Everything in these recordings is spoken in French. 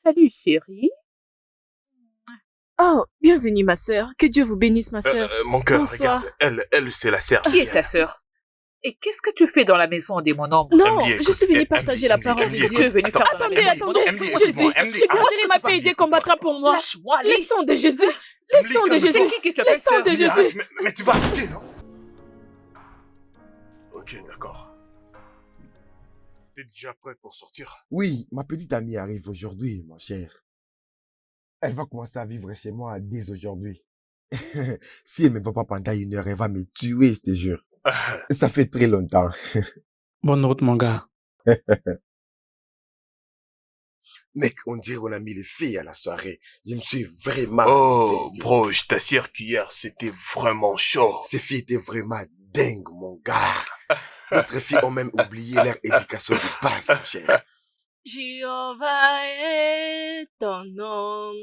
Salut chérie. Oh, bienvenue ma sœur. Que Dieu vous bénisse ma sœur. Mon cœur, Bonsoir. regarde, elle c'est la sœur. Qui est ta sœur? Et qu'est-ce que tu fais dans la maison des mon homme? Non, Emily, je écoute, suis venue Emily, partager la Emily, parole de Emily, Qu'est-ce que Dieu. tu es venu faire dans la Attendez, maison des mon homme? attendez. Emily, Jésus, écoute-moi, Emily, je garderai arrête, ma tu vas paix et me Dieu dire. combattra pour moi. Lâche-moi, Le allez. sang de Jésus. Le sang de Emily, Jésus. C'est qui tu appelles Le sang sœur? de Emily, Jésus. arrête, mais tu vas arrêter, non? Ok, d'accord. T'es déjà prêt pour sortir? Oui, ma petite amie arrive aujourd'hui, mon cher. Elle va commencer à vivre chez moi dès aujourd'hui. Si elle me voit pas pendant 1 heure, elle va me tuer, je te jure. Ça fait très longtemps. Bonne route, mon gars. Mec, on dirait qu'on a mis les filles à la soirée. Je me suis vraiment... Oh, amusé. bro, je t'assure qu'hier, c'était vraiment chaud. Ces filles étaient vraiment dingues, mon gars. D'autres filles ont même oublié leur éducation de base, mon cher. Jéhovah est ton nom.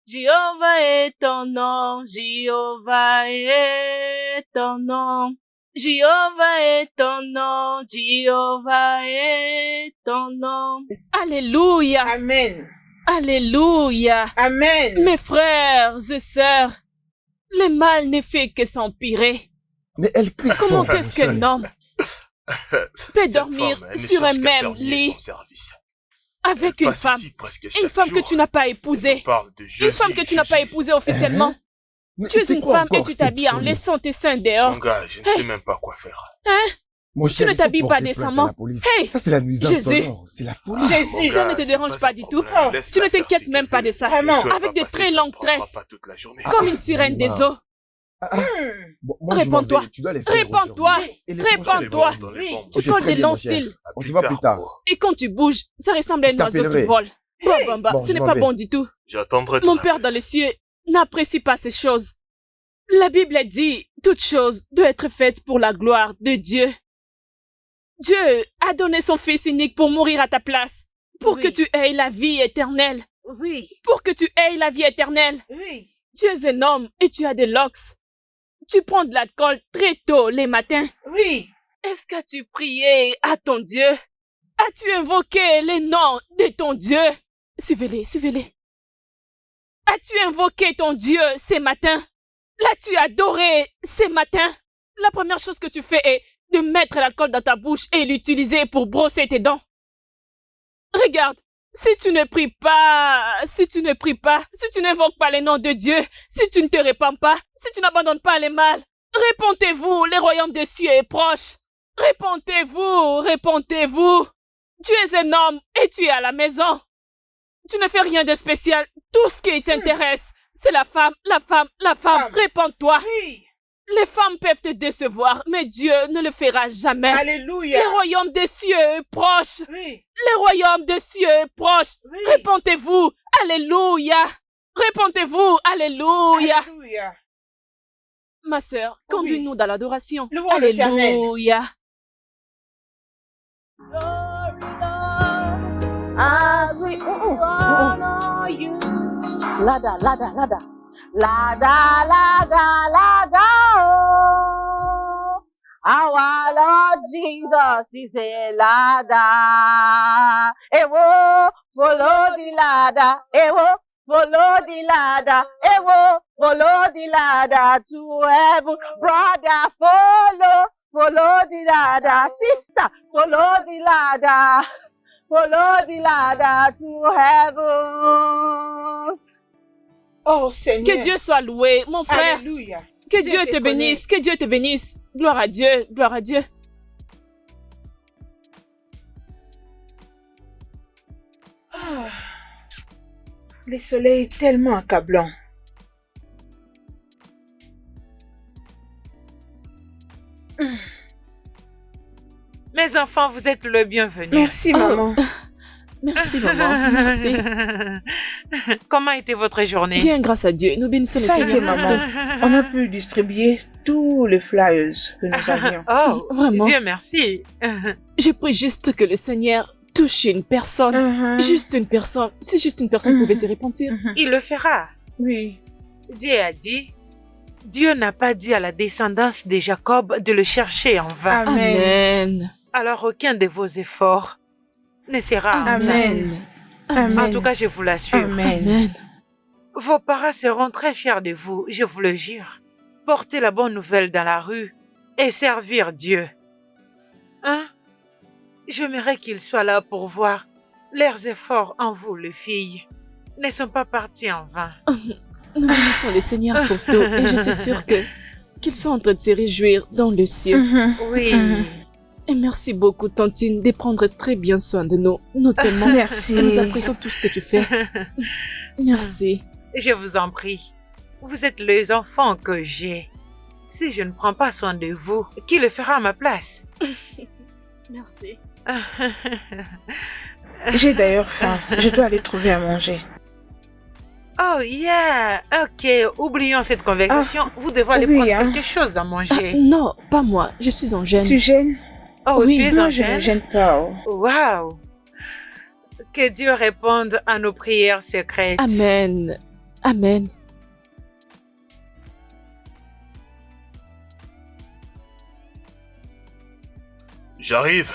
Jéhovah est ton nom. Jéhovah est ton nom. Jéhovah est ton nom. Jéhovah est ton nom. Alléluia. Amen. Alléluia. Amen. Mes frères et sœurs, le mal ne fait que s'empirer. Mais elle crie Comment fort, est-ce mon qu'un cher. homme peut Cette dormir femme, elle ne sur un cherche qu'à même faire nier lit son service. avec Elle une passe femme? ici presque Une chaque femme que jour. tu n'as pas Elle épousée. me parle de Une Jésus, femme que tu n'as pas Jésus. épousée officiellement. Mais Tu es c'est une quoi femme et encore tu cette t'habilles en folie? laissant tes seins Mon dehors. gars, je ne sais même pas quoi faire. Mon Tu cher, ne il faut t'habilles pas porter plainte à décemment. la police. Hey, Ça, c'est la nuisance Jésus. sonore. C'est la folie. Mon Jésus. Ça ne gars, te c'est dérange pas un du tout. problème. Laisse-la Tu ne faire t'inquiètes ce même qu'elle pas veut. de ça. Vraiment. Toi, elle Avec va des passer, très ça longues prendra tresses. pas toute la journée. Comme une sirène des eaux. Bon, moi, je Réponds-toi. m'en vais. Tu dois les faire Répands-toi. aujourd'hui. Et les Répands-toi. prochains, Dans les Oui. bombes. Tu j'ai colles très des bien, mon longs cher. cils. On se voit plus tard. bro. Et quand tu bouges, ça ressemble à Je un oiseau qui t'appellerai. vole. Bah, Bon, ce je n'est m'en pas vais. bon du tout. J'attendrai ton Mon appel. Père dans les cieux n'apprécie pas ces choses. La Bible dit, toute chose doit être faite pour la gloire de Dieu. Dieu a donné son Fils unique pour mourir à ta place, pour Oui. que tu aies la vie éternelle, Oui. pour que tu aies la vie éternelle. Oui. Tu es un homme et tu as des locks. Tu prends de l'alcool très tôt les matins. Oui. Est-ce qu'as-tu prié à ton Dieu? As-tu invoqué les noms de ton Dieu? Suivez-les, suivez-les. As-tu invoqué ton Dieu ces matins? L'as-tu adoré ces matins? La première chose que tu fais est de mettre l'alcool dans ta bouche et l'utiliser pour brosser tes dents. Regarde, si tu ne pries pas, si tu n'invoques pas les noms de Dieu, si tu ne te répands pas, si tu n'abandonnes pas les mal, répentez-vous, le royaume des cieux est proche. Répentez-vous, répentez-vous. Tu es un homme et tu es à la maison. Tu ne fais rien de spécial. Tout ce qui t'intéresse, c'est la femme, la femme, la femme. Femme. Répands-toi. Oui. Les femmes peuvent te décevoir, mais Dieu ne le fera jamais. Alléluia. Le royaume des cieux est proche. Oui. Le royaume des cieux est proche. Oui. Répentez-vous. Alléluia. Répentez-vous. Alléluia. Alléluia. Ma sœur, conduis-nous dans l'adoration. Louons l'Éternel. Alléluia. As we honor you. Lada, lada, lada. Lada, lada, lada. Oh. Our Lord Jesus is a ladder. Ewo, follow the ladder. Ewo, follow the ladder. Ewo, follow the ladder to heaven. Brother, follow the ladder. Sister, follow the ladder. Follow the ladder to heaven. Oh Seigneur. Que Dieu soit loué, mon frère. Alléluia. Que Dieu Dieu te te bénisse, que Dieu te bénisse. Gloire à Dieu, gloire à Dieu. Ah, le soleil est tellement accablant. Mes enfants, vous êtes le bienvenu. Merci maman. Merci maman, merci. Comment était votre journée? Bien, grâce à Dieu, nous bénissons le Ça a été Seigneur. maman. On a pu distribuer tous les flyers que nous avions. Oh, Vraiment. Dieu merci. Je prie juste que le Seigneur touche une personne. Mhm. Juste une personne. Si juste une personne pouvait se repentir. Mhm. Il le fera. Oui. Dieu a dit, Dieu n'a pas dit à la descendance de Jacob de le chercher en vain. Amen. Amen. Alors aucun de vos efforts ne sera en vain. Amen. Amen. En tout cas, je vous l'assure. Amen. Amen. Vos parents seront très fiers de vous, je vous le jure. Porter la bonne nouvelle dans la rue et servir Dieu. Hein? J'aimerais qu'ils soient là pour voir leurs efforts en vous, les filles, ne sont pas partis en vain. Nous bénissons le Seigneur pour tout et je suis sûre qu'ils sont en train de se réjouir dans le ciel. Mhm. Oui. Mhm. Et merci beaucoup, Tantine, de prendre très bien soin de nous. Nous t'aimons. Merci. Et nous apprécions tout ce que tu fais. Merci. Je vous en prie. Vous êtes les enfants que j'ai. Si je ne prends pas soin de vous, qui le fera à ma place? Merci. J'ai d'ailleurs faim. Je dois aller trouver à manger. Oh yeah, ok, oublions cette conversation. Vous devez aller oui, prendre hein. quelque chose à Ah, manger. non, pas moi. Je suis en gêne. Tu gênes? Oh, oui, tu es Non, en je ne gêne? gêne pas. Oh. Waouh. Que Dieu réponde à nos prières secrètes. Amen. Amen. J'arrive.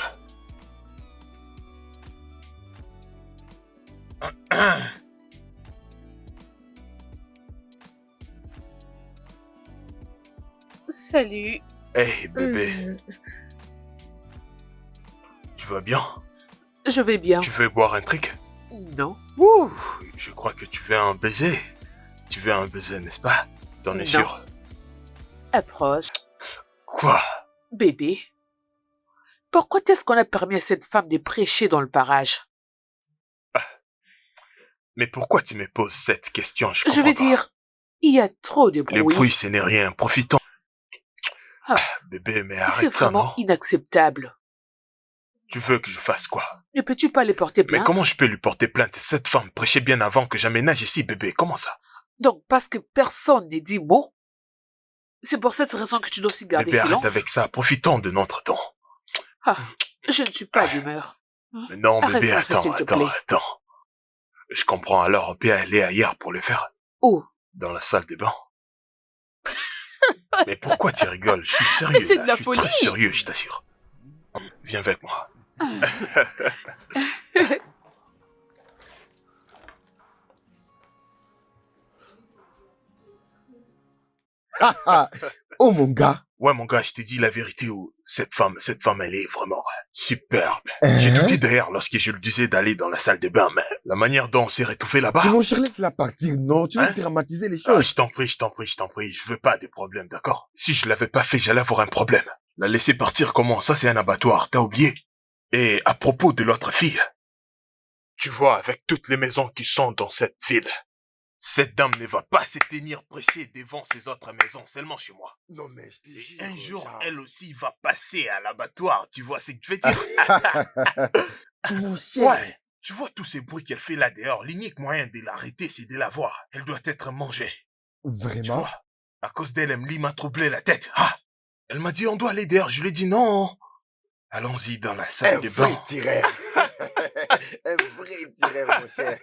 Salut. Hey, bébé, tu vas bien? Je vais bien. Tu veux boire un truc? Non. Ouh, je crois que tu veux un baiser. Tu veux un baiser, n'est-ce pas? T'en es Non. sûr? Approche. Quoi? Bébé. Pourquoi est-ce qu'on a permis à cette femme de prêcher dans le parage? Mais pourquoi tu me poses cette question? Je Je comprends veux pas. dire, il y a trop de Le bruit. bruit, ce n'est rien. Profitons. Ah. Bébé, mais C'est arrête ça, vraiment non? inacceptable. Tu veux que je fasse quoi? Ne peux-tu pas les porter plainte? Mais comment je peux lui porter plainte? Cette femme prêchait bien avant que j'aménage ici, bébé. Comment ça? Donc, parce que personne ne dit mot, c'est pour cette raison que tu dois aussi garder Bébé, arrête silence? avec ça. Profitons de notre temps. Ah, je ne suis pas d'humeur. Mais non, Arrête bébé, ça, s'il te plaît. attends. Je comprends, alors on peut aller ailleurs pour le faire. Oh, Dans la salle des bains. Mais pourquoi tu rigoles? Je suis sérieux. Mais c'est là. de la Je suis très folie. sérieux, je t'assure. Viens avec moi. Ah, ah. Oh mon gars. Ouais, mon gars, je t'ai dit la vérité. Cette femme, elle est vraiment superbe. J'ai tout dit d'ailleurs lorsque je lui disais d'aller dans la salle des bains, mais la manière dont on s'est rétouffé là-bas. Mais mon cher, laisse-la partir. Non, tu veux Hein? dramatiser les Ah, choses. je t'en prie. Je veux pas des problèmes, d'accord? Si je l'avais pas fait, j'allais avoir un problème. La laisser partir comment? Ça, c'est un abattoir. T'as oublié? Et à propos de l'autre fille, tu vois, avec toutes les maisons qui sont dans cette ville, cette dame ne va pas se tenir prêcher devant ces autres maisons, seulement chez moi. Non, mais je te Et jure. un jour, Charles. elle aussi va passer à l'abattoir. Tu vois ce que je veux dire? Mon cher. Ouais. Tu vois tous ces bruits qu'elle fait là dehors. L'unique moyen de l'arrêter, c'est de la voir. Elle doit être mangée. Tu Vraiment? vois? À cause d'elle, Emily m'a troublé la tête. Ah! Elle m'a dit, on doit aller dehors. Je lui ai dit non. Allons-y dans la Un salle des vrai bains. tireur. Un vrai tireur, mon cher.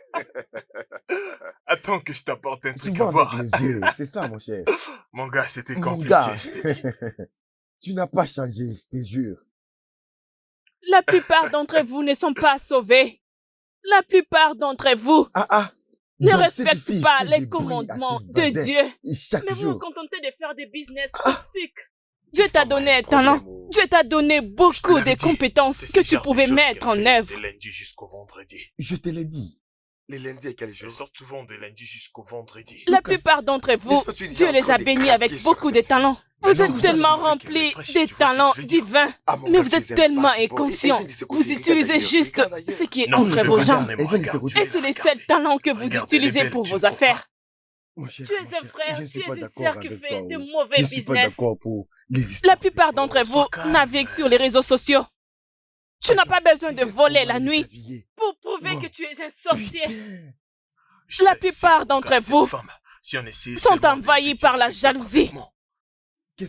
Attends que je t'apporte un Tu truc à vois boire. avec les yeux. C'est ça, mon cher. Mon gars, c'était Mon compliqué, gars. je t'ai dit. Tu n'as pas changé, je te jure. La plupart d'entre vous ne sont pas sauvés. La plupart d'entre vous Ah, ah. ne Donc, cette respectent fille pas fait les des bruits à commandements ses de voisins Dieu. chaque Mais vous vous jour. contentez de faire des business toxiques. Dieu t'a Femme a donné un un talent. problème au- Dieu t'a donné Je te beaucoup l'avais de dit, compétences c'est que ce tu genre de pouvais choses mettre qu'elle en fait œuvre. De lundi jusqu'au vendredi. Je te l'ai dit. Les lundis et quels jours? Elles sortent souvent de lundi jusqu'au vendredi. La Lucas, plupart d'entre vous, n'est-ce pas, tu es déjà Dieu en les train a de bénis craquer avec sur beaucoup cette de talents. fille. Vous Mais non, êtes vous tellement assurez qu'elle est remplis fraîche, de tu vois ce que talents je veux dire? divins. Ah, mon Mais gars, vous tu êtes les aimes tellement pas, bon, inconscient. et viens de ce côté, Vous regarde utilisez ailleurs, juste regarde ailleurs. ce qui est Non, entre je vos regarde, jambes. mais Et moi, viens de ce regarde, côté. je Et vais c'est la les regarder. seuls talents que vous Regarde, elle est utilisez belle, pour tu vos ne crois affaires. pas? Mon cher, Tu es mon un cher, frère, je tu suis es pas une d'accord sœur qui avec fait toi, de oh. mauvais Je suis pas business. d'accord pour les La histoires. plupart d'entre vous sois calme. naviguent sur les réseaux sociaux. Tu n'as pas besoin de voler la nuit nuit. pour prouver Oh. que tu es un sorcier. Je La te sais, plupart mon d'entre gars, cette vous femme, si on essayait sont seulement de envahis l'éviter, par la elle fait ça jalousie. complètement.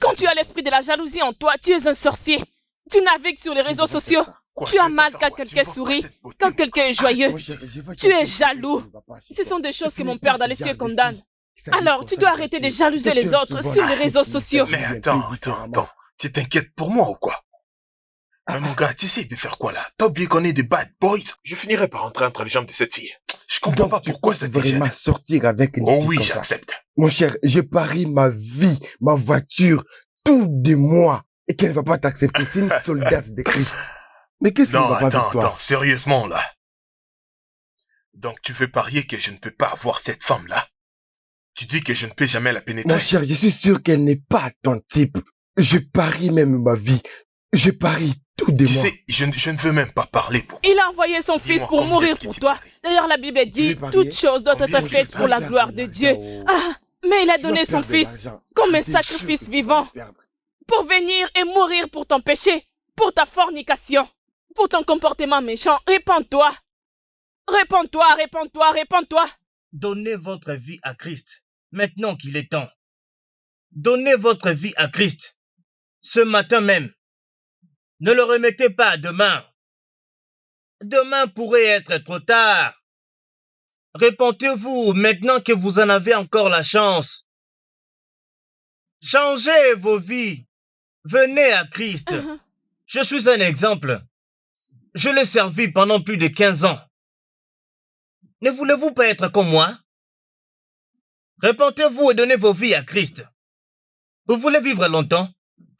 Quand tu as l'esprit de la jalousie en toi, tu es un sorcier. Tu navigues sur les réseaux sociaux. Quoi, Tu je as vais mal pas quand faire quoi? Tu quelqu'un ne vois pas sourit, cette beauté, quand mon quelqu'un gars? est joyeux. Tu es jaloux. Ce sont des choses que mon père dans les cieux condamne. Alors, tu dois arrêter de jalouser les autres sur les réseaux sociaux. Mais attends. Tu t'inquiètes pour moi ou quoi? Mais mon gars, tu essaies de faire quoi là? T'as oublié qu'on est des bad boys? Je finirai par rentrer entre les jambes de cette fille. Je comprends Donc, pas tu pourquoi comptes ça te gêne. vraiment sortir avec une Oh fille oui, comme ça? j'accepte. Mon cher, je parie ma vie, ma voiture, tout de moi, et qu'elle ne va pas t'accepter. C'est une soldate de Christ. Mais qu'est-ce qui ne Non, va pas avec toi? attends, sérieusement là. Donc tu veux parier que je ne peux pas avoir cette femme-là? Tu dis que je ne peux jamais la pénétrer? Mon cher, je suis sûr qu'elle n'est pas ton type. Je parie même ma vie. Je parie tout de Tu moi. sais, je ne veux même pas parler pour... Il a envoyé son fils Dis-moi, pour combien mourir est-ce que pour tu toi. paries? D'ailleurs, la Bible dit, veux parier? toute chose doit Combien être tu faite veux pour la perdre gloire de de Dieu. l'argent. Ah, mais il a Tu vas donné son perdre de fils l'argent. comme un Je te jure sacrifice que tu vas vivant le perdre. pour venir et mourir pour ton péché, pour ta fornication, pour ton comportement méchant. Répands-toi. Répands-toi, répands-toi, répands-toi. Donnez votre vie à Christ, maintenant qu'il est temps. Donnez votre vie à Christ, ce matin même. Ne le remettez pas à demain. Demain pourrait être trop tard. Répentez-vous maintenant que vous en avez encore la chance. Changez vos vies. Venez à Christ. Je suis un exemple. Je l'ai servi pendant plus de 15 ans. Ne voulez-vous pas être comme moi? Répentez-vous et donnez vos vies à Christ. Vous voulez vivre longtemps?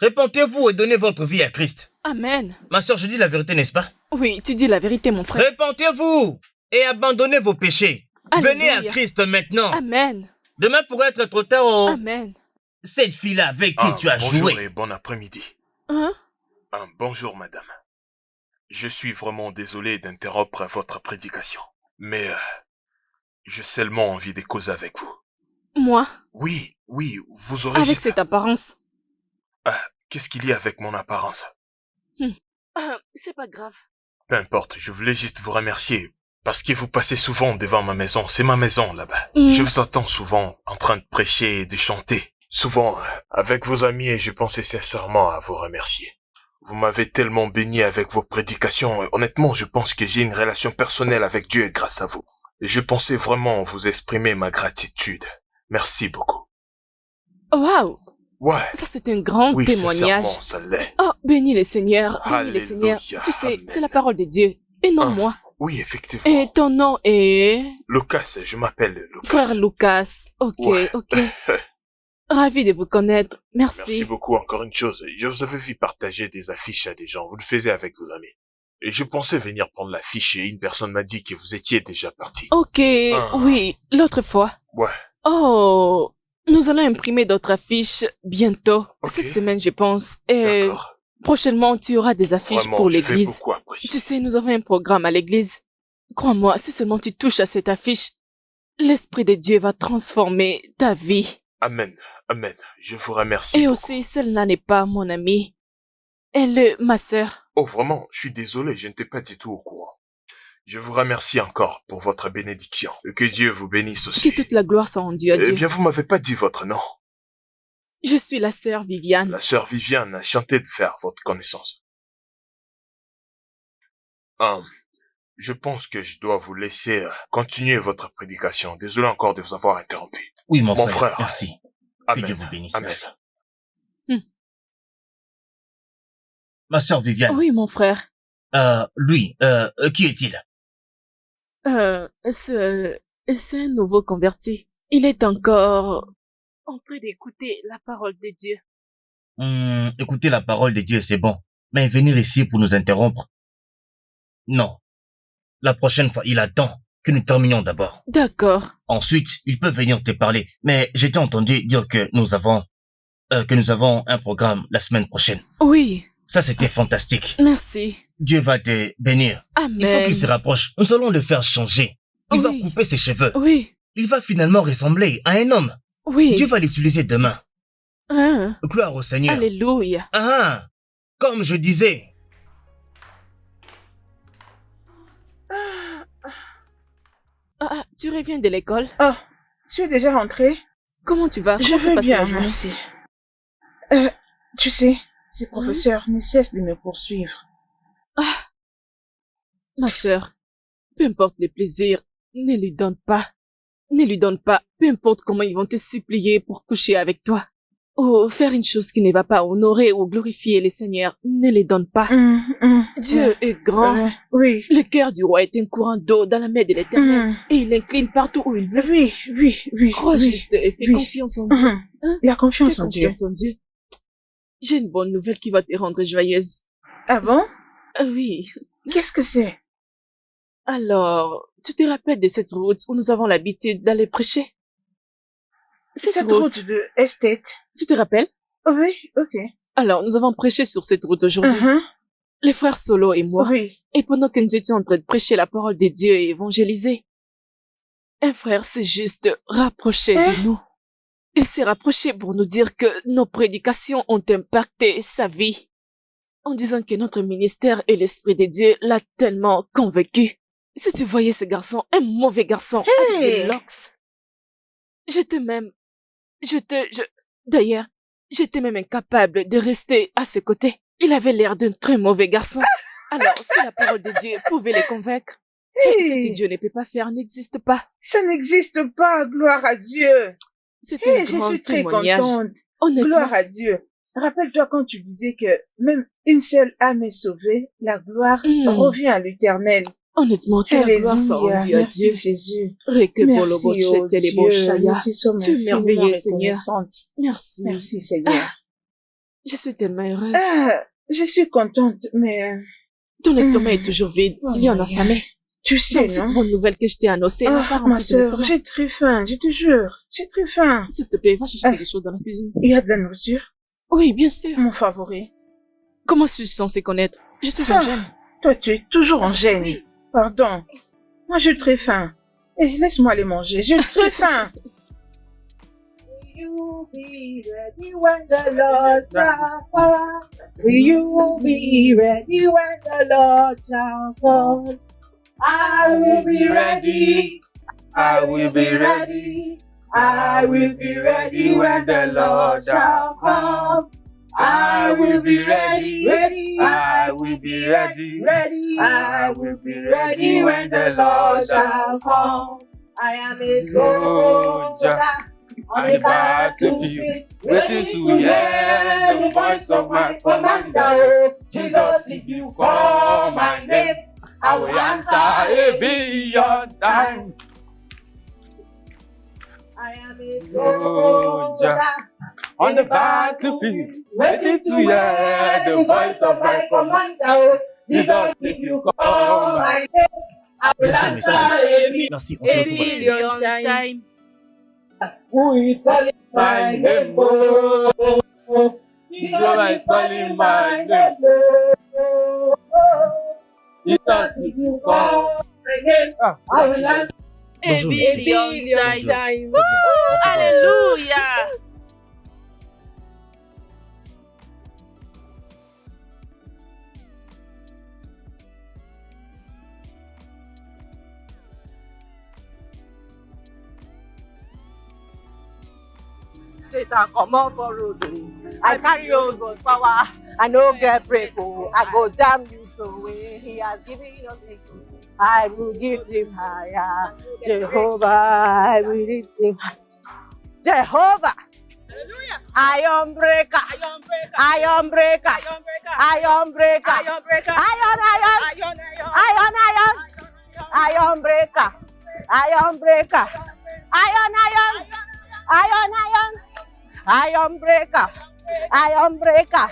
Répentez-vous et donnez votre vie à Christ. Amen. Ma soeur, je dis la vérité, n'est-ce pas? Oui, tu dis la vérité, mon frère. Répentez-vous et abandonnez vos péchés. Alléluia. Venez à Christ maintenant. Amen. Demain pourrait être trop tard. Oh. Amen. Cette fille-là avec qui tu as bonjour joué. et bon après-midi. Hein? Bonjour madame. Je suis vraiment désolé d'interrompre votre prédication. Mais j'ai seulement envie de causer avec vous. Moi, Oui, vous aurez avec juste... cette apparence. Qu'est-ce qu'il y a avec mon apparence? C'est pas grave. Peu importe, je voulais juste vous remercier. Parce que vous passez souvent devant ma maison. C'est ma maison là-bas. Je vous entends souvent en train de prêcher et de chanter. Souvent, avec vos amis, et je pensais sincèrement à vous remercier. Vous m'avez tellement béni avec vos prédications. Et honnêtement, je pense que j'ai une relation personnelle avec Dieu grâce à vous. Et je pensais vraiment vous exprimer ma gratitude. Merci beaucoup. Waouh! Ouais. Ça, c'est un grand Oui, témoignage. sincèrement, ça l'est. Oh, bénis le Seigneur. Bénis le Alléluia. Seigneur. Tu sais, Amen. c'est la parole de Dieu. Et non moi. Oui, effectivement. Et ton nom est... Lucas, je m'appelle Lucas. Frère Lucas. Ok, Ouais. ok. Ravi de vous connaître. Merci Merci. beaucoup. Encore une chose, je vous avais vu partager des affiches à des gens. Vous le faisiez avec vos amis. Et je pensais venir prendre l'affiche et une personne m'a dit que vous étiez déjà parti. Ok, oui, l'autre fois. Ouais. Oh, nous allons imprimer d'autres affiches bientôt. Ok. Cette semaine, je pense. Et D'accord. prochainement, tu auras des affiches Vraiment, pour je vais l'église. beaucoup apprécier. Tu sais, nous avons un programme à l'église. Crois-moi, si seulement tu touches à cette affiche, l'Esprit de Dieu va transformer ta vie. Amen. Amen. Je vous remercie. Et beaucoup. aussi, celle-là n'est pas mon amie. Elle est ma sœur. Oh, vraiment, je suis désolé, je n'étais pas du tout au courant. Je vous remercie encore pour votre bénédiction. Et que Dieu vous bénisse aussi. Que toute la gloire soit rendue à Eh Dieu. bien, vous m'avez pas dit votre nom. Je suis la sœur Viviane. La sœur Viviane a chanté de faire votre connaissance. Je pense que je dois vous laisser continuer votre prédication. Désolé encore de vous avoir interrompu. Oui, mon Mon frère. frère. Merci. Que Amen. Dieu vous bénisse. Amen. Merci. Hmm. Ma soeur Viviane. Oui, mon frère. Lui, qui est-il? C'est un nouveau converti. Il est encore en train d'écouter la parole de Dieu. Écoutez la parole de Dieu, c'est bon. Mais venir ici pour nous interrompre? Non. La prochaine fois, il attend que nous terminions d'abord. D'accord. Ensuite, il peut venir te parler. Mais j'ai entendu dire que nous avons un programme la semaine prochaine. Oui, Ça, c'était fantastique. merci. Dieu va te bénir. Il faut Amen. qu'il se rapproche. Nous allons le faire changer. Il va Oui. couper ses cheveux. Oui, Il va finalement ressembler à un homme. oui. Dieu va l'utiliser demain. Hein. Gloire au Seigneur. Alléluia. Comme je disais. Tu reviens de l'école? Oh, tu es déjà rentré? Comment tu vas? Je Comment s'est vais passée bien, la journée? merci. Tu sais, ces professeurs ne cessent de me poursuivre. Ma sœur, peu importe les plaisirs, ne lui donne pas. Ne lui donne pas, peu importe comment ils vont te supplier pour coucher avec toi. ou faire une chose qui ne va pas honorer ou glorifier les seigneurs, ne les donne pas. Dieu est grand. Oui. Le cœur du roi est un courant d'eau dans la main de l'Éternel et il incline partout où il veut. Oui. Crois oui. juste et fais Oui. confiance en Dieu. Hein? La confiance Fais en Dieu. confiance en Dieu. J'ai une bonne nouvelle qui va te rendre joyeuse. Ah bon? Oui. Qu'est-ce que c'est? Alors, tu te rappelles de cette route où nous avons l'habitude d'aller prêcher? Cette route de estate. Tu te rappelles? Oui, ok. Alors, nous avons prêché sur cette route aujourd'hui. Les frères Solo et moi. Oui. Et pendant que nous étions en train de prêcher la parole de Dieu et évangéliser, un frère s'est juste rapproché de nous. Il s'est rapproché pour nous dire que nos prédications ont impacté sa vie, en disant que notre ministère et l'Esprit de Dieu l'a tellement convaincu. Si tu voyais ce garçon, un mauvais garçon, avec des locks. D'ailleurs, j'étais même incapable de rester à ses côtés. Il avait l'air d'un très mauvais garçon. Alors, si la parole de Dieu pouvait les convaincre, ce que Dieu ne peut pas faire n'existe pas. Ça n'existe pas, gloire à Dieu. C'est un Je grand suis très témoignage. contente. Honnêtement, Gloire à Dieu. Rappelle-toi quand tu disais que même une seule âme est sauvée, la gloire revient à l'Éternel. honnêtement, que la gloire soit Alléluia. rendue à Merci Dieu. Jésus. Merci, Merci, oh Dieu. Nous te sommes Tu es infiniment merveilleux, Seigneur. reconnaissantes. Merci. Merci, Seigneur. Je suis tellement heureuse. Je suis contente, mais Ton estomac est toujours vide. Il y en a affamé. tu sais, Donc, cette non? bonne nouvelle que je t'ai annoncée n'a pas Ah, rempli ma ton sœur, estomac. j'ai très faim, je te jure. J'ai très faim. S'il te plaît, va chercher quelque chose dans la cuisine. Il y a de la nourriture, Oui, bien sûr. mon favori. Comment suis-je censée connaître? Je suis en Ah. jeûne. Toi, tu es toujours en gêne. Pardon. Moi, j'ai très faim. Laisse-moi aller manger. J'ai très faim. Will you be ready when the Lord shall come? Will you be ready when the Lord shall come? I will be ready. I will be ready. I will be ready when the Lord shall come. I will be ready. I will be ready. I will be ready when the Lord shall come. I am a soldier on the battlefield, waiting to hear the voice of my commander. Oh, Jesus, if you call my name, I will answer a billion times. I am a soldier on the battlefield, waiting to hear the voice of my commander. Oh, Jesus, if you call my name, I will answer a billion. Merci, on se retrouve à la suite. Billion time. Who is calling my name? Oh, Jesus is calling my name. Oh, Jesus, if you call my name, I will answer. A Bonjour, monsieur. billion Bonjour. time. Très bien. On se retrouve à la suite. Alléluia. Satan come up for road. I carry old God's power. I no get break. Oh, I go jam you away. He has given us victory. I will give him higher. Jehovah, I will lift him high. Jehovah. Iron breaker. Iron breaker. Iron breaker. Iron breaker. Iron breaker. Iron breaker. Iron breaker. Iron breaker.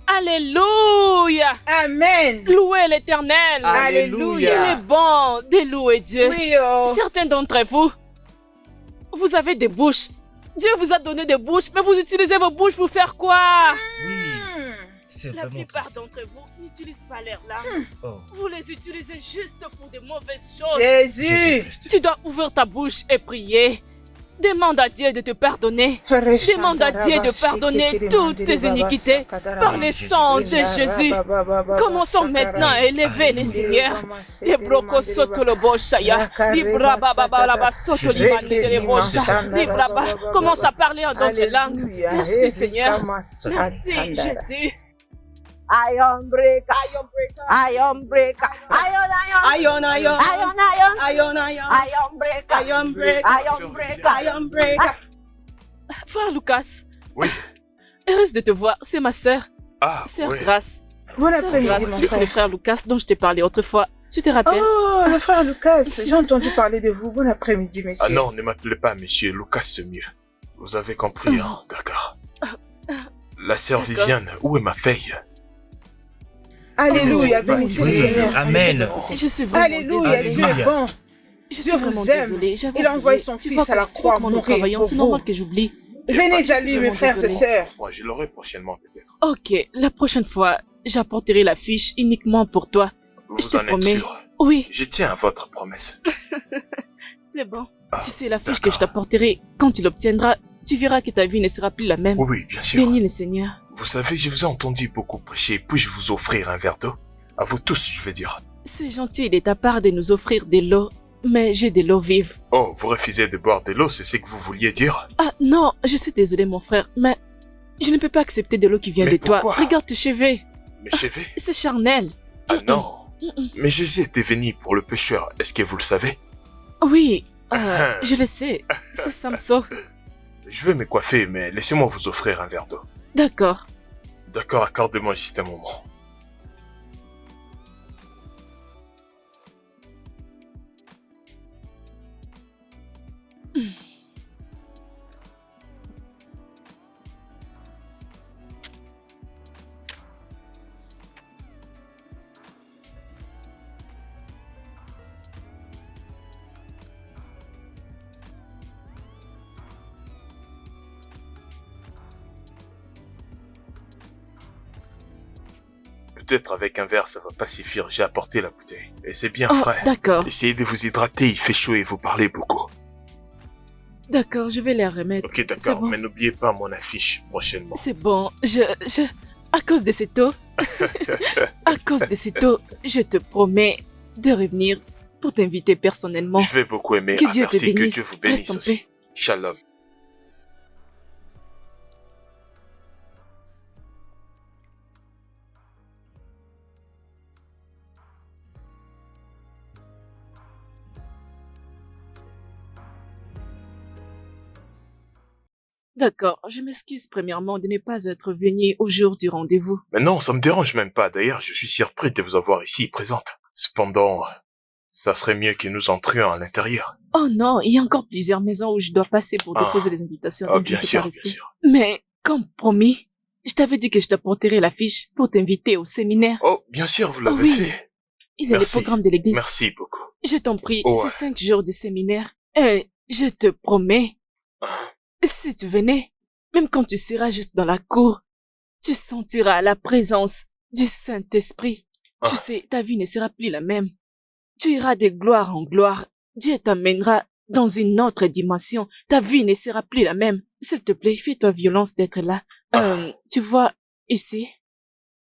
Alléluia. Amen. Louez l'Éternel. Alléluia. Il est bon de louer Dieu. Oui, oh. Certains d'entre vous, vous avez des bouches. Dieu vous a donné des bouches, mais vous utilisez vos bouches pour faire quoi? Oui, c'est La vraiment plupart triste. d'entre vous n'utilisent pas leurs larmes. Oh, Vous les utilisez juste pour de mauvaises choses. Jésus Jésus. Christ. Tu dois ouvrir ta bouche et prier. Demande à Dieu de te pardonner. Demande à Dieu de pardonner toutes tes iniquités par le sang de Jésus. Commençons maintenant à élever les seigneurs. Les brocos soto le boshaya. Libra baba baba soto limani de le bosha. Libra ba. Commence à parler en d'autres langues. Merci Seigneur. Merci Jésus. Iron breaker. Iron breaker. Iron breaker. Iron breaker. Frère Lucas. Oui. Heureuse de te voir, c'est ma sœur. Ah, Sœur ouais. Grace. Bon Sœur après-midi, Grace, mon lui, c'est le frère. frère Lucas dont je t'ai parlé autrefois. Tu te rappelles? Oh, le frère Lucas, j'ai entendu parler de vous. Bon après-midi, messieurs. Ah non, ne m'appelez pas monsieur, Lucas c'est mieux. Vous avez compris, hein, d'accord. La sœur D'accord. Viviane, où est ma fille? Alléluia, Oui, bénissez le oui, Seigneur. amen. Je suis vraiment Alléluia, désolée. Dieu est bon. Je suis Dieu vraiment vous aime. désolée. J'avais Il a envoyé oublié. son Tu fils vois à la tu vois croix comment nous mourir travaillons. pour C'est vous. normal que j'oublie. Venez Je à suis lui, mes vraiment frères et désolée. sœurs. Moi, je l'aurai prochainement peut-être. Ok, la prochaine fois, j'apporterai la fiche uniquement pour toi. Je Vous te en êtes promets. sûr? Oui, Je tiens à votre promesse. c'est bon. Ah, Tu sais, la fiche que je d'accord. t'apporterai, quand tu l'obtiendras, tu verras que ta vie ne sera plus la même. Oui, oui, bien sûr. Bénis le Seigneur. Vous savez, je vous ai entendu beaucoup prêcher. Puis-je vous offrir un verre d'eau? À vous tous, je vais dire. C'est gentil de ta part de nous offrir de l'eau, mais j'ai de l'eau vive. Oh, vous refusez de boire de l'eau, c'est ce que vous vouliez dire? Ah non, je suis désolée mon frère, mais je ne peux pas accepter de l'eau qui vient Mais de toi. pourquoi? Regarde tes cheveux, Mes cheveux? c'est charnel. Ah non. Mm-mm. Mais Jésus était venu pour le pécheur, est-ce que vous le savez? Oui, je le sais, c'est ça me sauve. Je vais me coiffer, mais laissez-moi vous offrir un verre d'eau. D'accord. D'accord, accordez-moi juste un moment. Peut-être avec un verre ça va pas suffire, j'ai apporté la bouteille. Et c'est bien Oh, frais. d'accord, Essayez de vous hydrater, il fait chaud et vous parlez beaucoup. d'accord, je vais les remettre. Ok, C'est d'accord, bon. mais n'oubliez pas mon affiche prochainement. C'est bon, à cause de cette eau, à cause de cette eau, je te promets de revenir pour t'inviter personnellement. Je vais beaucoup aimer. Que Ah, Dieu te merci, que bénisse. Dieu vous bénisse Reste en aussi. paix. Shalom. D'accord, je m'excuse premièrement de ne pas être venu au jour du rendez-vous. Mais non, ça me dérange même pas. D'ailleurs, je suis surpris de vous avoir ici présente. Cependant, ça serait mieux que nous entrions à l'intérieur. Oh non, il y a encore plusieurs maisons où je dois passer pour Ah. déposer les invitations. Ah, donc je bien ne peux sûr, pas bien rester. sûr. Mais, comme promis, je t'avais dit que je t'apporterais la fiche pour t'inviter au séminaire. Oh, bien sûr, vous l'avez Oui. fait. Il est le Merci. programme de l'église. Merci beaucoup. Je t'en prie, Ouais. c'est 5 jours de séminaire. Et je te promets, Ah, si tu venais, même quand tu seras juste dans la cour, tu sentiras la présence du Saint-Esprit. Ah. Tu sais, ta vie ne sera plus la même. Tu iras de gloire en gloire. Dieu t'amènera dans une autre dimension. Ta vie ne sera plus la même. S'il te plaît, fais-toi violence d'être là. Tu vois, ici,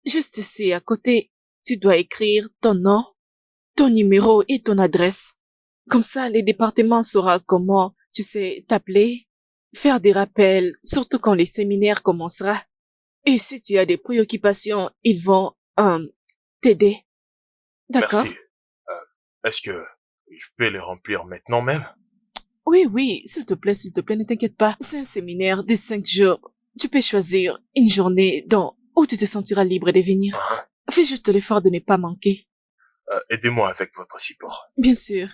juste ici, à côté, tu dois écrire ton nom, ton numéro et ton adresse. Comme ça, le département saura comment, tu sais, t'appeler, faire des rappels, surtout quand les séminaires commencera. Et si tu as des préoccupations, ils vont t'aider. D'accord? merci. Est-ce que je peux les remplir maintenant même? Oui, s'il te plaît, ne t'inquiète pas. C'est un séminaire de 5 jours. Tu peux choisir une journée où tu te sentiras libre de venir. Ah, Fais juste l'effort de ne pas manquer. aidez-moi avec votre support. Bien sûr.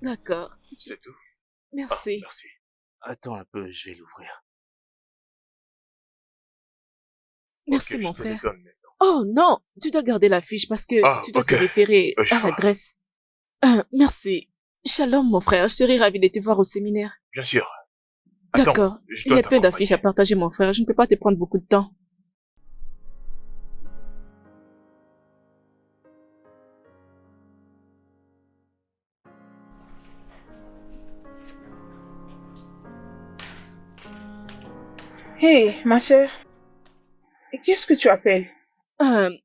D'accord. C'est tout. Merci. Merci. Attends un peu, je vais l'ouvrir. Merci, Ok, mon je te les frère. donne maintenant. Oh non, tu dois garder la fiche parce que Ah, tu dois ok. te référer Je à vois. l'adresse. Merci. Shalom, mon frère. Je serai ravie de te voir au séminaire. Bien sûr. Attends, D'accord. je Il dois y a plein d'affiches à t'accompagner. partager, mon frère. Je ne peux pas te prendre beaucoup de temps. Hé, ma sœur. Et qu'est-ce que tu appelles?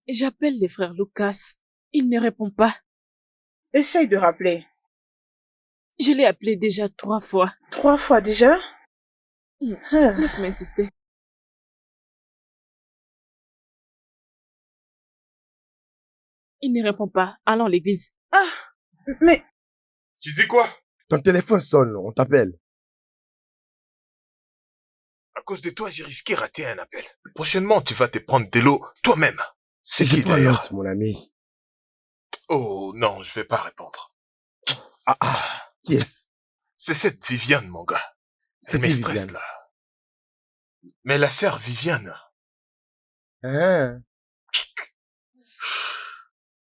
J'appelle les frères Lucas. Il ne répond pas. Essaye de rappeler. Je l'ai appelé déjà 3 fois. 3 fois déjà? Hmm. Ah. Laisse-moi insister. Il ne répond pas. Allons à l'église. Ah, mais Tu dis quoi? Ton téléphone sonne, on t'appelle. À cause de toi, j'ai risqué rater un appel. Prochainement, tu vas te prendre de l'eau toi-même. C'est J'ai qui pas d'ailleurs? l'autre, mon ami. Oh non, je vais pas répondre. Qui est-ce? C'est cette Viviane, mon gars. C'est Elle me qui, stresse Viviane? là. Mais la sœur Viviane, Hein?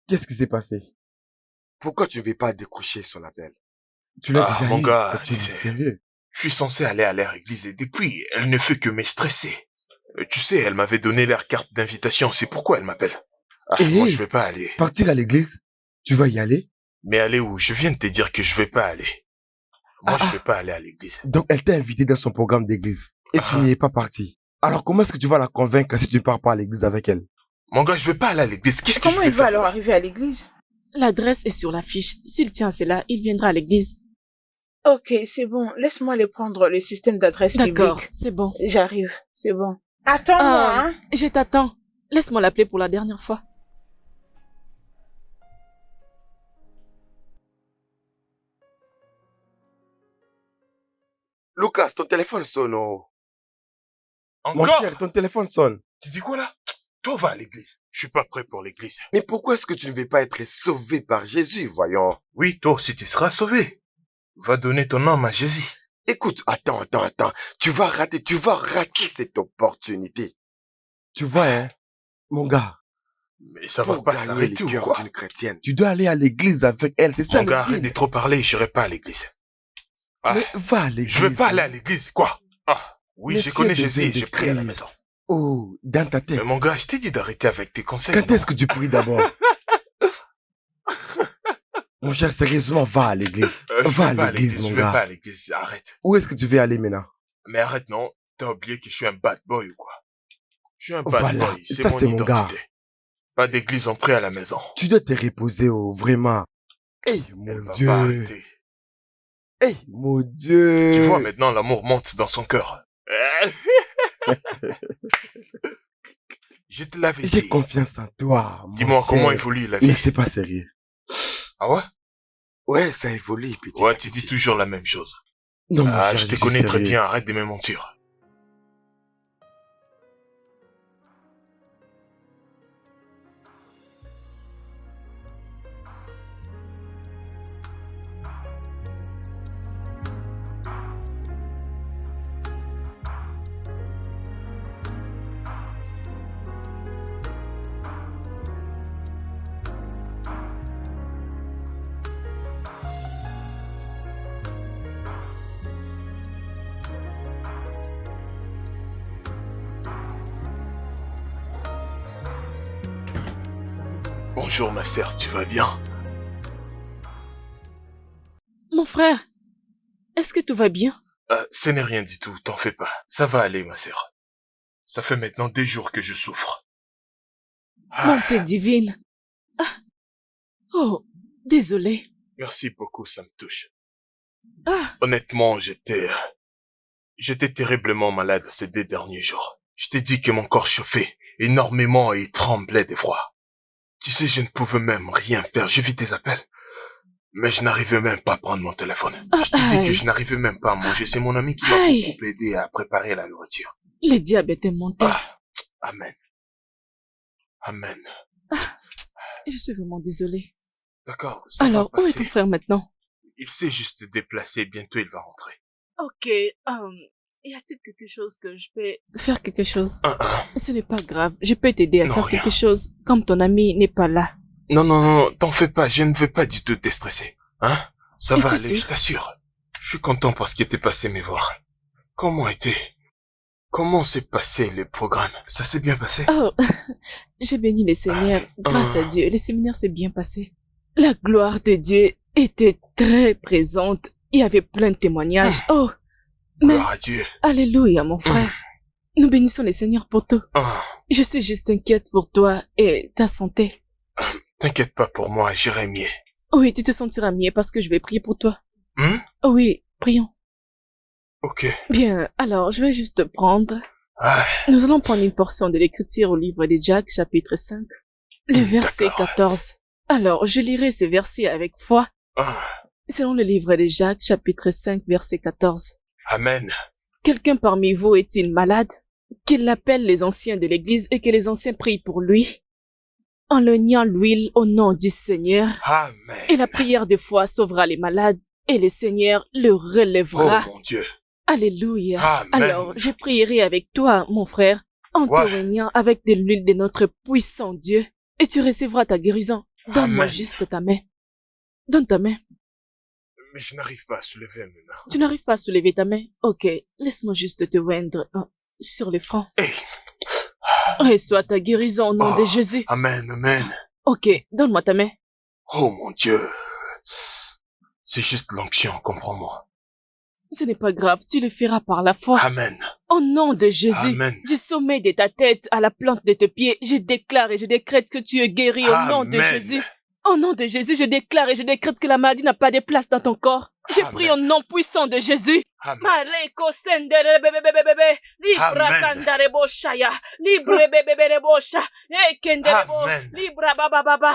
Qu'est-ce qui s'est passé? Pourquoi tu ne veux pas décrocher son appel? Tu l'as Ah, déjà mon eu, gars, et tu es tu sais. mystérieux. je suis censé aller à leur église et depuis, elle ne fait que me stresser. Tu sais, elle m'avait donné leur carte d'invitation, c'est pourquoi elle m'appelle. Ah, Et moi je vais pas aller. partir à l'église? Tu vas y aller? Mais aller où? Je viens de te dire que je vais pas aller. Moi, Ah, je vais pas aller à l'église. Donc, elle t'a invité dans son programme d'église et tu n'y es pas parti. Alors, comment est-ce que tu vas la convaincre si tu ne pars pas à l'église avec elle? Mon gars, je vais pas aller à l'église. Qu'est-ce que je comment vais il va faire alors là? arriver à l'église? L'adresse est sur l'affiche. S'il tient à cela, il viendra à l'église. Ok, c'est bon. Laisse-moi aller prendre le système d'adresse D'accord, publique. c'est bon. J'arrive, c'est bon. Attends-moi, hein. Je t'attends. Laisse-moi l'appeler pour la dernière fois. Lucas, ton téléphone sonne. Oh. Mon Encore? cher, ton téléphone sonne. Tu dis quoi là? Toi, va à l'église. Je suis pas prêt pour l'église. Mais pourquoi est-ce que tu ne veux pas être sauvé par Jésus, voyons? Oui, toi aussi, tu seras sauvé. Va donner ton âme à Jésus. Écoute, attends. Tu vas rater cette opportunité. Tu vois, hein, mon gars, Mais ça va Pour pas gagner s'arrêter le ou cœur quoi? d'une chrétienne. tu dois aller à l'église avec elle, c'est ça Mon le gars, deal. arrête de trop parler, j'irai pas à l'église. Ah, Mais va à l'église. je veux pas aller à l'église, quoi? Ah, oui, Mais je tu connais as Jésus besoin et de je prie à la Christ. maison. Oh, dans ta tête. Mais mon gars, je t'ai dit d'arrêter avec tes conseils. Quand non? est-ce que tu pries d'abord? Mon cher, sérieusement, va à l'église. Je Va vais à pas à l'église, mon je vais pas gars. à l'église, arrête. Où est-ce que tu veux aller maintenant? Mais arrête, non. T'as oublié que je suis un bad boy ou quoi? Je suis un bad Voilà, boy, c'est ça, mon c'est mon gars. identité. Pas d'église, on prie à la maison. Tu dois te reposer, oh, vraiment. Hey, Elle mon va Dieu. pas arrêter. Hey, mon Dieu. Tu vois, maintenant, l'amour monte dans son cœur. Je te l'avais J'ai dit. confiance en toi, mon Dis-moi comment cher. évolue la vie. Mais c'est pas sérieux. Ah ouais? Ouais, ça évolue, petit. Ouais, tu dis toujours la même chose. Non, mon Ah, cher, je te suis connais très sérieux. bien, arrête de me mentir. Bonjour ma sœur, tu vas bien? Mon frère, est-ce que tout va bien? Ce n'est rien du tout, t'en fais pas. Ça va aller ma sœur. Ça fait maintenant des jours que je souffre. Bonté divine. Ah. Oh, désolé. Merci beaucoup, ça me touche. Ah, Honnêtement, j'étais terriblement malade ces 2 derniers jours. Je t'ai dit que mon corps chauffait énormément et tremblait d'effroi. Tu sais, je ne pouvais même rien faire. J'ai vu tes appels. Mais je n'arrivais même pas à prendre mon téléphone. Je te dis que je n'arrivais même pas à manger. C'est mon ami qui m'a Aïe. beaucoup aidé à préparer la nourriture. le diable est monté. Ah, amen. Amen. Je suis vraiment désolée. D'accord, ça Alors, va où est passer. ton frère maintenant? Il s'est juste déplacé. Bientôt, il va rentrer. Ok, y a-t-il quelque chose que je peux faire quelque chose? Ce n'est pas grave, je peux t'aider à Non, faire rien. quelque chose, comme ton ami n'est pas là. Non, t'en fais pas. Je ne vais pas du tout te stresser. Hein? Ça Et va tu aller, sais- je t'assure. Je suis content parce qu'il était passé me voir. Comment s'est passé le programme? Ça s'est bien passé? Oh, j'ai béni le Seigneur. Grâce à Dieu, le séminaire s'est bien passé. La gloire de Dieu était très présente. Il y avait plein de témoignages. Oh, mais Gloire à Dieu. alléluia, mon frère. Nous bénissons le Seigneur pour tout. Ah, Je suis juste inquiète pour toi et ta santé. t'inquiète pas pour moi, j'irai mieux. Oui, tu te sentiras mieux parce que je vais prier pour toi. Hmm? Oui, prions. Ok. Bien, alors je vais juste prendre. Ah, Nous allons prendre une portion de l'écriture au livre de Jacques, chapitre 5. Le verset D'accord. 14. Alors, je lirai ce verset avec foi. Ah, Selon le livre de Jacques, chapitre 5, verset 14. Amen. Quelqu'un parmi vous est-il malade? Qu'il appelle les anciens de l'église et que les anciens prient pour lui, en le niant l'huile au nom du Seigneur. Amen. Et la prière de foi sauvera les malades et le Seigneur le Oh relèvera. mon Dieu. Alléluia. Amen. Alors, je prierai avec toi, mon frère, en Ouais. te baignant avec de l'huile de notre puissant Dieu, et tu recevras ta guérison. Donne-moi Amen. juste ta main. Donne ta main. Mais je n'arrive pas à soulever mes mains. Tu n'arrives pas à soulever ta main? Ok, laisse-moi juste te oindre sur le front. Hey. Reçois ta guérison au nom de Oh, Jésus. Amen, amen. Ok, donne-moi ta main. Oh mon Dieu. C'est juste l'onction, comprends-moi. Ce n'est pas grave, tu le feras par la foi. Amen. Au nom de Jésus, Amen. du sommet de ta tête à la plante de tes pieds, je déclare et je décrète que tu es guéri au nom de Amen. Jésus. Au nom de Jésus, je déclare et je décrète que la maladie n'a pas de place dans ton corps. J'ai Amen. pris au nom puissant de Jésus. Amen. Maleko sendere bebebebebe, libra Amen. kandare boshaya, libre bebebere bosha, ekendere bo, Amen. libra bababa.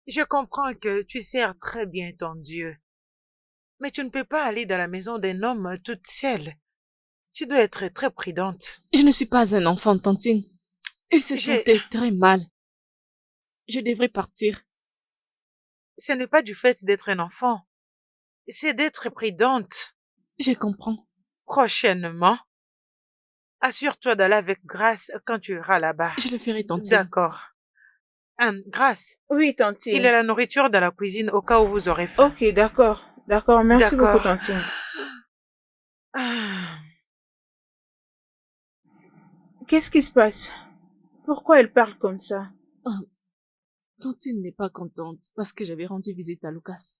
Je comprends que tu sers très bien ton Dieu. Mais tu ne peux pas aller dans la maison d'un homme toute seule. Tu dois être très prudente. Je ne suis pas un enfant, Tantine. Il se J'ai- sentait très mal. Je devrais partir. Ce n'est pas du fait d'être un enfant. C'est d'être prudente. Je comprends. Prochainement, assure-toi d'aller avec grâce quand tu iras là-bas. Je le ferai, Tantine. D'accord. Grâce, Oui, Tantine. il y a la nourriture dans la cuisine au cas où vous aurez faim. Ok, d'accord. D'accord, merci D'accord. beaucoup, Tantine. Ah, Qu'est-ce qui se passe? Pourquoi elle parle comme ça? Tantine n'est pas contente parce que j'avais rendu visite à Lucas.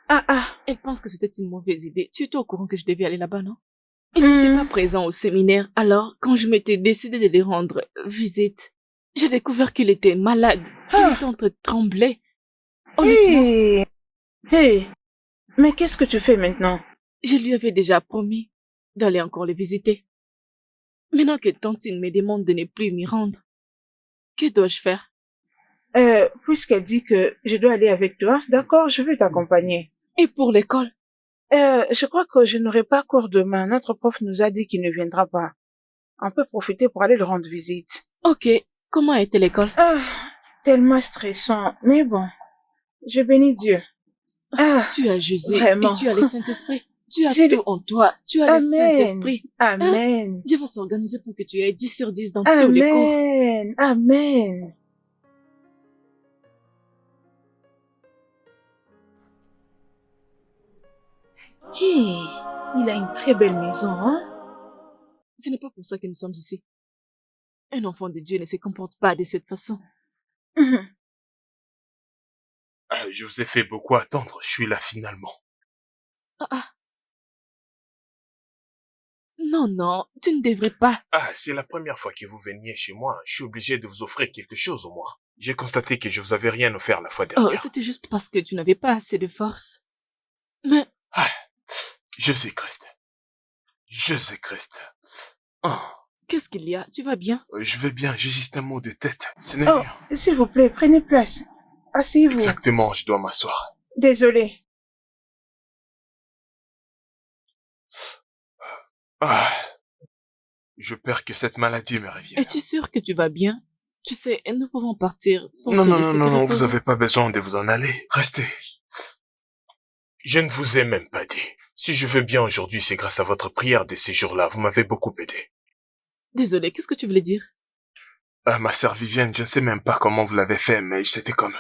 Ah, Elle pense que c'était une mauvaise idée. Tu étais au courant que je devais aller là-bas, non? Il n'était pas présent au séminaire, alors quand je m'étais décidé de lui rendre visite, j'ai découvert qu'il était malade. Il était en train de trembler. Honnêtement, Hé! Hé! Mais qu'est-ce que tu fais maintenant? je lui avais déjà promis d'aller encore le visiter. Maintenant que Tantine me demande de ne plus m'y rendre, que dois-je faire? Puisqu'elle dit que je dois aller avec toi, d'accord, je vais t'accompagner. Et pour l'école? Je crois que je n'aurai pas cours demain. Notre prof nous a dit qu'il ne viendra pas. On peut profiter pour aller le rendre visite. Ok, comment était l'école? Ah, tellement stressant. Mais bon, je bénis Dieu. Ah, Tu as Jésus vraiment. et tu as le Saint-Esprit. Tu as J'ai tout le- en toi. Tu as le Amen. Saint-Esprit. Amen. Dieu va s'organiser pour que tu aies 10 sur 10 dans tous les cours. Amen. Amen. Hey, il a une très belle maison, hein? Ce n'est pas pour ça que nous sommes ici. Un enfant de Dieu ne se comporte pas de cette façon. Mhm. Je vous ai fait beaucoup attendre. Je suis là finalement. Non, non, tu ne devrais pas. C'est la première fois que vous veniez chez moi. Je suis obligé de vous offrir quelque chose au moins. J'ai constaté que je vous avais rien offert la fois Oh, dernière. c'était juste parce que tu n'avais pas assez de force. Mais Jésus Christ. Jésus Christ. Oh, qu'est-ce qu'il y a? Tu vas bien? je vais bien, j'ai juste un mot de tête. Ce n'est Oh, rien. s'il vous plaît, prenez place. Asseyez-vous. Exactement, je dois m'asseoir. Désolé. Je perds que cette maladie me revienne. Es-tu sûr que tu vas bien? Tu sais, nous pouvons partir. Pour Non, te non, laisser non, te non, reposer. vous avez pas besoin de vous en aller. Restez. Je ne vous ai même pas dit. Si je vais bien aujourd'hui, c'est grâce à votre prière de ces jours-là. Vous m'avez beaucoup aidé. Désolé, qu'est-ce que tu voulais dire? Ma sœur Vivienne, je ne sais même pas comment vous l'avez fait, mais c'était comme...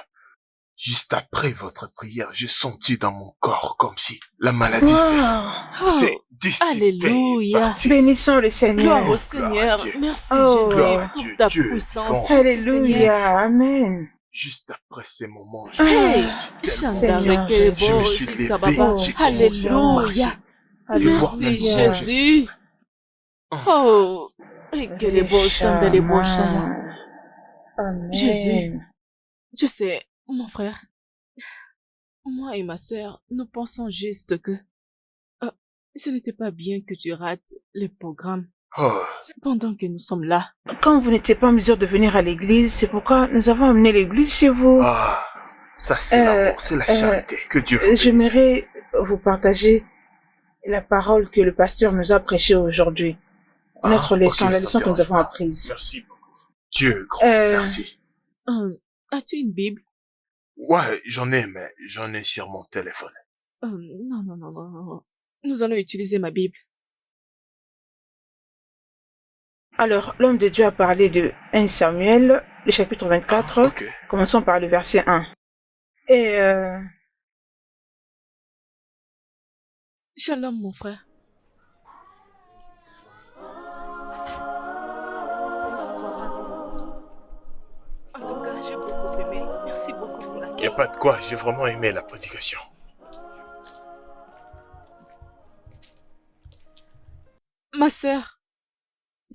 Juste après votre prière, j'ai senti dans mon corps comme si la maladie Wow. s'est dissipée. Alléluia. partie. Bénissons le Seigneur. Gloire au Seigneur. Dieu. Merci Oh. Jésus Gloire à pour Dieu. ta Dieu est puissance. grand. Merci, Seigneur. Alléluia. Amen. Juste après ces moments, je Hey, me suis dit tellement... Seigneur, Je me suis levé, j'ai commencé à Alléluia. marcher. Et voir Merci maintenant Jésus. Oh, que les beaux chants de les beaux chants. Amen. Jésus. Tu sais, mon frère, moi et ma sœur, nous pensons juste que Ce n'était pas bien que tu rates le programme Oh, pendant que nous sommes là. Quand vous n'étiez pas en mesure de venir à l'église, c'est pourquoi nous avons amené l'église chez vous. ah, ça c'est l'amour, c'est la charité. Que Dieu vous bénisse. J'aimerais vous partager la parole que le pasteur nous a prêchée aujourd'hui. Notre leçon, ok, la ça leçon que nous dérange avons pas. apprise. Merci beaucoup. Dieu grand, merci. As-tu une Bible? Ouais, j'en ai, mais j'en ai sur mon téléphone. Non. Nous allons utiliser ma Bible. Alors, l'homme de Dieu a parlé de 1 Samuel, le chapitre 24. Ok. Commençons par le verset 1. Et Shalom, mon frère. En tout cas, j'ai beaucoup aimé. Merci beaucoup pour Y l'accueil. a pas de quoi, j'ai vraiment aimé la prédication. Ma sœur,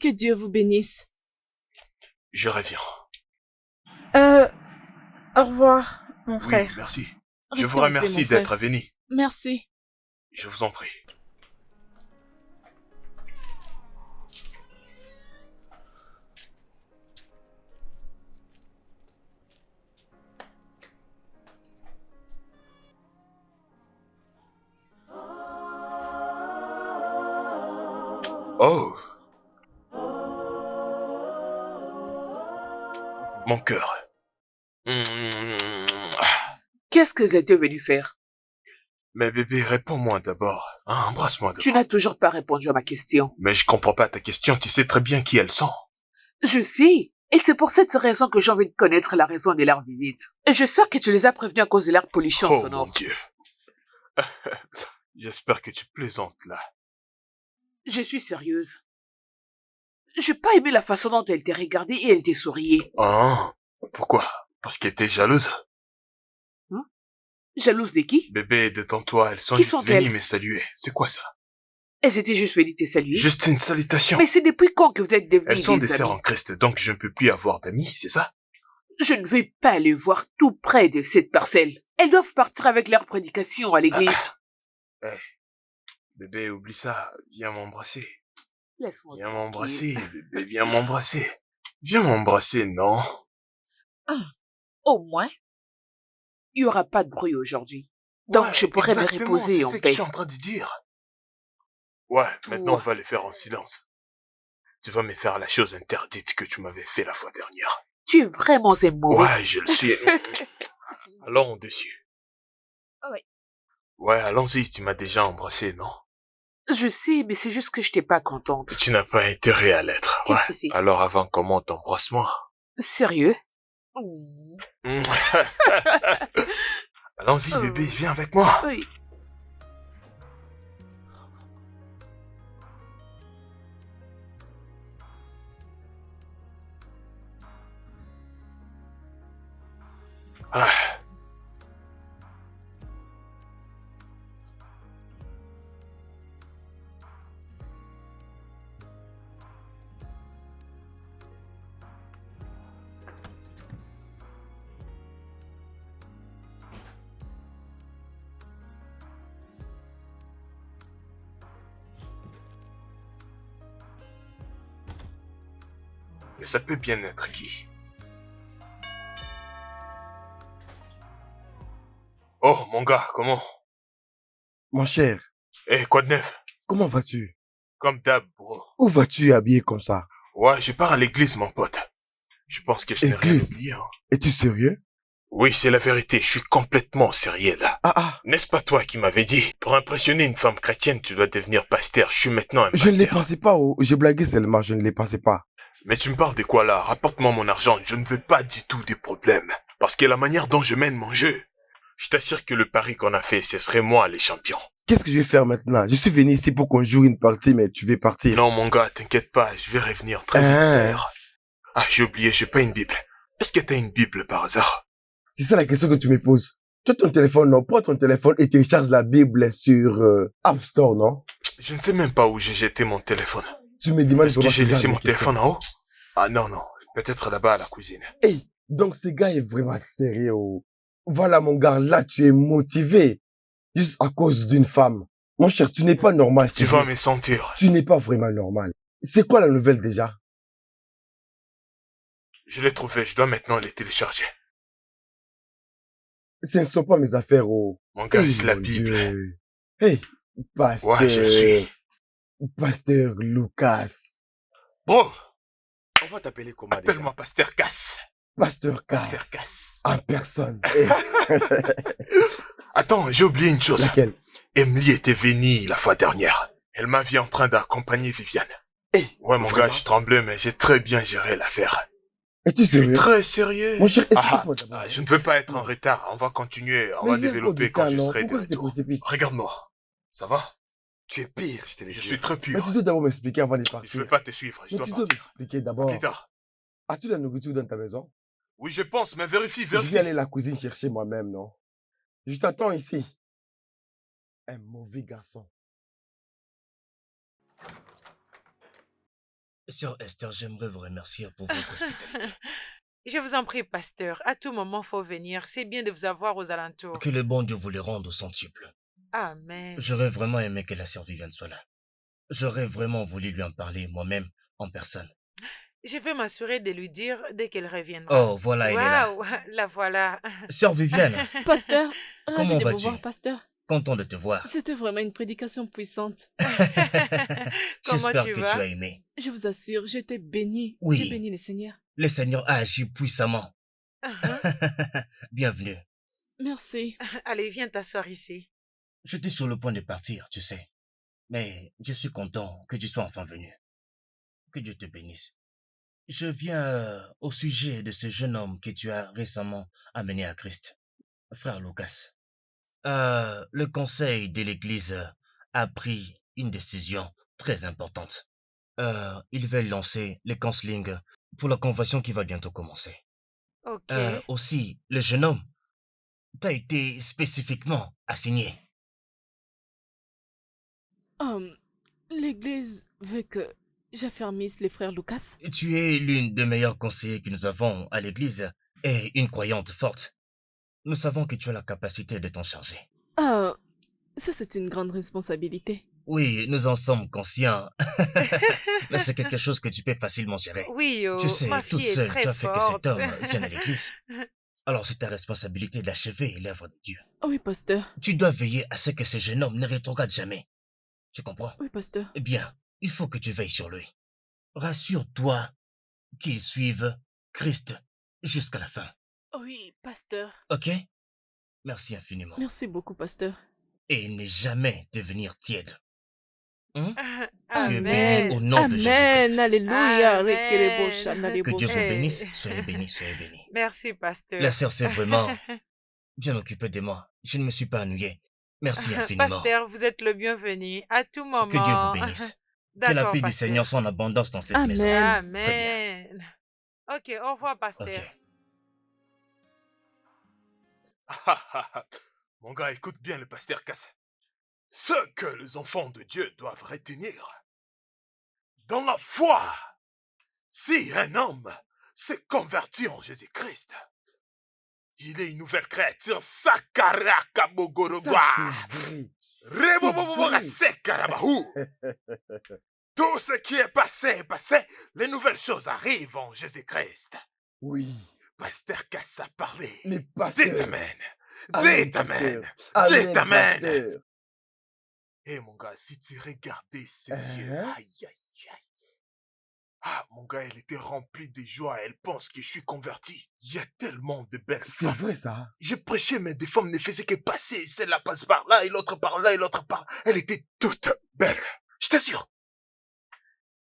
que Dieu vous bénisse. Je reviens. au revoir, mon Oui, frère. merci. Je Restez vous en paix, remercie mon frère. d'être venu. Merci. Je vous en prie. Oh. Mon cœur. Qu'est-ce que vous êtes venu faire? Mais bébé, réponds-moi d'abord. Hein, embrasse-moi d'abord. Tu n'as toujours pas répondu à ma question. Mais je comprends pas ta question, tu sais très bien qui elles sont. Je sais. Et c'est pour cette raison que j'ai envie de connaître la raison de leur visite. Et j'espère que tu les as prévenus à cause de leur pollution Oh sonore. mon Dieu. J'espère que tu plaisantes là. Je suis sérieuse. J'ai pas aimé la façon dont elle t'a regardé et elle t'a sourié. Ah, pourquoi? Parce qu'elle était jalouse? Jalouse de qui? Bébé, détends-toi, elles sont Qui juste sont-elles? venues me saluer. C'est quoi ça? Elles étaient juste venues te saluer. Juste une salutation. Mais c'est depuis quand que vous êtes Elles devenus sont des des sœurs en amis? Christ, donc je ne peux plus avoir d'amis, c'est ça? Je ne vais pas aller voir tout près de cette parcelle. Elles doivent partir avec leur prédication à l'église. Hey, bébé, oublie ça. Viens m'embrasser. Laisse-moi Viens tranquille. m'embrasser, bébé, viens m'embrasser. Viens m'embrasser, non? Au moins, il y aura pas de bruit aujourd'hui. Donc Ouais, je pourrais me exactement, reposer c'est en ce que paix. je suis en train de dire. Ouais, maintenant on Toi. va les faire en silence. Tu vas me faire la chose interdite que tu m'avais fait la fois dernière. Tu es vraiment un mauvais. Ouais, je le suis. Allons dessus. Ouais. Ouais, allons-y, tu m'as déjà embrassé, non? Je sais, mais c'est juste que je n'étais pas contente. Tu n'as pas intérêt à l'être. Qu'est-ce Ouais. que c'est? Alors avant, comment t'embrasse-moi? Sérieux? Allons-y, Oh. bébé, viens avec moi. Oui. Ah. Mais ça peut bien être qui? Oh, mon gars, comment? Mon cher, Eh, quoi de neuf? comment vas-tu? Comme d'hab, bro. Où vas-tu habillé comme ça? Ouais, je pars à l'église, mon pote. Je pense que je n'ai rien Église? oublié, hein. Es-tu sérieux? Oui, c'est la vérité, je suis complètement sérieux, là. Ah, N'est-ce pas toi qui m'avais dit, pour impressionner une femme chrétienne, tu dois devenir pasteur. Je suis maintenant un je ne les pasteur. pensais pas, oh. J'ai blagué seulement, je ne les pensais pas. Mais tu me parles de quoi là? Rapporte-moi mon argent, je ne veux pas du tout des problèmes. Parce que la manière dont je mène mon jeu, je t'assure que le pari qu'on a fait, ce serait moi les champions. Qu'est-ce que je vais faire maintenant? Je suis venu ici pour qu'on joue une partie, mais tu veux partir. Non mon gars, t'inquiète pas, je vais revenir très vite d'ailleurs. Ah, j'ai oublié, j'ai pas une Bible. Est-ce que t'as une Bible par hasard? C'est ça la question que tu me poses. Tu as ton téléphone, non? Prends ton téléphone et télécharge la Bible sur App Store, non? Je ne sais même pas où j'ai jeté mon téléphone. Tu me demandes Est-ce que comment j'ai ce genre laissé de mon questions. téléphone en haut? Ah non, non, peut-être là-bas à la cuisine. Hey, donc ce gars est vraiment sérieux. Oh. Voilà mon gars, là tu es motivé. Juste à cause d'une femme. Mon cher, tu n'es pas normal. Tu vas me sentir. Tu n'es pas vraiment normal. C'est quoi la nouvelle déjà? Je l'ai trouvé, je dois maintenant les télécharger. Ce ne sont pas mes affaires, oh. Mon gars, Hey, c'est la mon Bible. Dieu. Hey, pasteur. Ouais, je le suis. Pasteur Lucas. Bro, On va t'appeler comment déjà? appelle-moi Pasteur Cass. Pasteur Pasteur Cass. Cass. En personne. Hey. Attends, j'ai oublié une chose. Laquelle? Emily était venue la fois dernière. Elle m'a vu en train d'accompagner Viviane. Hey, Ouais, mon vraiment? gars, je tremblais, mais j'ai très bien géré l'affaire. Es-tu Je suis sérieux? très sérieux. Mon cher, Ah, explique-moi d'abord. je ne veux pas être en retard. On va continuer, on Mais va il y a encore développer du quand temps, je non? serai de Pourquoi tu te retour. précipites? Regarde-moi. Ça va? Tu es pire, je te le Je jure. suis très Mais pur. tu dois d'abord m'expliquer avant de Je partir. veux pas te suivre, je Mais dois tu dois partir. m'expliquer Plus d'abord. tard. As-tu de la nourriture dans ta maison? Oui, je pense, mais vérifie, Je vais vérifie. aller à la cuisine chercher moi-même, non? Je t'attends ici. Un mauvais garçon. Sœur Esther, j'aimerais vous remercier pour votre hospitalité. Je vous en prie, pasteur. À tout moment, faut venir. C'est bien de vous avoir aux alentours. Que le bon Dieu vous les rende au centuple. Amen. J'aurais vraiment aimé que la sœur Viviane soit là. J'aurais vraiment voulu lui en parler moi-même, en personne. Je vais m'assurer de lui dire dès qu'elle reviendra. Oh, voilà, elle est là. Waouh, la voilà. Sœur Viviane, Pasteur, comment ravi de vous vas-tu? voir, pasteur. Content de te voir. C'était vraiment une prédication puissante. Comment J'espère tu que vas? tu as aimé. Je vous assure, j'étais bénie. Oui. J'ai béni le Seigneur. Le Seigneur a agi puissamment. Bienvenue. Merci. Allez, viens t'asseoir ici. J'étais sur le point de partir, tu sais. Mais je suis content que tu sois enfin venu. Que Dieu te bénisse. Je viens au sujet de ce jeune homme que tu as récemment amené à Christ, frère Lucas. Le conseil de l'Église a pris une décision très importante. Ils veulent lancer le counseling pour la conversion qui va bientôt commencer. Ok. Aussi, le jeune homme t'a été spécifiquement assigné. L'Église veut que j'affermisse les frères Lucas. Tu es l'une des meilleures conseillers que nous avons à l'Église et une croyante forte. Nous savons que tu as la capacité de t'en charger. Ça c'est une grande responsabilité. Oui, nous en sommes conscients. Mais c'est quelque chose que tu peux facilement gérer. Oui, Tu sais, ma toute fille est seule, très tu as fait que forte. cet homme vienne à l'église. Alors c'est ta responsabilité d'achever l'œuvre de Dieu. Oui, pasteur. Tu dois veiller à ce que ce jeune homme ne rétrograde jamais. Tu comprends? Oui, pasteur. Eh bien, il faut que tu veilles sur lui. Rassure-toi qu'il suive Christ jusqu'à la fin. Oui, pasteur. Ok? Merci infiniment. Merci beaucoup, pasteur. Et ne jamais devenir tiède. Hein? Tu es béni Amen. au nom de Jésus-Christ. Amen. Alléluia. Amen. Que Dieu vous Hey. bénisse. Soyez bénis, soyez bénis. Merci, pasteur. La sœur s'est vraiment bien occupée de moi. Je ne me suis pas ennuyé. Merci infiniment. Pasteur, vous êtes le bienvenu à tout moment. Que Dieu vous bénisse. Que la D'accord, paix du pasteur. Seigneur soit en abondance dans cette Amen. maison. Amen. Ok, au revoir, pasteur. Ok. Mon gars, écoute bien le pasteur Cass. Ce que les enfants de Dieu doivent retenir. Dans la foi, si un homme s'est converti en Jésus-Christ, il est une nouvelle créature. Sakaraka Bogorogwa. Ça, c'est vrai. Reboboboboga C'est Sekarabahou. Tout ce qui est passé est passé. Les nouvelles choses arrivent en Jésus-Christ. Oui. Pasteur Cass a parlé. Les pasteurs. Dites Amen. Amen, Dites Amen. pasteur. Dites Amen, Amen. pasteur. Eh mon gars, si tu regardais ses yeux, Hein? aïe aïe aïe. Ah mon gars, elle était remplie de joie, elle pense que je suis converti. Il y a tellement de belles C'est femmes. vrai ça. J'ai prêché, mais des femmes ne faisaient que passer. Celle-là passe par là, et l'autre par là, et l'autre par là. Elle était toute belle. Je t'assure.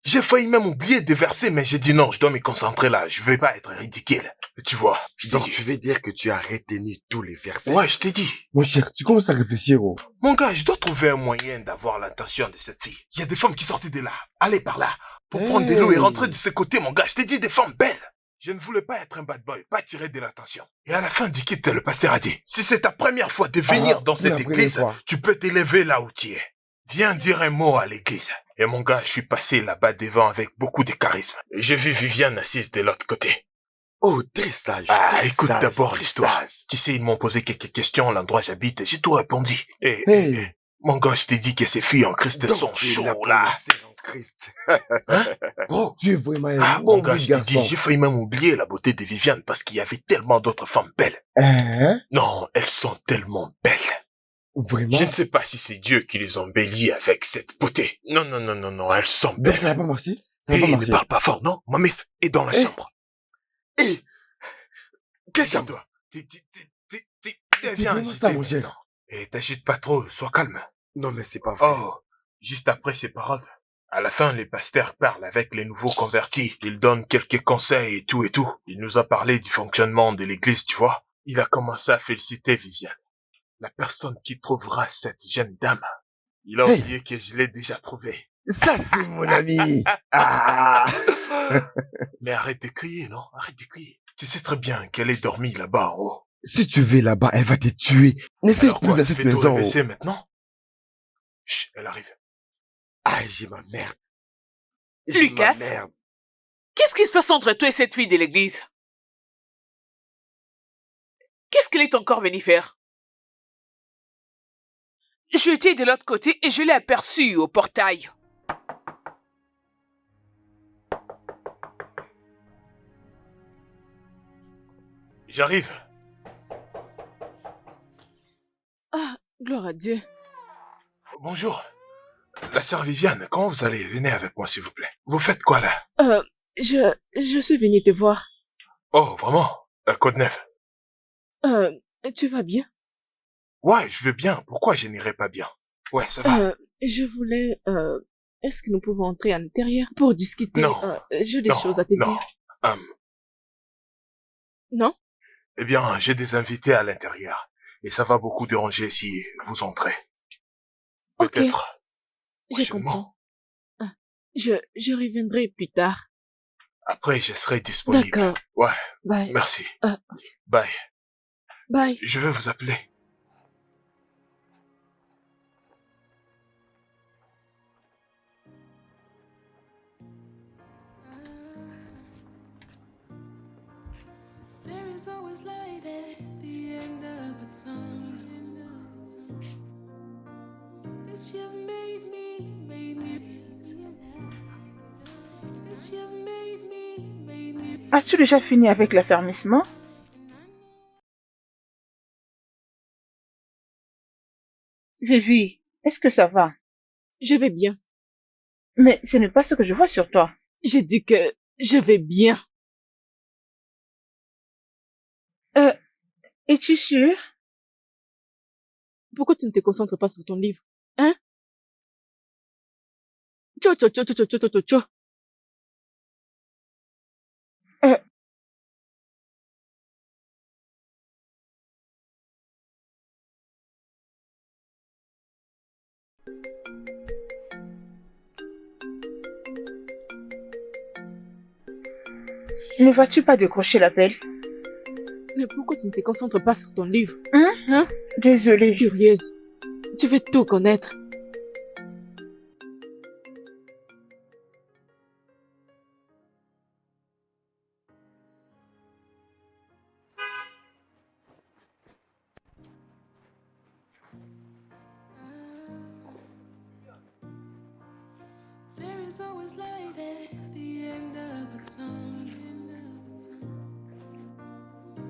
J'ai failli même oublier des versets, mais j'ai dit non, je dois me concentrer là. Je vais pas être ridicule. Tu vois, je t'ai Donc dit. tu veux dire que tu as retenu tous les versets? Ouais, je t'ai dit. Mon cher, tu commences à réfléchir, oh. Mon gars, je dois trouver un moyen d'avoir l'attention de cette fille. Il y a des femmes qui sortaient de là, allaient par là, pour prendre de l'eau et rentrer de ce côté, mon gars. Je t'ai dit des femmes belles. Je ne voulais pas être un bad boy, pas tirer de l'attention. Et à la fin du kit, le pasteur a dit, si c'est ta première fois de venir dans cette la première église, fois. tu peux t'élever là où tu es. Viens dire un mot à l'église. Et mon gars, je suis passé là-bas devant avec beaucoup de charisme. Et j'ai vu Viviane assise de l'autre côté. Oh, très sage. Ah, très écoute sage, d'abord très l'histoire. sage. Tu sais, ils m'ont posé quelques questions à l'endroit où j'habite, j'ai tout répondu. Et Hey. Mon gars, je t'ai dit que ces filles en Christ Donc, sont tu es là chauds, pour là. le serrer en Christ. Hein? Bro. Tu es vraiment un Ah, mon bon gars, je t'ai garçon. dit, j'ai failli même oublier la beauté de Viviane parce qu'il y avait tellement d'autres femmes belles. Hein? Non, elles sont tellement belles. Vraiment? Je ne sais pas si c'est Dieu qui les embellit avec cette beauté. Non, non, non, non, non, elles sont Ben, belles. ça n'a pas marché. Ça n'a pas Et ne marché. parle pas fort, non? Ma meuf est dans la Eh. chambre. Et quelle chambre? Calme-toi. C'est Viens vraiment agiter ça, mon maintenant. cher. Et t'agite pas trop, sois calme. Non, mais c'est pas vrai. Oh, juste après ces paroles, à la fin, les pasteurs parlent avec les nouveaux convertis. Ils donnent quelques conseils et tout et tout. Il nous a parlé du fonctionnement de l'église, tu vois. Il a commencé à féliciter Viviane. La personne qui trouvera cette jeune dame. Il a Hey. oublié que je l'ai déjà trouvée. Ça, c'est mon ami. Ah. Mais arrête de crier, non? Arrête de crier. Tu sais très bien qu'elle est dormie là-bas en haut. Si tu vas là-bas, elle va te tuer. N'essaye Alors plus quoi, dans tu cette fais tout maison. réveiller maintenant? Chut, elle arrive. Ah, j'ai ma merde. J'ai Lucas? ma merde. Qu'est-ce qui se passe entre toi et cette fille de l'église? Qu'est-ce qu'elle est encore venue faire? Je étais de l'autre côté et je l'ai aperçue au portail. J'arrive. Ah, gloire à Dieu. Bonjour. La sœur Viviane, comment vous allez? Venez avec moi, s'il vous plaît. Vous faites quoi, là? Je suis venue te voir. Oh, vraiment? Code 9. Tu vas bien? Ouais, je vais bien. Pourquoi je n'irai pas bien? Ouais, ça va. Je voulais, est-ce que nous pouvons entrer à l'intérieur pour discuter? Non. J'ai des Non, choses à te non. dire. Non? Eh bien, j'ai des invités à l'intérieur. Et ça va beaucoup déranger si vous entrez. Ok. Peut-être. Je comprends. Je reviendrai plus tard. Après, je serai disponible. D'accord. Ouais. Bye. Merci. Ah. Bye. Bye. Je vais vous appeler. There is always light at the end of a tunnel. This you've made me This you've made me As-tu déjà fini avec l'affermissement? Vivi, est-ce que ça va? Je vais bien. Mais ce n'est pas ce que je vois sur toi. J'ai dit que je vais bien. Es-tu sûr? Pourquoi tu ne te concentres pas sur ton livre? Hein? Tcho, tcho, tcho, tcho, tcho, tcho, tcho. Ne vas-tu pas décrocher l'appel? Mais pourquoi tu ne te concentres pas sur ton livre? Hein? Désolée. Curieuse. Tu veux tout connaître. There is always light at the end of a tunnel.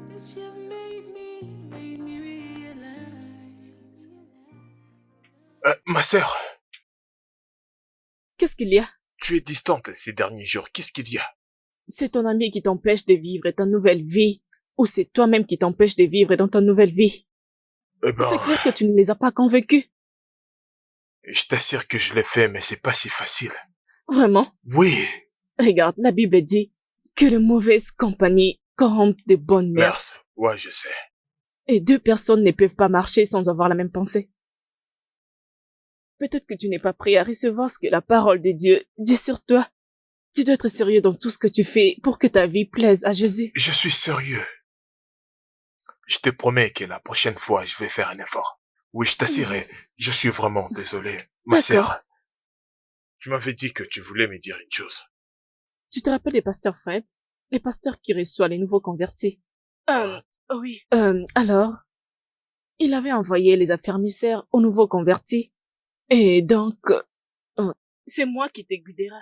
This you've made me realize. Ma sœur, Qu'est-ce qu'il y a? tu es distante ces derniers jours. Qu'est-ce qu'il y a? C'est ton ami qui t'empêche de vivre ta nouvelle vie, ou c'est toi-même qui t'empêche de vivre dans ta nouvelle vie? Eh ben, C'est clair que tu ne les as pas convaincus. je t'assure que je l'ai fait, mais c'est pas si facile. Vraiment? Oui. Regarde, la Bible dit que les mauvaises compagnies corrompent de bonnes mœurs. Merci. Ouais, je sais. Et deux personnes ne peuvent pas marcher sans avoir la même pensée. Peut-être que tu n'es pas prêt à recevoir ce que la parole de Dieu dit sur toi. Tu dois être sérieux dans tout ce que tu fais pour que ta vie plaise à Jésus. Je suis sérieux. Je te promets que la prochaine fois, je vais faire un effort. Oui, je t'assure, je suis vraiment désolé. Ma D'accord. sœur, tu m'avais dit que tu voulais me dire une chose. Tu te rappelles les pasteurs Fred? Les pasteurs qui reçoivent les nouveaux convertis. Oui. Alors, il avait envoyé les affermisseurs aux nouveaux convertis Et donc, c'est moi qui te guidera.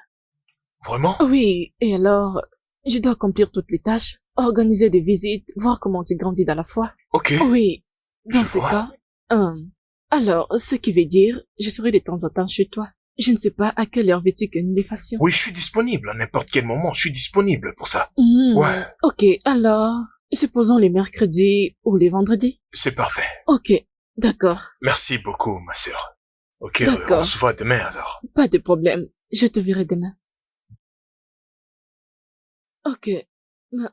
Vraiment? Oui, et alors, je dois accomplir toutes les tâches, organiser des visites, voir comment tu grandis dans la foi. Ok. Oui, dans Je ce vois. cas, alors, ce qui veut dire, je serai de temps en temps chez toi. Je ne sais pas à quelle heure veux-tu que nous les fassions. Oui, je suis disponible à n'importe quel moment. Je suis disponible pour ça. Ouais. Ok, alors, supposons les mercredis ou les vendredis. C'est parfait. Ok, d'accord. Merci beaucoup, ma sœur. Ok, D'accord. on se voit demain alors. Pas de problème. Je te verrai demain. Ok. Mais,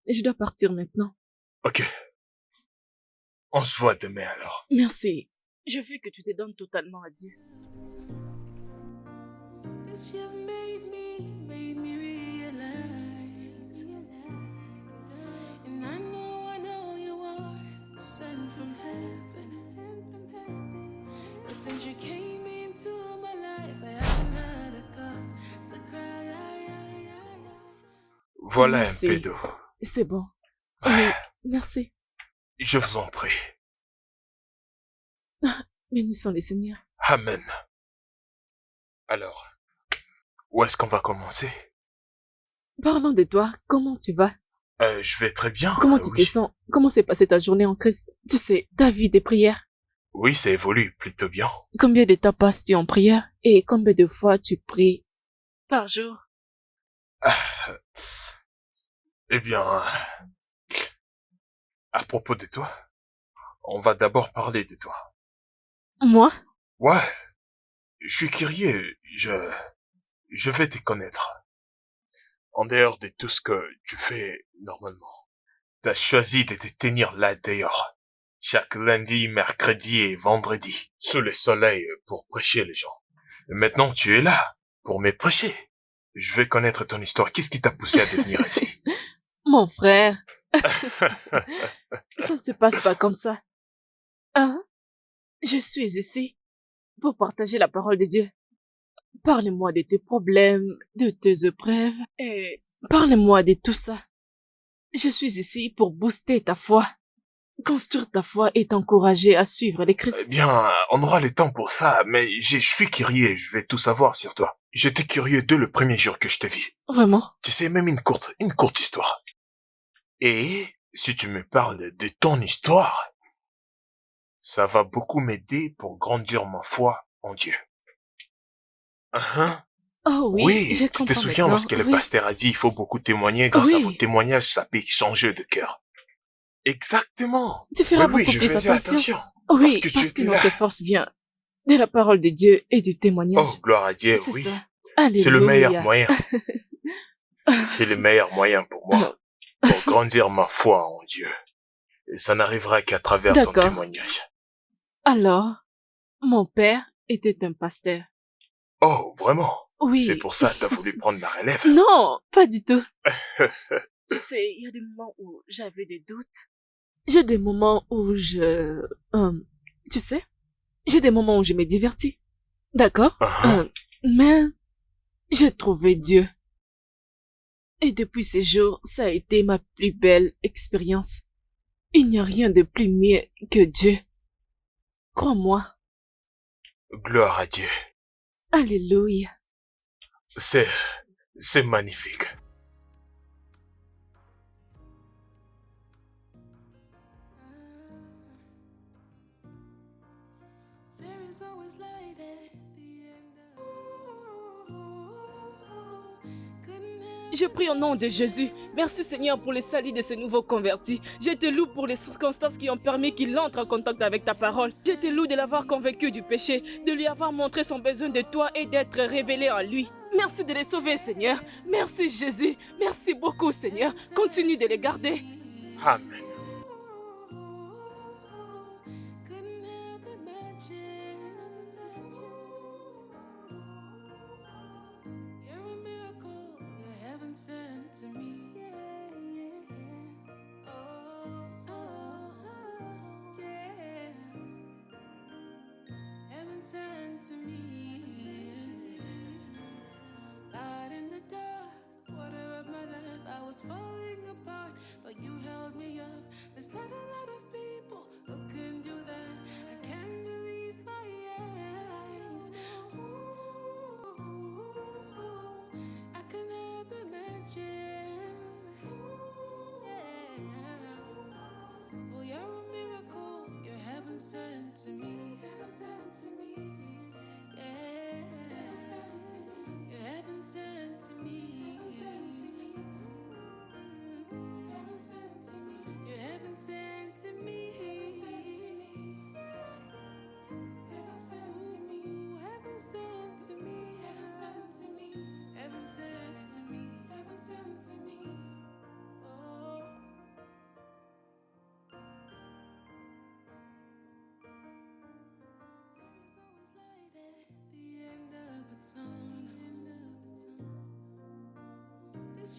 je dois partir maintenant. Ok. On se voit demain alors. Merci. Je veux que tu te donnes totalement à Dieu. This you've made me realize. And I know you are sent from heaven. But since you came into my life, I haven't had a cause to cry. Voilà Merci. un peu d'eau. C'est bon. Oui, merci. Je vous en prie. Bénissons les Seigneurs. Amen. Alors, où est-ce qu'on va commencer? Parlons de toi. Comment tu vas? Je vais très bien. Comment tu oui. te sens? Comment s'est passée ta journée en Christ? Tu sais, ta vie des prières. Oui, ça évolue plutôt bien. Combien de temps passes-tu en prière? Et combien de fois tu pries par jour? Eh bien, à propos de toi, on va d'abord parler de toi. Moi? Ouais, je suis curieux, je vais te connaître. En dehors de tout ce que tu fais normalement, t'as choisi de te tenir là dehors, chaque lundi, mercredi et vendredi, sous le soleil pour prêcher les gens. Et maintenant tu es là, pour me prêcher. Je vais connaître ton histoire. Qu'est-ce qui t'a poussé à devenir ici? Mon frère. Ça ne se passe pas comme ça. Hein? Je suis ici pour partager la parole de Dieu. Parle-moi de tes problèmes, de tes épreuves, et parle-moi de tout ça. Je suis ici pour booster ta foi, construire ta foi et t'encourager à suivre les Christ. Eh bien, on aura le temps pour ça, mais je suis curieux, je vais tout savoir sur toi. J'étais curieux dès le premier jour que je te vis. Vraiment? Tu sais, même une courte histoire. Et si tu me parles de ton histoire, ça va beaucoup m'aider pour grandir ma foi en Dieu. Oh oui, Oui, je tu te comprends souviens maintenant, lorsque le oui. pasteur a dit il faut beaucoup témoigner, grâce à Oui. vos témoignages, ça peut changer de cœur. Exactement. Tu feras oui, beaucoup je plus faisais attention. attention. Oui, parce que tu parce que étais là. notre force vient de la parole de Dieu et du témoignage. Oh, gloire à Dieu, C'est oui. ça. C'est le meilleur Alléluia. moyen. C'est le meilleur moyen pour moi, pour grandir ma foi en Dieu. Et ça n'arrivera qu'à travers ton D'accord. témoignage. Alors, mon père était un pasteur. Oh, vraiment? Oui. C'est pour ça que t'as voulu prendre la relève? Non, pas du tout. Tu sais, il y a des moments où j'avais des doutes. J'ai des moments où tu sais, j'ai des moments où je me divertis. D'accord? Mais j'ai trouvé Dieu. Et depuis ces jours, ça a été ma plus belle expérience. Il n'y a rien de plus mieux que Dieu. Crois-moi. Gloire à Dieu. Alléluia. C'est magnifique. There is always light at the end of. Je prie au nom de Jésus. Merci Seigneur pour le salut de ce nouveau converti. Je te loue pour les circonstances qui ont permis qu'il entre en contact avec ta parole. Je te loue de l'avoir convaincu du péché, de lui avoir montré son besoin de toi et d'être révélé en lui. Merci de les sauver Seigneur. Merci Jésus. Merci beaucoup Seigneur. Continue de les garder. Amen. Falling apart, but you held me up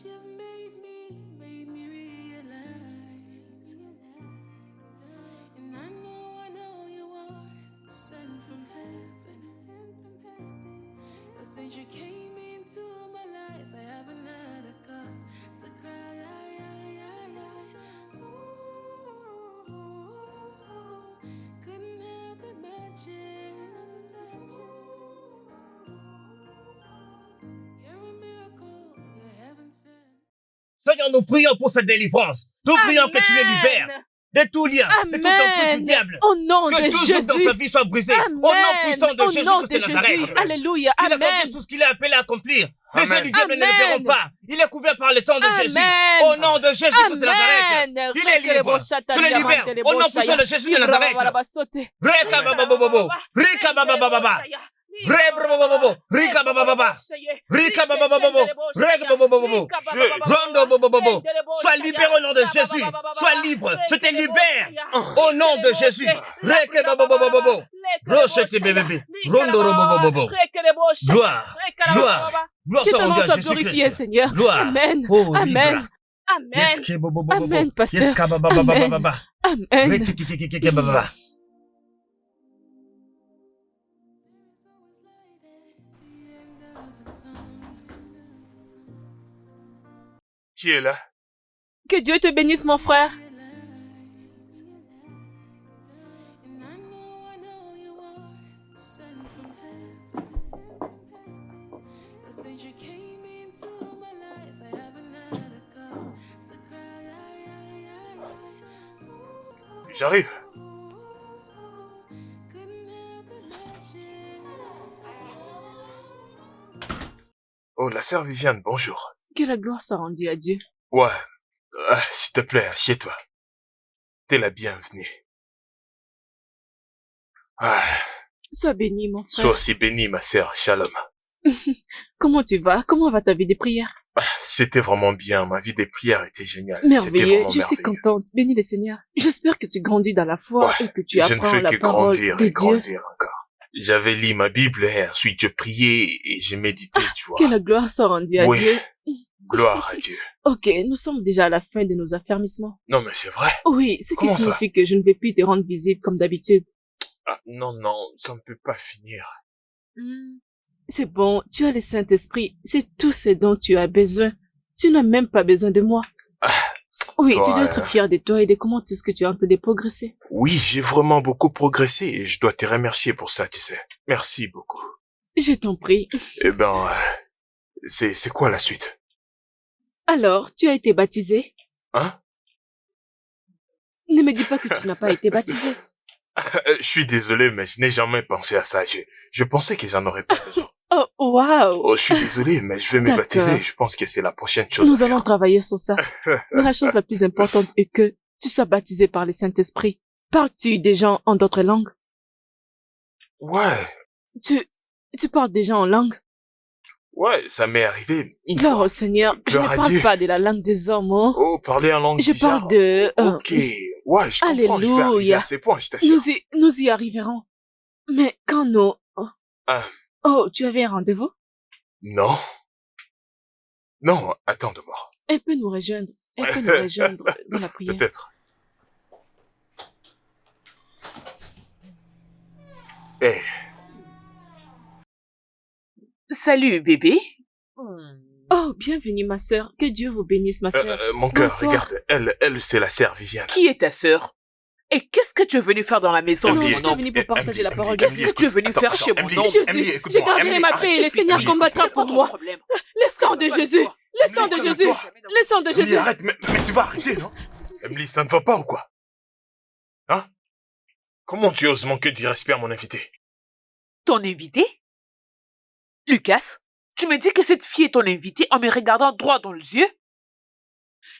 you've made me realize. And I know you are sent from heaven. Cause since you came into my life, I haven't had a cause to cry. Couldn't have imagined. You're a miracle, you're heaven sent. Seigneur, nous prions pour cette délivrance. Nous prions que tu les libères de tout lien, de toute emprise du diable. Au nom Que de tout joug dans Jésus. sa vie soit brisé. Amen. Au nom puissant de Au Jésus nom Christ de de Nazareth. Jésus. Alléluia. Il Amen. accomplisse tout ce qu'il est appelé à accomplir. Les yeux Amen. du diable ne le Amen. verront pas. Il est couvert par le sang de Jésus. Amen. Au nom de Jésus Christ de Nazareth. Amen. Il est libre. Je le libère. Au nom puissant de Jésus de Nazareth. Reka baba bobo. Rika baba baba. Rebrobobobo. Rika baba baba. Rika baba bobo. Reka baba bobo. Rondo bobo. Sois libéré au nom de Jésus. Sois libre. Je te libère. Au nom de Jésus. Reka baba bobo. Rochete bébé. Rondo bobo. Gloire. Gloire. Gloire Que soit ton nom rendue soit à Jésus glorifié, Christ. Seigneur. Gloire. Amen. Oh, Amen. libre. Amen. Yes, ke bobo bobo. Amen, pasteur. Yes, ka baba baba Amen. baba. Amen. Rekikikikiki baba. Qui est là? Que Dieu te bénisse, mon frère. And I know you are sent from heaven. Cause since you came into my life, I haven't had a cause to cry. J'arrive. Couldn't have imagined. Oh, la sœur Viviane, bonjour. Que la gloire soit rendue à Dieu. Ouais. S'il te plaît, assieds-toi. T'es la bienvenue. Sois béni, mon frère. Sois aussi bénie, ma sœur. Shalom. Comment tu vas? Comment va ta vie de prière? C'était vraiment bien. Ma vie des prières était géniale. C'était Merveilleux. vraiment Je suis merveilleux. contente. Bénis le Seigneur. J'espère que tu grandis dans la foi Ouais, et que tu je ne apprends fais la que parole grandir de et Dieu. grandir encore. J'avais lu ma Bible et ensuite je priais et j'ai médité, tu vois. Que la gloire soit rendue à Oui. Dieu. Gloire à Dieu. Ok, nous sommes déjà à la fin de nos affermissements. Non, mais c'est vrai. Oui, ce qui Comment ça? signifie que je ne vais plus te rendre visite comme d'habitude. Ah, non, non, ça ne peut pas finir. C'est bon, tu as le Saint-Esprit. C'est tout ce dont tu as besoin. Tu n'as même pas besoin de moi. Oui, tu dois Ouais. être fier de toi et de comment tout ce que tu as en train de progresser. Oui, j'ai vraiment beaucoup progressé et je dois te remercier pour ça, tu sais. Merci beaucoup. Je t'en prie. Eh ben, c'est quoi la suite? Alors, tu as été baptisé? Hein? Ne me dis pas que tu n'as pas été baptisé. Je suis désolé, mais je n'ai jamais pensé à ça. Je pensais que j'en aurais pas besoin. Oh, waouh! Oh, je suis désolé, mais je vais me D'accord. baptiser. Je pense que c'est la prochaine chose. Nous allons travailler sur ça. Mais la chose la plus importante est que tu sois baptisé par le Saint-Esprit. Parles-tu des gens en d'autres langues? Ouais, Tu parles des gens en langue? ouais, ça m'est arrivé une Gloire fois. au Seigneur. Je Gloire ne à parle Dieu. pas de la langue des hommes, oh. Oh, parler en langue Je bizarre. parle de... Ok, ouais, je comprends. Je vais arriver Alléluia. à ces points, je t'assure. Nous y arriverons. Mais quand nous... Ah. Oh, tu avais un rendez-vous? Non. Non, attends de voir. Elle peut nous rejoindre. Elle peut nous rejoindre dans la prière. Peut-être. Eh, Salut, bébé. Oh, bienvenue, ma sœur. Que Dieu vous bénisse, ma sœur. mon cœur, Bonsoir. regarde, elle, c'est la sœur Viviane. Qui est ta sœur? Et qu'est-ce que tu es venu faire dans la maison Non, de je mon suis oncle? venue pour partager la parole de Qu'est-ce Dieu. que tu es venu faire chez mon oncle? Je garderai ma paix et le Seigneur combattra pour moi. Le sang de Jésus. Le sang de Jésus. Le sang de Emily, Jésus. arrête, mais tu vas arrêter, non? Emily, ça ne va pas ou quoi? Hein? Comment tu oses manquer du respect à mon invité? Ton invité? Lucas, tu me dis que cette fille est ton invitée en me regardant droit dans les yeux?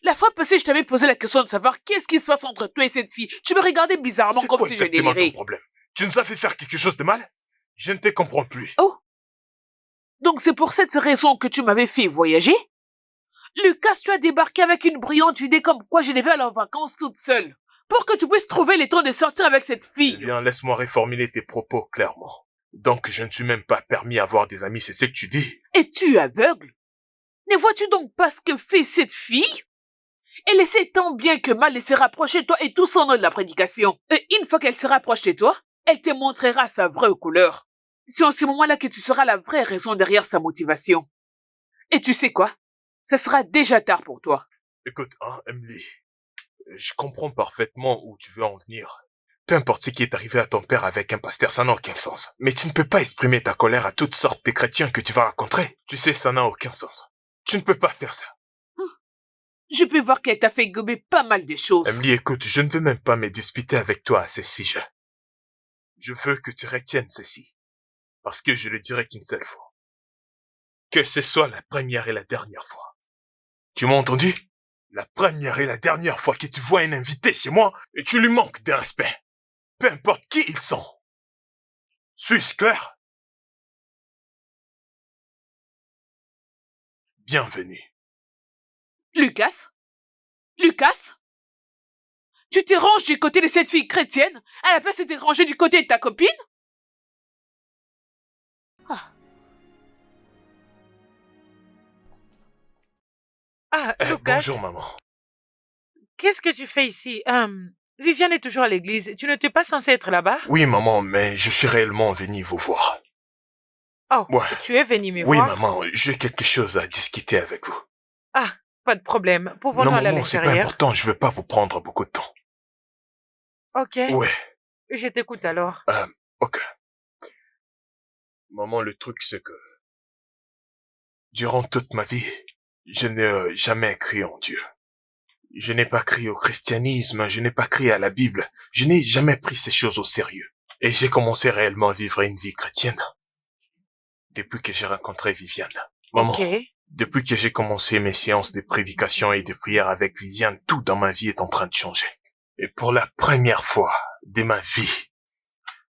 La fois passée, je t'avais posé la question de savoir qu'est-ce qui se passe entre toi et cette fille. Tu me regardais bizarrement C'est comme quoi si je exactement délirais. ton problème? Tu nous as fait faire quelque chose de mal? Je ne te comprends plus. Oh. Donc c'est pour cette raison que tu m'avais fait voyager? Lucas, tu as débarqué avec une brillante idée comme quoi je devais aller en vacances toute seule. Pour que tu puisses trouver le temps de sortir avec cette fille. Eh bien, laisse-moi reformuler tes propos clairement. Donc, je ne suis même pas permis à avoir des amis, c'est ce que tu dis? Es-tu aveugle? Ne vois-tu donc pas ce que fait cette fille? Elle essaie tant bien que mal de se rapprocher de toi et tout son nom de la prédication. Et une fois qu'elle se rapproche de toi, elle te montrera sa vraie couleur. C'est en ce moment-là que tu sauras la vraie raison derrière sa motivation. Et tu sais quoi? Ça sera déjà tard pour toi. Écoute, Emily, je comprends parfaitement où tu veux en venir. Peu importe ce qui est arrivé à ton père avec un pasteur, ça n'a aucun sens. Mais tu ne peux pas exprimer ta colère à toutes sortes de chrétiens que tu vas rencontrer. Tu sais, ça n'a aucun sens. Tu ne peux pas faire ça. Je peux voir qu'elle t'a fait gober pas mal de choses. Emily, écoute, je ne veux même pas me disputer avec toi à ce sujet. Je veux que tu retiennes ceci. Parce que je le dirai qu'une seule fois. Que ce soit la première et la dernière fois. Tu m'as entendu? La première et la dernière fois que tu vois un invité chez moi et tu lui manques de respect. Peu importe qui ils sont. Suis-je clair? Bienvenue. Lucas? Lucas? Tu t'es rangé du côté de cette fille chrétienne à la place de te ranger du côté de ta copine? Lucas, Bonjour, maman. qu'est-ce que tu fais ici? Viviane est toujours à l'église. Tu n'étais pas censé être là-bas? Oui, maman, mais je suis réellement venu vous voir. Oh, Ouais. tu es venu me Oui, voir? maman, j'ai quelque chose à discuter avec vous. Ah, pas de problème. Pouvons-nous Non, aller à maman, c'est pas l'extérieur? important, je veux pas vous prendre beaucoup de temps. Ok. Ouais, Je t'écoute alors. ok. Maman, le truc, c'est que durant toute ma vie, je n'ai jamais cru en Dieu. Je n'ai pas cru au christianisme, je n'ai pas cru à la Bible. Je n'ai jamais pris ces choses au sérieux. Et j'ai commencé réellement à vivre une vie chrétienne depuis que j'ai rencontré Viviane. Maman, Ok. depuis que j'ai commencé mes séances de prédication et de prière avec Viviane, tout dans ma vie est en train de changer. Et pour la première fois de ma vie,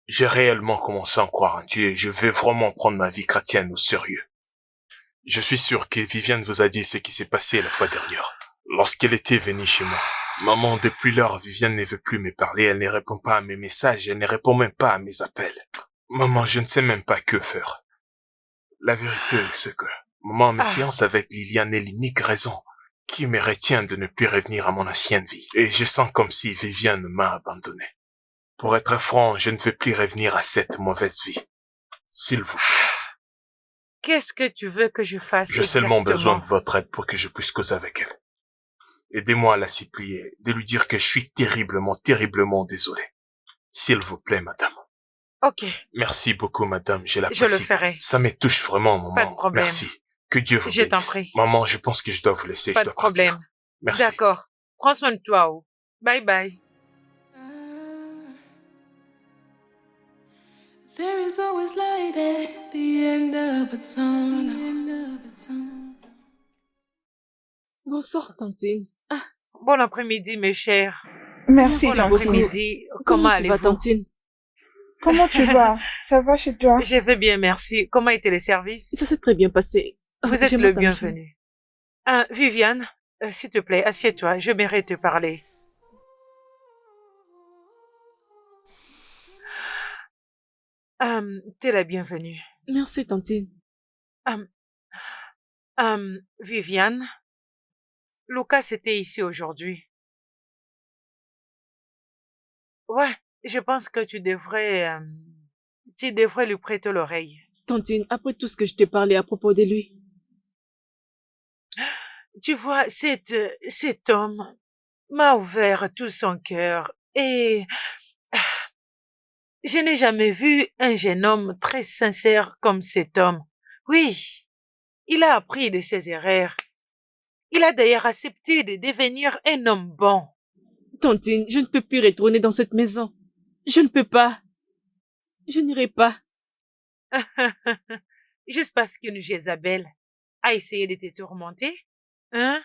j'ai réellement commencé à croire en Dieu et je vais vraiment prendre ma vie chrétienne au sérieux. Je suis sûr que Viviane vous a dit ce qui s'est passé la fois dernière, lorsqu'elle était venue chez moi. Maman, depuis lors, Viviane ne veut plus me parler, elle ne répond pas à mes messages, elle ne répond même pas à mes appels. Maman, je ne sais même pas que faire. La vérité, c'est que, maman, mes séances avec Liliane est l'unique raison qui me retient de ne plus revenir à mon ancienne vie. Et je sens comme si Viviane m'a abandonné. Pour être franc, je ne veux plus revenir à cette mauvaise vie. S'il vous plaît. Qu'est-ce que tu veux que je fasse J'ai seulement besoin exactement? de votre aide pour que je puisse causer avec elle. Aidez-moi à la supplier, de lui dire que je suis terriblement, terriblement désolé. S'il vous plaît, madame. Ok, Merci beaucoup, madame, je je l'apprécie. le ferai. Ça me touche vraiment, maman. Pas de problème. Merci. Que Dieu vous Je t'en bénisse. prie. Maman, je pense que je dois vous laisser, Pas je de dois partir. problème. Merci. D'accord. Prends soin de toi. Oh. Bye bye. There is always light at the end of a tunnel. Bonsoir, Tantine. Bon après-midi, mes chers. Merci, Bon Tantine. après-midi. Comment Comment tu vas, allez-vous? Tantine? Comment tu vas? Ça va chez toi? Je vais bien, merci. Comment étaient les services? Ça s'est très bien passé. Vous êtes J'aimerais le ta bienvenu. Viviane, s'il te plaît, assieds-toi. Je mérite te parler. T'es la bienvenue. Merci, Tantine. Viviane, Lucas était ici aujourd'hui. Ouais, je pense que tu devrais lui prêter l'oreille. Tantine, après tout ce que je t'ai parlé à propos de lui. Tu vois, cet homme m'a ouvert tout son cœur et je n'ai jamais vu un jeune homme très sincère comme cet homme. Oui, il a appris de ses erreurs. Il a d'ailleurs accepté de devenir un homme bon. Tantine, je ne peux plus retourner dans cette maison. Je ne peux pas. Je n'irai pas. Juste parce qu'une Jézabel a essayé de te tourmenter, hein?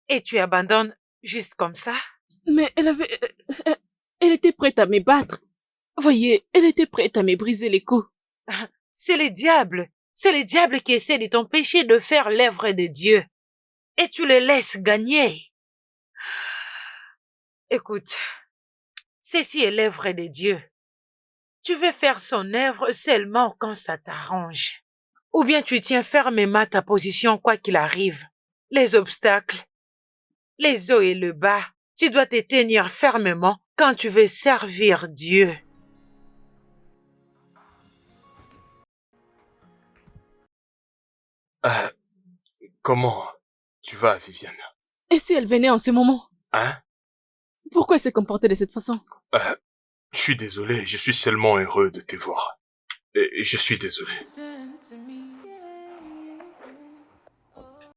Et tu abandonnes juste comme ça? Mais elle était prête à me battre. Voyez, elle était prête à me briser les coups. C'est le diable. C'est le diable qui essaie de t'empêcher de faire l'œuvre de Dieu. Et tu le laisses gagner. Écoute, ceci est l'œuvre de Dieu. Tu veux faire son œuvre seulement quand ça t'arrange. Ou bien tu tiens fermement ta position quoi qu'il arrive. Les obstacles, les hauts et le bas, tu dois te tenir fermement quand tu veux servir Dieu. Comment tu vas, Viviane? Et si elle venait en ce moment? Hein? Pourquoi elle s'est comportée de cette façon? Je suis désolé, je suis seulement heureux de te voir. Et je suis désolé.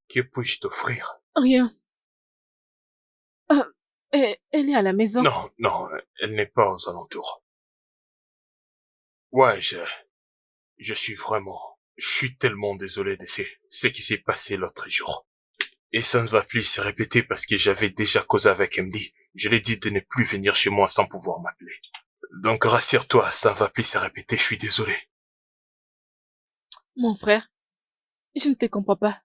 Que puis-je t'offrir? Rien. Elle est à la maison. Non, non, elle n'est pas aux alentours. Ouais, je suis tellement désolé de ce qui s'est passé l'autre jour. Et ça ne va plus se répéter parce que j'avais déjà causé avec Emily. Je lui ai dit de ne plus venir chez moi sans pouvoir m'appeler. Donc rassure-toi, ça ne va plus se répéter, je suis désolé. Mon frère, je ne te comprends pas.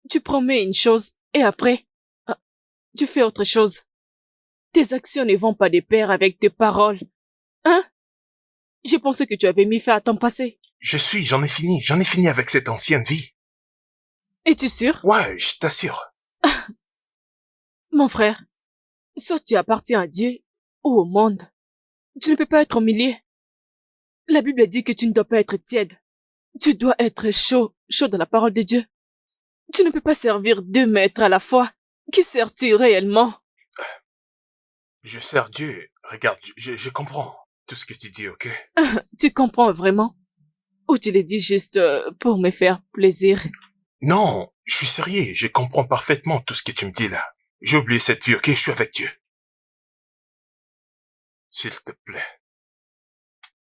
Tu promets une chose et après, tu fais autre chose. Tes actions ne vont pas de pair avec tes paroles. Hein? J'ai pensé que tu avais mis fin à ton passé. J'en ai fini avec cette ancienne vie. Es-tu sûr? Ouais, je t'assure. Mon frère, soit tu appartiens à Dieu ou au monde. Tu ne peux pas être au milieu. La Bible dit que tu ne dois pas être tiède. Tu dois être chaud dans la parole de Dieu. Tu ne peux pas servir 2 maîtres à la fois. Qui sers-tu réellement? Je sers Dieu. Regarde, je comprends tout ce que tu dis, ok? Tu comprends vraiment? Ou tu le dis juste pour me faire plaisir? Non, je suis sérieux, je comprends parfaitement tout ce que tu me dis là. J'ai oublié cette vie, ok? Je suis avec Dieu. S'il te plaît.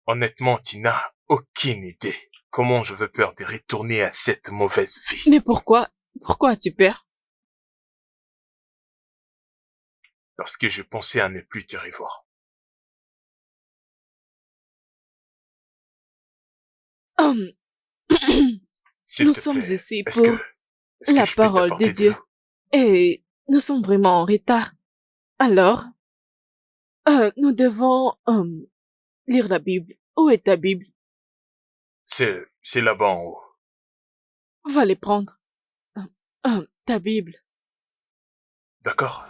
Honnêtement, tu n'as aucune idée comment je veux peur de retourner à cette mauvaise vie. Mais pourquoi? Pourquoi as-tu peur? Parce que je pensais à ne plus te revoir. Nous sommes ici pour la parole de Dieu. Et nous sommes vraiment en retard. Alors, nous devons lire la Bible. Où est ta Bible? C'est là-bas en haut. Va les prendre. Ta Bible. D'accord.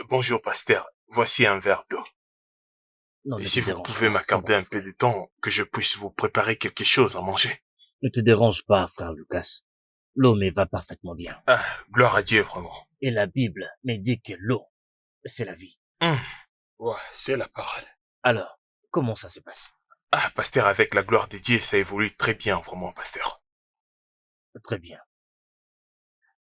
Bonjour, pasteur. Voici un verre d'eau. Et si vous pouvez m'accorder un peu de temps, que je puisse vous préparer quelque chose à manger. Ne te dérange pas, frère Lucas. L'eau me va parfaitement bien. Ah, gloire à Dieu, vraiment. Et la Bible me dit que l'eau, c'est la vie. Ouais, c'est la parole. Alors, comment ça se passe? Ah, pasteur, avec la gloire de Dieu, ça évolue très bien, vraiment, pasteur. Très bien.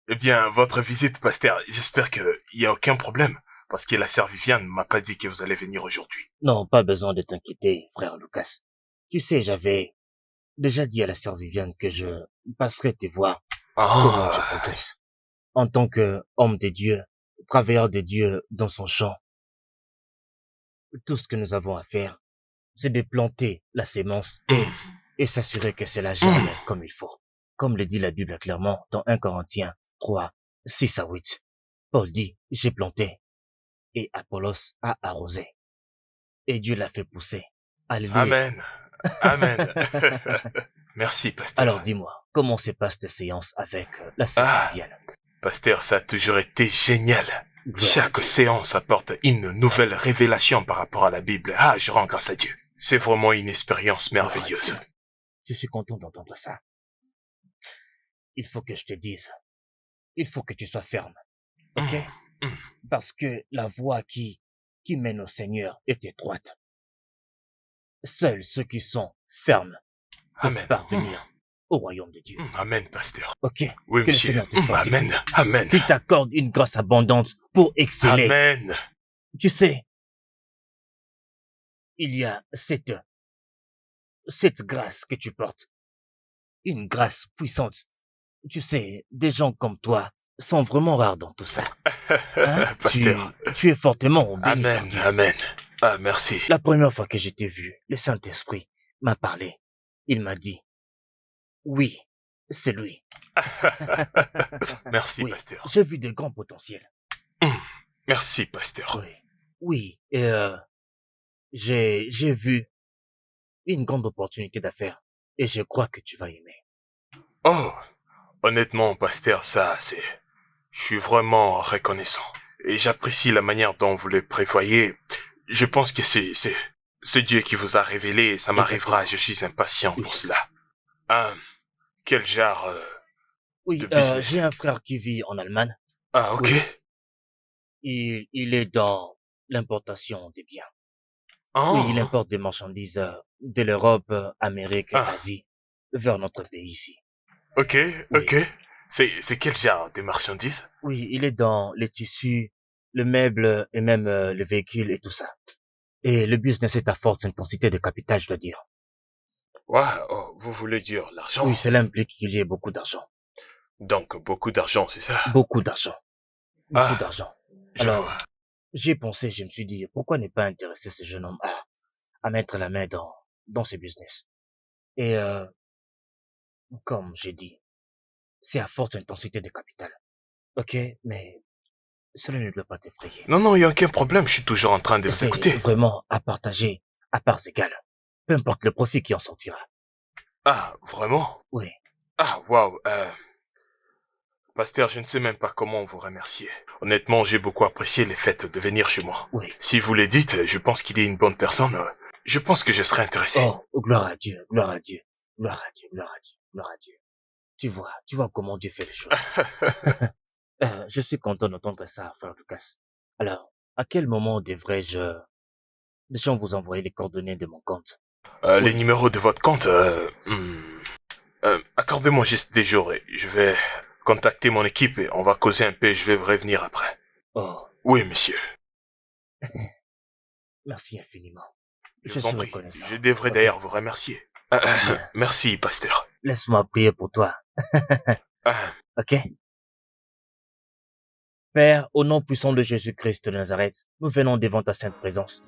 Eh bien, votre visite, pasteur, j'espère qu'il n'y a aucun problème, parce que la sœur Viviane m'a pas dit que vous allez venir aujourd'hui. Non, pas besoin de t'inquiéter, frère Lucas. Tu sais, j'avais déjà dit à la sœur Viviane que je passerai te voir comment tu progresses. En tant qu'homme de Dieu, travailleur de Dieu dans son champ, tout ce que nous avons à faire, c'est de planter la sémence et s'assurer que cela germe comme il faut. Comme le dit la Bible clairement dans 1 Corinthiens 3, 6 à 8. Paul dit, j'ai planté et Apollos a arrosé. Et Dieu l'a fait pousser. Alléluia. Amen. Amen. Merci, pasteur. Alors dis-moi, comment se passe tes séances avec la sœur Viviane? Pasteur, ça a toujours été génial. Chaque séance apporte une nouvelle révélation par rapport à la Bible. Ah, je rends grâce à Dieu. C'est vraiment une expérience merveilleuse. Je suis content d'entendre ça. Il faut que je te dise, il faut que tu sois ferme, ok? Parce que la voie qui mène au Seigneur est étroite. Seuls ceux qui sont fermes peuvent parvenir au royaume de Dieu. Amen, pasteur. Ok? Oui, Que le monsieur. Seigneur te fortifie. Amen. Amen. Qu'il t'accorde une grâce abondante pour exceller. Amen. Tu sais, il y a cette grâce que tu portes. Une grâce puissante. Tu sais, des gens comme toi sont vraiment rares dans tout ça. Hein? Pasteur. Tu es fortement béni par Amen. Dieu. Amen. Ah, merci. La première fois que je t'ai vu, le Saint-Esprit m'a parlé. Il m'a dit, oui, c'est lui. Merci, Oui, pasteur. j'ai vu de grands potentiels. Merci, pasteur. Oui, oui, et j'ai vu une grande opportunité d'affaires et je crois que tu vas aimer. Oh, honnêtement, pasteur, je suis vraiment reconnaissant. Et j'apprécie la manière dont vous le prévoyez. Je pense que c'est Dieu qui vous a révélé et ça m'arrivera. Je suis impatient pour cela. Quel genre Oui, de business? j'ai un frère qui vit en Allemagne. Ah, ok. Oui. Il est dans l'importation des biens. Oh. Oui, il importe des marchandises de l'Europe, Amérique, Asie, vers notre pays ici. Ok, Oui. ok. C'est quel genre de marchandises? Oui, il est dans les tissus, le meuble et même le véhicule et tout ça. Et le business est à forte intensité de capital, je dois dire. Oh, vous voulez dire l'argent? Oui, cela implique qu'il y ait beaucoup d'argent. Donc, beaucoup d'argent, c'est ça? Beaucoup d'argent. Beaucoup Ah, d'argent. je Alors, vois. j'ai pensé, je me suis dit, pourquoi ne pas intéresser ce jeune homme à mettre la main dans ce business? Et comme j'ai dit, c'est à forte intensité de capital. Ok, mais cela ne doit pas t'effrayer. Non, il n'y a aucun problème, je suis toujours en train de vous C'est écouter. vraiment à partager à parts égales. Peu importe le profit qui en sortira. Ah, vraiment? Oui. Ah, waouh. Pasteur, je ne sais même pas comment vous remercier. Honnêtement, j'ai beaucoup apprécié le fait de venir chez moi. Oui. Si vous le dites, je pense qu'il est une bonne personne. Je pense que je serai intéressé. Oh, gloire à Dieu, gloire à Dieu, gloire à Dieu, gloire à Dieu, gloire à Dieu. Tu vois comment Dieu fait les choses. Je suis content d'entendre ça, frère Lucas. Alors, à quel moment devrais-je vous envoyer les coordonnées de mon compte? Les numéros de votre compte, accordez-moi juste des jours et je vais contacter mon équipe et on va causer un peu et je vais vous revenir après. Oh. Oui, monsieur. Merci infiniment. Je vous suis en prie. reconnaissant. Je devrais d'ailleurs vous remercier. Merci, pasteur. Laisse-moi prier pour toi. Ok? Père, au nom puissant de Jésus-Christ de Nazareth, nous venons devant ta sainte présence.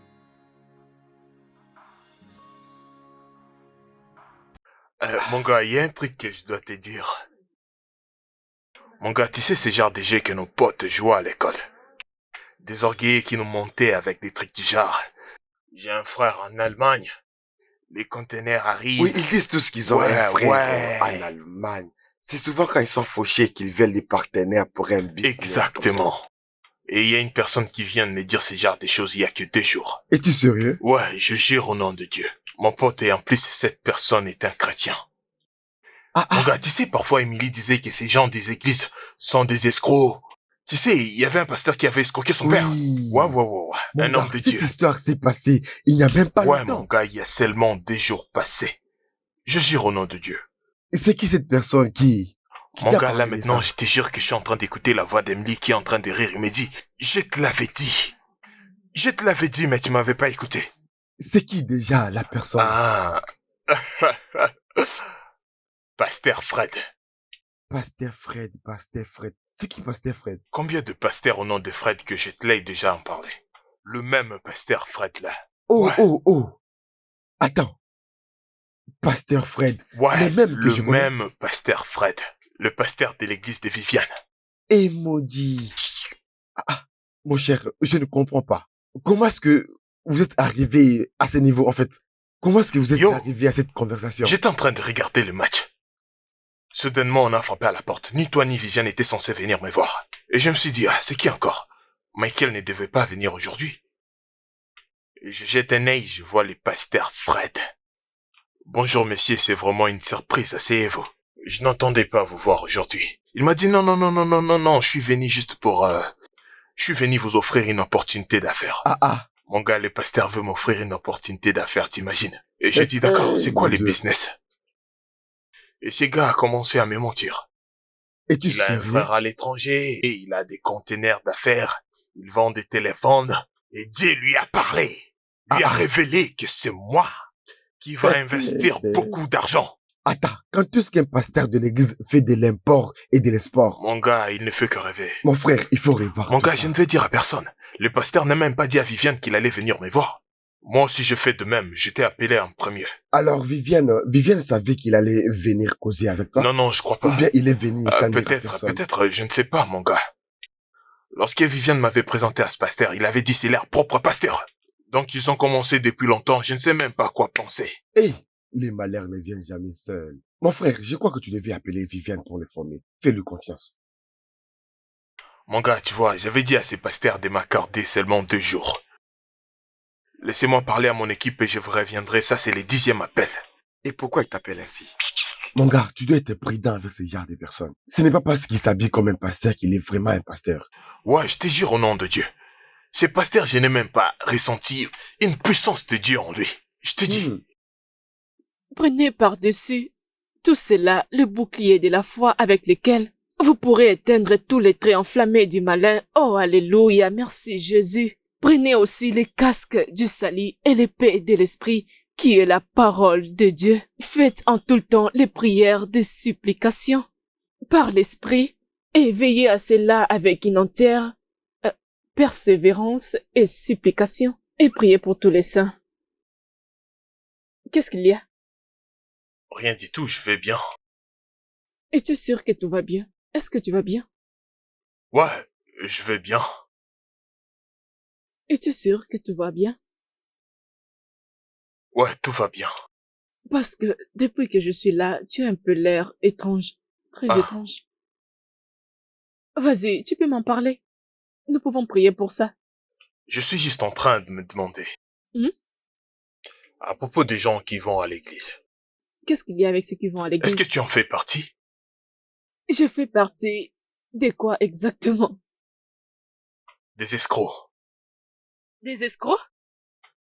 Mon gars, il y a un truc que je dois te dire. Mon gars, tu sais ce genre de jeu que nos potes jouaient à l'école. Des orgueillers qui nous montaient avec des trucs du genre. J'ai un frère en Allemagne. Les conteneurs arrivent. Oui, ils disent tous qu'ils ont un frère en Allemagne. C'est souvent quand ils sont fauchés qu'ils veulent des partenaires pour un business. Exactement. Et il y a une personne qui vient de me dire ce genre de choses il y a que 2 jours. Es-tu sérieux? Ouais, je jure au nom de Dieu. Mon pote et en plus cette personne est un chrétien. Mon gars, tu sais, parfois Émilie disait que ces gens des églises sont des escrocs. Tu sais, il y avait un pasteur qui avait escroqué son père. Ouais. Un homme de Dieu. Cette histoire s'est passée il n'y a même pas Ouais, longtemps. mon gars, il y a seulement 2 jours passés. Je jure au nom de Dieu. Et c'est qui cette personne qui Mon t'a gars, là parlé de maintenant, ça? je te jure que je suis en train d'écouter la voix d'Emily qui est en train de rire. Il me dit, je te l'avais dit. Je te l'avais dit, mais tu m'avais pas écouté. C'est qui déjà la personne? Ah. Pasteur Fred. Pasteur Fred. C'est qui Pasteur Fred? Combien de pasteurs au nom de Fred que je te l'ai déjà en parlé? Le même pasteur Fred là. Oh. Attends. Pasteur Fred. Ouais, le même pasteur Fred. Le pasteur de l'église de Viviane. Et maudit. Mon cher, je ne comprends pas. Comment est-ce que vous êtes arrivé à ce niveau, en fait? Comment est-ce que vous êtes arrivé à cette conversation? J'étais en train de regarder le match. Soudainement, on a frappé à la porte. Ni toi ni Viviane étaient censés venir me voir. Et je me suis dit, c'est qui encore? Michael ne devait pas venir aujourd'hui. Et je jette un œil, je vois le pasteur Fred. Bonjour messieurs, c'est vraiment une surprise, asseyez-vous. Je n'entendais pas vous voir aujourd'hui. Il m'a dit non, je suis venu juste pour... Je suis venu vous offrir une opportunité d'affaires. Mon gars, le pasteur veut m'offrir une opportunité d'affaires, t'imagines? Et j'ai dit d'accord, c'est quoi le business? Et ce gars a commencé à me mentir. Et tu Il a un sérieux? frère à l'étranger et il a des containers d'affaires. Il vend des téléphones et Dieu lui a parlé. Lui a révélé que c'est moi qui va investir beaucoup d'argent. Attends, quand est-ce qu'un pasteur de l'église fait de l'import et de l'export? Mon gars, il ne fait que rêver. Mon frère, il faut revoir. Mon tout gars, ça. je ne vais dire à personne. Le pasteur n'a même pas dit à Viviane qu'il allait venir me voir. Moi aussi, je fais de même. Je t'ai appelé en premier. Alors, Viviane savait qu'il allait venir causer avec toi? Non, je crois pas. Ou bien il est venu sans dire à personne? Peut-être, je ne sais pas, mon gars. Lorsque Viviane m'avait présenté à ce pasteur, il avait dit c'est leur propre pasteur. Donc, ils ont commencé depuis longtemps. Je ne sais même pas quoi penser. Hé, les malheurs ne viennent jamais seuls. Mon frère, je crois que tu devais appeler Viviane pour le former. Fais-lui confiance. Mon gars, tu vois, j'avais dit à ces pasteurs de m'accorder seulement 2 jours. Laissez-moi parler à mon équipe et je vous reviendrai. Ça, c'est le 10e appel. Et pourquoi il t'appelle ainsi? Mon gars, tu dois être prudent avec ce genre de personnes. Ce n'est pas parce qu'il s'habille comme un pasteur qu'il est vraiment un pasteur. Ouais, je te jure au nom de Dieu. Ce pasteur, je n'ai même pas ressenti une puissance de Dieu en lui. Je te dis. Prenez par-dessus tout cela le bouclier de la foi avec lequel vous pourrez éteindre tous les traits enflammés du malin. Oh, alléluia, merci Jésus. Prenez aussi les casques du salut et l'épée de l'esprit qui est la parole de Dieu. Faites en tout le temps les prières de supplication par l'esprit et veillez à cela avec une entière persévérance et supplication et priez pour tous les saints. Qu'est-ce qu'il y a? Rien du tout, je vais bien. Es-tu sûr que tout va bien? Est-ce que tu vas bien? Ouais, je vais bien. Es-tu sûr que tout va bien? Ouais, tout va bien. Parce que depuis que je suis là, tu as un peu l'air étrange. Très étrange. Vas-y, tu peux m'en parler. Nous pouvons prier pour ça. Je suis juste en train de me demander. À propos des gens qui vont à l'église. Qu'est-ce qu'il y a avec ceux qui vont à l'église? Est-ce que tu en fais partie? Je fais partie de quoi exactement? Des escrocs. Des escrocs?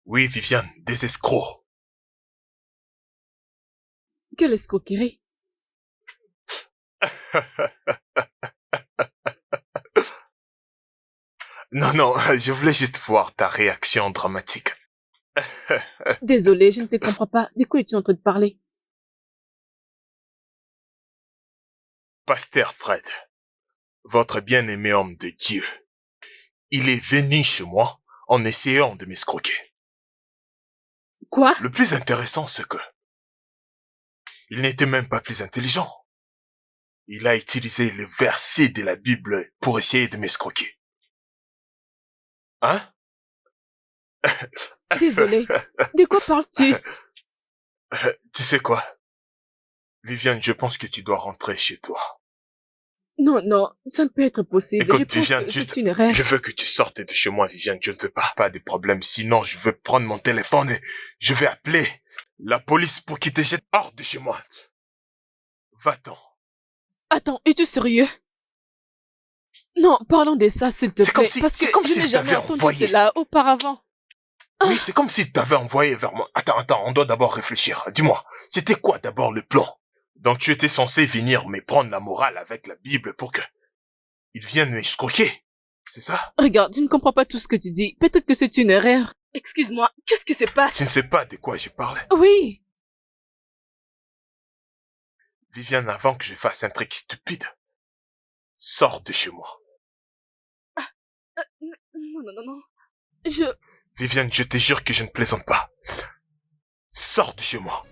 Oui, Viviane, des escrocs. Quelle escroquerie? Non, je voulais juste voir ta réaction dramatique. Désolé, je ne te comprends pas. De quoi es-tu en train de parler? Pasteur Fred, votre bien-aimé homme de Dieu, il est venu chez moi en essayant de m'escroquer. Quoi? Le plus intéressant, c'est que il n'était même pas plus intelligent. Il a utilisé le verset de la Bible pour essayer de m'escroquer. Hein? Désolé. De quoi parles-tu? Tu sais quoi? Viviane, je pense que tu dois rentrer chez toi. Non, ça ne peut être possible. Écoute, je pense Viviane, que juste, c'est une erreur. je veux que tu sortes de chez moi, Viviane. Je ne veux pas de problème. Sinon, je vais prendre mon téléphone et je vais appeler la police pour qu'ils te jettent hors de chez moi. Va-t'en. Attends, es-tu sérieux? Non, parlons de ça, s'il te plaît. Parce que je n'ai jamais entendu cela auparavant. Oui, c'est comme s'il t'avait envoyé vers moi. Attends, on doit d'abord réfléchir. Dis-moi, c'était quoi d'abord le plan? Donc tu étais censé venir me prendre la morale avec la Bible pour que ils viennent m'escroquer. C'est ça? Regarde, je ne comprends pas tout ce que tu dis. Peut-être que c'est une erreur. Excuse-moi, qu'est-ce qui se passe? Je ne sais pas de quoi j'ai parlé. Oui. Viviane, avant que je fasse un truc stupide, sors de chez moi. Non. Viviane, je te jure que je ne plaisante pas. Sors de chez moi.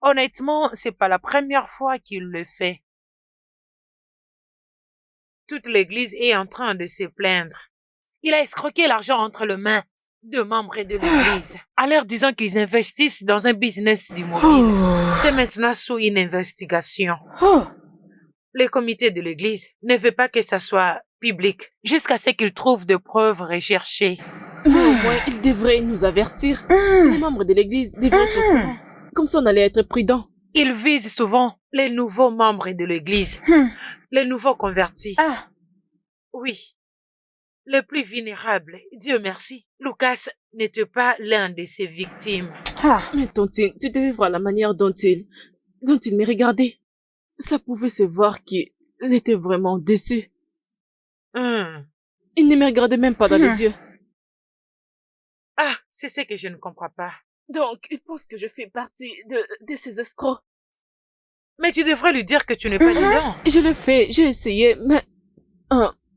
Honnêtement, c'est pas la première fois qu'il le fait. Toute l'église est en train de se plaindre. Il a escroqué l'argent entre les mains de membres de l'église, en leur disant qu'ils investissent dans un business d'immobile. C'est maintenant sous une investigation. Le comité de l'église ne veut pas que ça soit public, jusqu'à ce qu'il trouve de preuves recherchées. Mais au moins, il devrait nous avertir. Les membres de l'église devraient être au courant. Comme ça, on allait être prudents. Il vise souvent les nouveaux membres de l'Église, les nouveaux convertis. Ah, Oui, les plus vulnérables. Dieu merci. Lucas n'était pas l'un de ses victimes. ah. Mais Tontine, tu devais voir la manière dont il me regardait. Ça pouvait se voir qu'il était vraiment déçu. Il ne me regardait même pas dans les yeux. Ah, c'est ce que je ne comprends pas. Donc, il pense que je fais partie de ces escrocs. Mais tu devrais lui dire que tu n'es pas dedans. Je l'ai fait, j'ai essayé, mais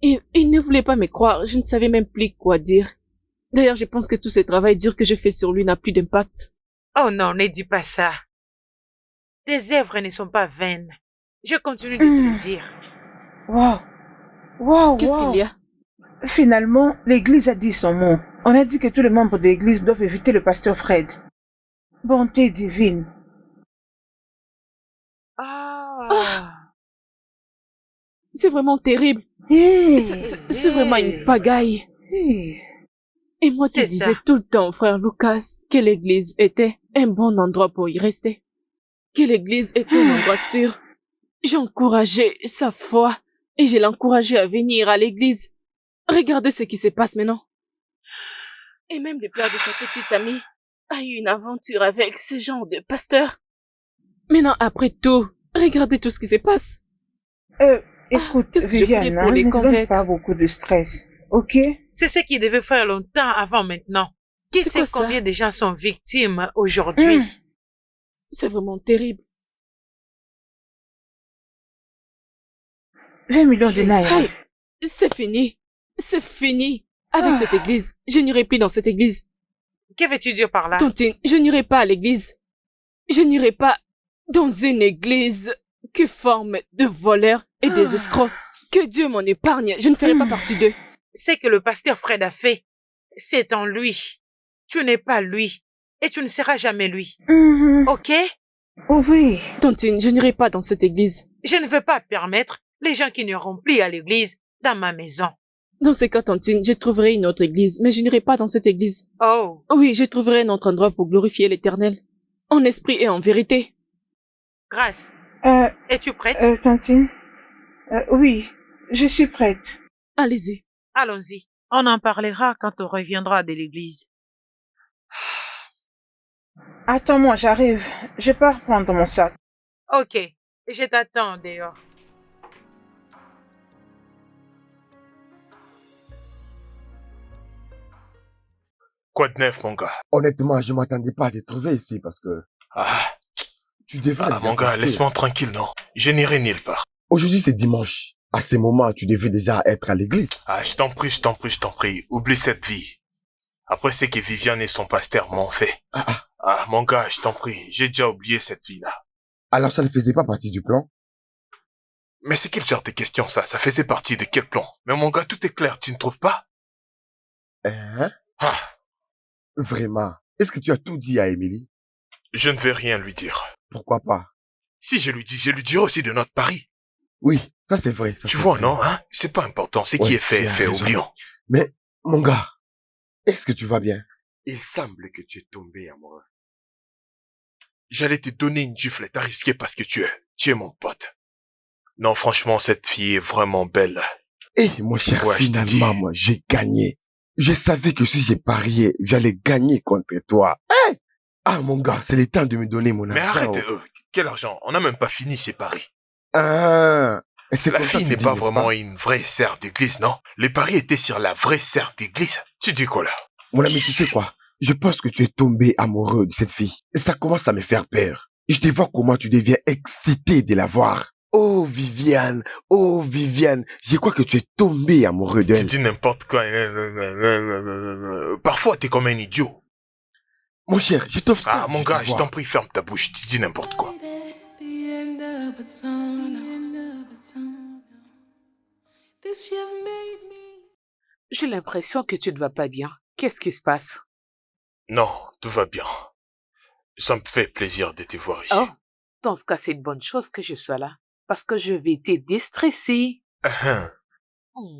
il ne voulait pas me croire. Je ne savais même plus quoi dire. D'ailleurs, je pense que tout ce travail dur que je fais sur lui n'a plus d'impact. Oh non, ne dis pas ça. Tes œuvres ne sont pas vaines. Je continue de te le dire. Wow. Wow, Qu'est-ce wow. qu'il y a? Finalement, l'église a dit son mot. On a dit que tous les membres de l'église doivent éviter le pasteur Fred. Bonté divine. C'est vraiment terrible. C'est vraiment une pagaille. Et moi qui C'est disais ça. tout le temps, frère Lucas, que l'église était un bon endroit pour y rester. Que l'église était un endroit sûr. J'ai encouragé sa foi et je l'ai encouragé à venir à l'église. Regardez ce qui se passe maintenant. Et même le père de sa petite amie a eu une aventure avec ce genre de pasteur. Maintenant, après tout, regardez tout ce qui se passe. Écoute, qu'est-ce que je ferais Viviane, pour les ne te donne convaincre? pas beaucoup de stress, ok? C'est ce qu'il devait faire longtemps avant maintenant. Qui C'est sait quoi ça? combien de gens sont victimes aujourd'hui? C'est vraiment terrible. 20 millions de naira. Hey, c'est fini. C'est fini. Avec cette église, je n'irai plus dans cette église. Que veux-tu dire par là? Tontine, je n'irai pas à l'église. Je n'irai pas dans une église qui forme de voleurs et des escrocs. Que Dieu m'en épargne. Je ne ferai pas partie d'eux. Ce que le pasteur Fred a fait, c'est en lui. Tu n'es pas lui. Et tu ne seras jamais lui. Ok? Oh oui. Tontine, je n'irai pas dans cette église. Je ne veux pas permettre les gens qui n'iront plus à l'église dans ma maison. Dans ce cas, Tontine, je trouverai une autre église, mais je n'irai pas dans cette église. Oh. Oui, je trouverai un autre endroit pour glorifier l'Éternel. En esprit et en vérité. Grâce. Es-tu prête? Tantine? Oui, je suis prête. Allez-y. Allons-y. On en parlera quand on reviendra de l'église. Attends-moi, j'arrive. Je pars prendre mon sac. Ok. Je t'attends dehors. Quoi de neuf, mon gars? Honnêtement, je m'attendais pas à te trouver ici parce que tu devrais Ah, mon gars, partir. laisse-moi tranquille, non? Je n'irai nulle part. Aujourd'hui, c'est dimanche. À ces moments, tu devais déjà être à l'église. Ah, je t'en prie, je t'en prie, je t'en prie. Oublie cette vie. Après ce que Viviane et son pasteur m'ont fait. Ah, mon gars, je t'en prie, j'ai déjà oublié cette vie-là. Alors, ça ne faisait pas partie du plan? Mais c'est quel genre de question ça? Ça faisait partie de quel plan? Mais mon gars, tout est clair, tu ne trouves pas? Hein? Vraiment? Est-ce que tu as tout dit à Émilie? Je ne vais rien lui dire. Pourquoi pas? Si je lui dis, je lui dirai aussi de notre pari. Oui, ça c'est vrai. Tu vois, non, hein? C'est pas important, ce qui est fait, oublions. Mais, mon gars, est-ce que tu vas bien? Il semble que tu es tombé amoureux. J'allais te donner une gifle, t'as risqué parce que tu es mon pote. Non, franchement, cette fille est vraiment belle. Mon cher, Ouais, je te dis. finalement, moi, j'ai gagné. Je savais que si j'ai parié, j'allais gagner contre toi. Ah, mon gars, c'est le temps de me donner mon Mais argent. arrête, quel argent? On n'a même pas fini ces paris. Et c'est La comme ça fille que tu n'est dis, pas n'est-ce vraiment une vraie sœur d'église, non? Les paris étaient sur la vraie sœur d'église. Tu dis quoi là? Mon ami, tu sais quoi? Je pense que tu es tombé amoureux de cette fille. Et ça commence à me faire peur. Je te vois comment tu deviens excité de la voir. Oh Viviane, je crois que tu es tombé amoureux d'elle. Tu dis n'importe quoi. Parfois, t'es comme un idiot. Mon cher, je t'observe. Ah, mon gars, je t'en prie, ferme ta bouche. Tu dis n'importe quoi. J'ai l'impression que tu ne vas pas bien. Qu'est-ce qui se passe? Non, tout va bien. Ça me fait plaisir de te voir ici. Oh, dans ce cas, c'est une bonne chose que je sois là. Parce que je vais te déstresser.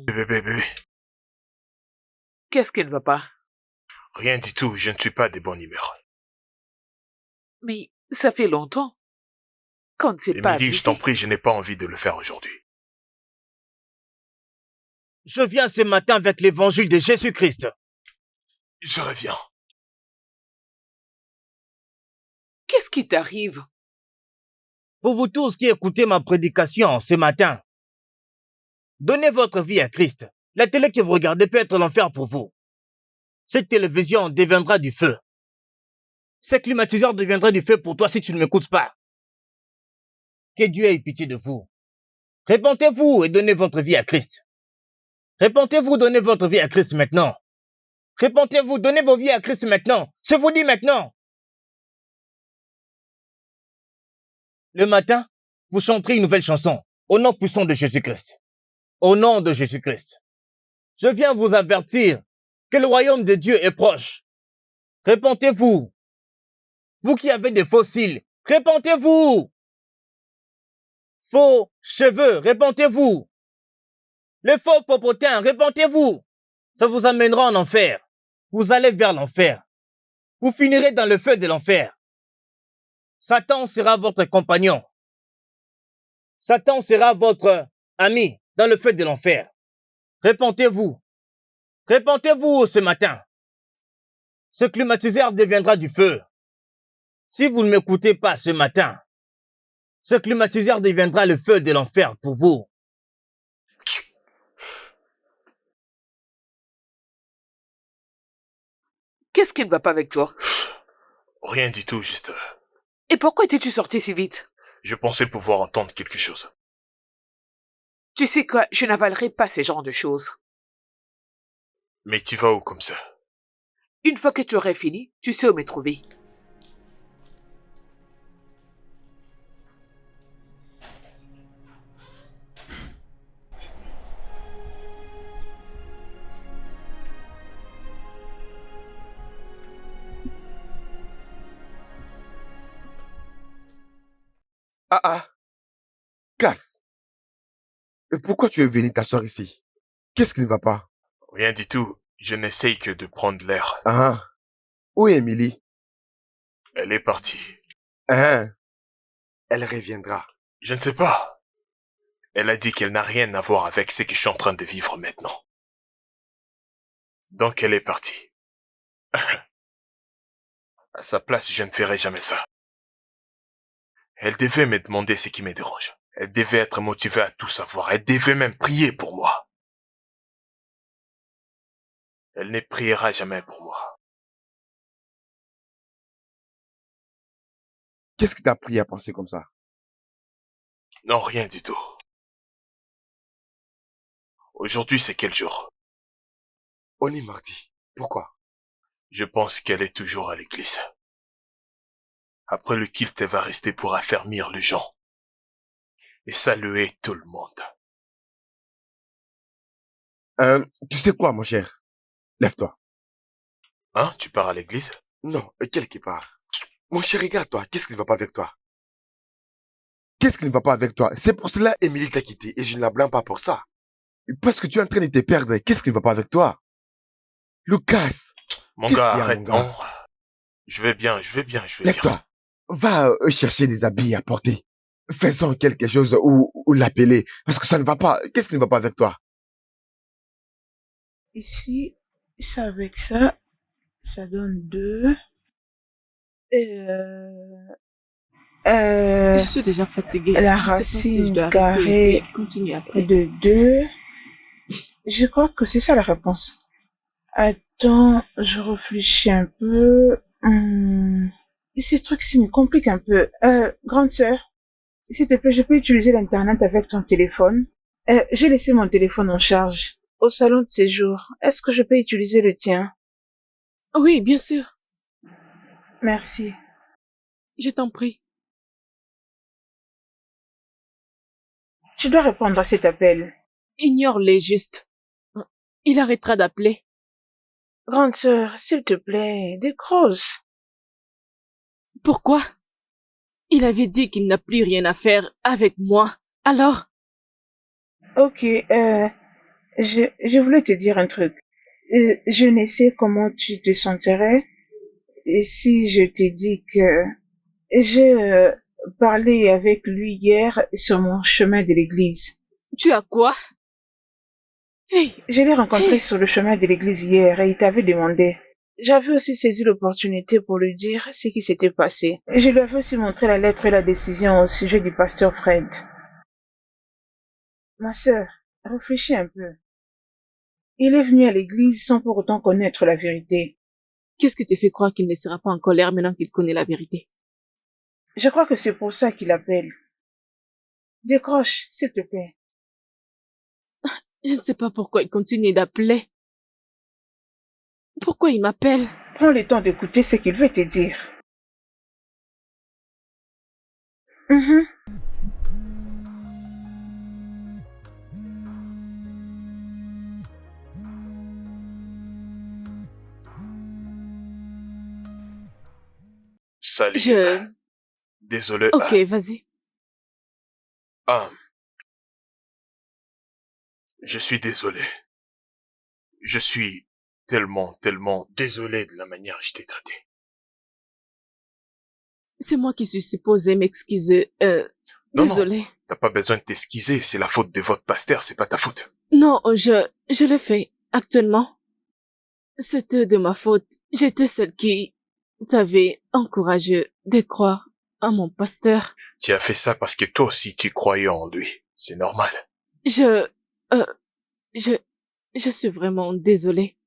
Bébé. Qu'est-ce qui ne va pas? Rien du tout, je ne suis pas de bonne humeur. Mais ça fait longtemps. Quand c'est pas Émilie, je t'en prie, je n'ai pas envie de le faire aujourd'hui. Je viens ce matin avec l'évangile de Jésus-Christ. Je reviens. Qu'est-ce qui t'arrive? Pour vous tous qui écoutez ma prédication ce matin, donnez votre vie à Christ. La télé que vous regardez peut être l'enfer pour vous. Cette télévision deviendra du feu. Ce climatiseur deviendra du feu pour toi si tu ne m'écoutes pas. Que Dieu ait pitié de vous. Répentez-vous et donnez votre vie à Christ. Répentez-vous, donnez votre vie à Christ maintenant. Répentez-vous, donnez vos vies à Christ maintenant. Je vous dis maintenant. Le matin, vous chanterez une nouvelle chanson au nom puissant de Jésus-Christ. Au nom de Jésus-Christ. Je viens vous avertir que le royaume de Dieu est proche. Répentez-vous. Vous qui avez des faux cils, répentez-vous. Faux cheveux, répentez-vous. Les faux popotins, répentez-vous. Ça vous amènera en enfer. Vous allez vers l'enfer. Vous finirez dans le feu de l'enfer. Satan sera votre compagnon. Satan sera votre ami dans le feu de l'enfer. Répentez-vous. Répentez-vous ce matin. Ce climatiseur deviendra du feu. Si vous ne m'écoutez pas ce matin, ce climatiseur deviendra le feu de l'enfer pour vous. Qu'est-ce qui ne va pas avec toi? Rien du tout, juste... Et pourquoi étais-tu sorti si vite? Je pensais pouvoir entendre quelque chose. Tu sais quoi, je n'avalerai pas ces genres de choses. Mais tu vas où comme ça? Une fois que tu aurais fini, tu sais où me trouver. Ah ah, Cass, et pourquoi tu es venu t'asseoir ici? Qu'est-ce qui ne va pas? Rien du tout. Je n'essaye que de prendre l'air. Ah ah, où est Émilie? Elle est partie. Ah, Elle reviendra. Je ne sais pas. Elle a dit qu'elle n'a rien à voir avec ce que je suis en train de vivre maintenant. Donc elle est partie. À sa place, je ne ferai jamais ça. Elle devait me demander ce qui me dérange. Elle devait être motivée à tout savoir. Elle devait même prier pour moi. Elle ne priera jamais pour moi. qu'est-ce qui t'a pris à penser comme ça? Non, rien du tout. Aujourd'hui, c'est quel jour? On est mardi. Pourquoi? Je pense qu'elle est toujours à l'église. Après le culte, elle va rester pour affermir les gens. Et saluer tout le monde. Tu sais quoi, mon cher? Lève-toi. Hein? Tu pars à l'église? Non, quelque part. Mon cher, regarde-toi. Qu'est-ce qui ne va pas avec toi? Qu'est-ce qui ne va pas avec toi? C'est pour cela, Émilie t'a quitté et je ne la blâme pas pour ça. parce que tu es en train de te perdre. Qu'est-ce qui ne va pas avec toi? Lucas, Mon qu'est-ce gars, qu'il y a, arrête, mon gars? non. Je vais bien, je vais bien, je vais bien. Lève-toi. Va chercher des habits à porter. Faisons quelque chose ou l'appeler. Parce que ça ne va pas. Qu'est-ce qui ne va pas avec toi? Ici, ça avec ça, ça donne 2. Je suis déjà fatiguée. La Je sais pas si je racine dois arrêter carrée et continuer après. de 2. Je crois que c'est ça la réponse. Attends, je réfléchis un peu. Ces trucs-ci me compliquent un peu. Grande sœur, s'il te plaît, je peux utiliser l'internet avec ton téléphone? J'ai laissé mon téléphone en charge au salon de séjour. Est-ce que je peux utiliser le tien? Oui, bien sûr. Merci. Je t'en prie. Tu dois répondre à cet appel. Ignore-les juste. Il arrêtera d'appeler. Grande sœur, s'il te plaît, décroche. Pourquoi? Il avait dit qu'il n'a plus rien à faire avec moi. Alors? Ok, je voulais te dire un truc. Je ne sais comment tu te sentirais si je t'ai dit que je parlé avec lui hier sur mon chemin de l'église. Tu as quoi? Hey, Je l'ai rencontré sur le chemin de l'église hier et il t'avait demandé. J'avais aussi saisi l'opportunité pour lui dire ce qui s'était passé. Et je lui avais aussi montré la lettre et la décision au sujet du pasteur Fred. Ma sœur, réfléchis un peu. Il est venu à l'église sans pour autant connaître la vérité. qu'est-ce qui te fait croire qu'il ne sera pas en colère maintenant qu'il connaît la vérité? Je crois que c'est pour ça qu'il appelle. Décroche, s'il te plaît. Je ne sais pas pourquoi il continue d'appeler. Pourquoi il m'appelle? Prends le temps d'écouter ce qu'il veut te dire. Mhm. Salut. Désolé. Ok, vas-y. Je suis désolé. Je suis tellement désolé de la manière dont je t'ai traité. C'est moi qui suis supposée m'excuser. Non, Désolée. T'as pas besoin de t'excuser, c'est la faute de votre pasteur, c'est pas ta faute. Non, je l'ai fait, actuellement. C'était de ma faute. J'étais celle qui t'avait encouragé de croire à mon pasteur. Tu as fait ça parce que toi aussi tu croyais en lui. C'est normal. Je suis vraiment désolée.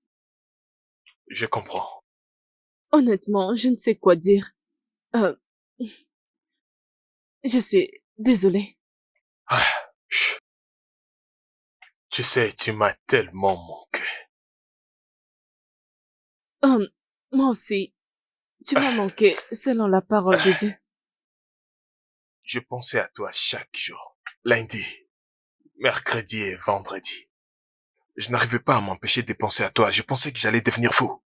Je comprends. Honnêtement, je ne sais quoi dire. Je suis désolée. Chut. Tu sais, tu m'as tellement manqué. Moi aussi, tu m'as manqué selon la parole de Dieu. Je pensais à toi chaque jour. Lundi, mercredi et vendredi. Je n'arrivais pas à m'empêcher de penser à toi. Je pensais que j'allais devenir fou.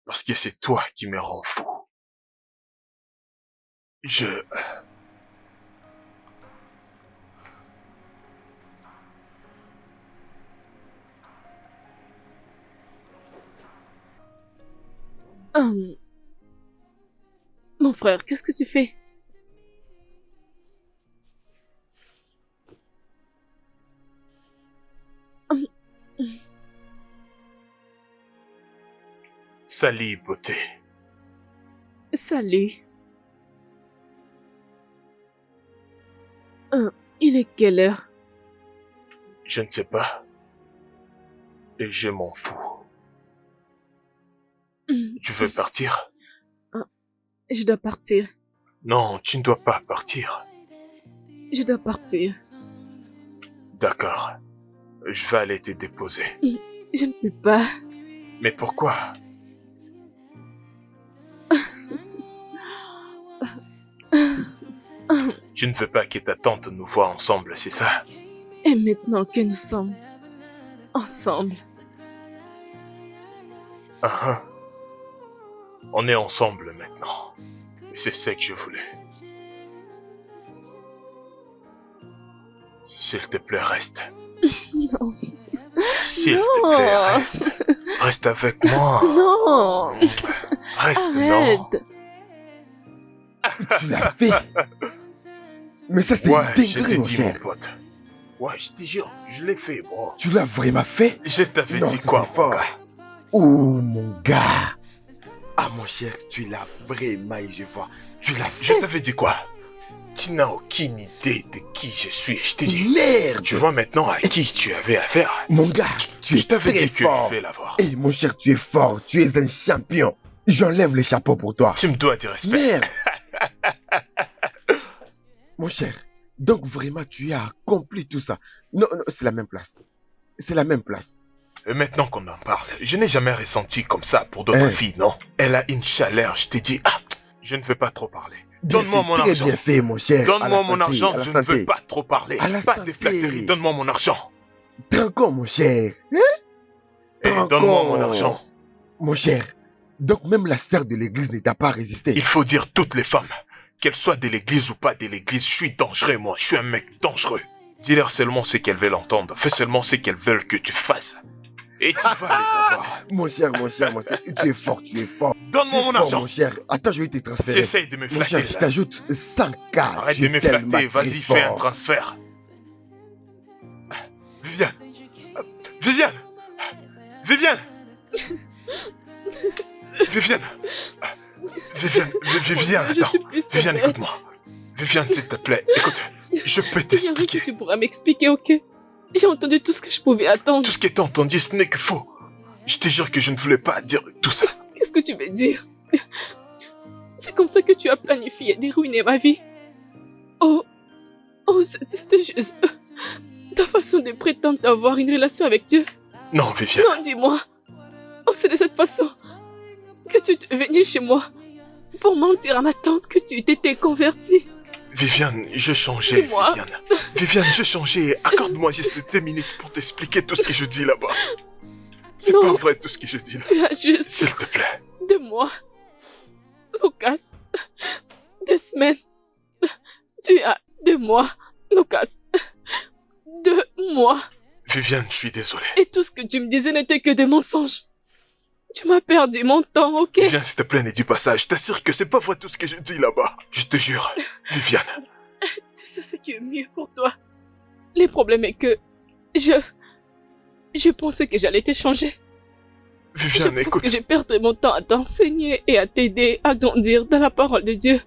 Parce que c'est toi qui me rends fou. Mon frère, qu'est-ce que tu fais? Salut, beauté. Salut. Il est quelle heure? Je ne sais pas. Et je m'en fous. Tu veux partir? Je dois partir. Non, tu ne dois pas partir. Je dois partir. D'accord. Je vais aller te déposer. Je ne peux pas. Mais pourquoi? Tu ne veux pas que ta tante nous voie ensemble, c'est ça? Et maintenant que nous sommes ensemble. On est ensemble maintenant. Et c'est ce que je voulais. S'il te plaît, reste. Non. S'il te plaît, reste. Reste avec moi. Non. Reste, Arrête. non. Tu l'as fait. Mais ça, c'est Ouais, une je dinguerie, t'ai mon dit, mon cher. pote. Ouais, je te jure, je l'ai fait, bro. Tu l'as vraiment fait? Je t'avais Non, dit ça, quoi, c'est mon fort. gars? Oh, mon gars. Ah, mon cher, tu l'as vraiment, je vois. Tu l'as Je fait. t'avais dit quoi? Tu n'as aucune idée de qui je suis, je t'ai dit. Merde. Tu vois maintenant à qui tu avais affaire? Mon gars, tu es Je t'avais très dit que fort. je vais l'avoir. Eh, mon cher, tu es fort. Tu es un champion. J'enlève le chapeau pour toi. Tu me dois du respect. Merde. Mon cher, donc vraiment, tu as accompli tout ça. Non, non, c'est la même place. C'est la même place. Et maintenant qu'on en parle, je n'ai jamais ressenti comme ça pour d'autres filles, non? Elle a une chaleur, je t'ai dit, je ne veux pas trop parler. Bien Donne-moi fait, mon très argent. bien fait, mon cher. À Donne-moi la mon santé, argent, à la je ne santé. veux pas trop parler. À la Pas de santé. flatterie, donne-moi mon argent. Tranquille, mon cher. Hein? Et donne-moi mon argent. Mon cher, donc même la sœur de l'église ne t'a pas résisté. Il faut dire toutes les femmes, qu'elles soient de l'église ou pas de l'église, je suis dangereux, moi. Je suis un mec dangereux. Dis-leur seulement ce qu'elles veulent entendre. Fais seulement ce qu'elles veulent que tu fasses. Et tu vas les avoir. Mon cher, tu es fort, tu es fort. Donne-moi mon fort, argent. mon cher. Attends, je vais te Tu transférer. essayes de me Mon cher, flatter, je là. t'ajoute 100K. Arrête Tu de es me tellement flatter, très vas-y, fais un fort. transfert. Viviane. Viviane. Viviane. Viviane. Viviane, Viviane, Je attends. suis plus que Viviane, bête. écoute-moi. Viviane, s'il te plaît, écoute. Je peux Il n'y a rien t'expliquer. que tu pourras m'expliquer, ok? J'ai entendu tout ce que je pouvais attendre. Tout ce qui est entendu, ce n'est que faux. Je te jure que je ne voulais pas dire tout ça. Qu'est-ce que tu veux dire? C'est comme ça que tu as planifié de ruiner ma vie. Oh, c'était juste ta façon de prétendre avoir une relation avec Dieu. Non, Viviane. Non, dis-moi. Oh, c'est de cette façon que tu es venu chez moi pour mentir à ma tante que tu t'étais convertie. Viviane, je changeais, Dis-moi. Viviane. Viviane, je changeais. Accorde-moi juste 2 minutes pour t'expliquer tout ce que je dis là-bas. C'est Non. pas vrai tout ce que je dis là. Tu as juste S'il te plaît. 2 mois. Lucas. 2 semaines. Tu as 2 mois. Lucas. 2 mois. Viviane, je suis désolé. Et tout ce que tu me disais n'était que des mensonges. Tu m'as perdu mon temps, ok? Viviane, s'il te plaît, ne dis pas ça. Je t'assure que c'est pas vrai tout ce que je dis là-bas. Je te jure. Viviane. Tu sais ce qui est mieux pour toi. Le problème est que je pensais que j'allais te changer. Viviane, Je pense écoute. que j'ai perdu mon temps à t'enseigner et à t'aider à grandir dans la parole de Dieu.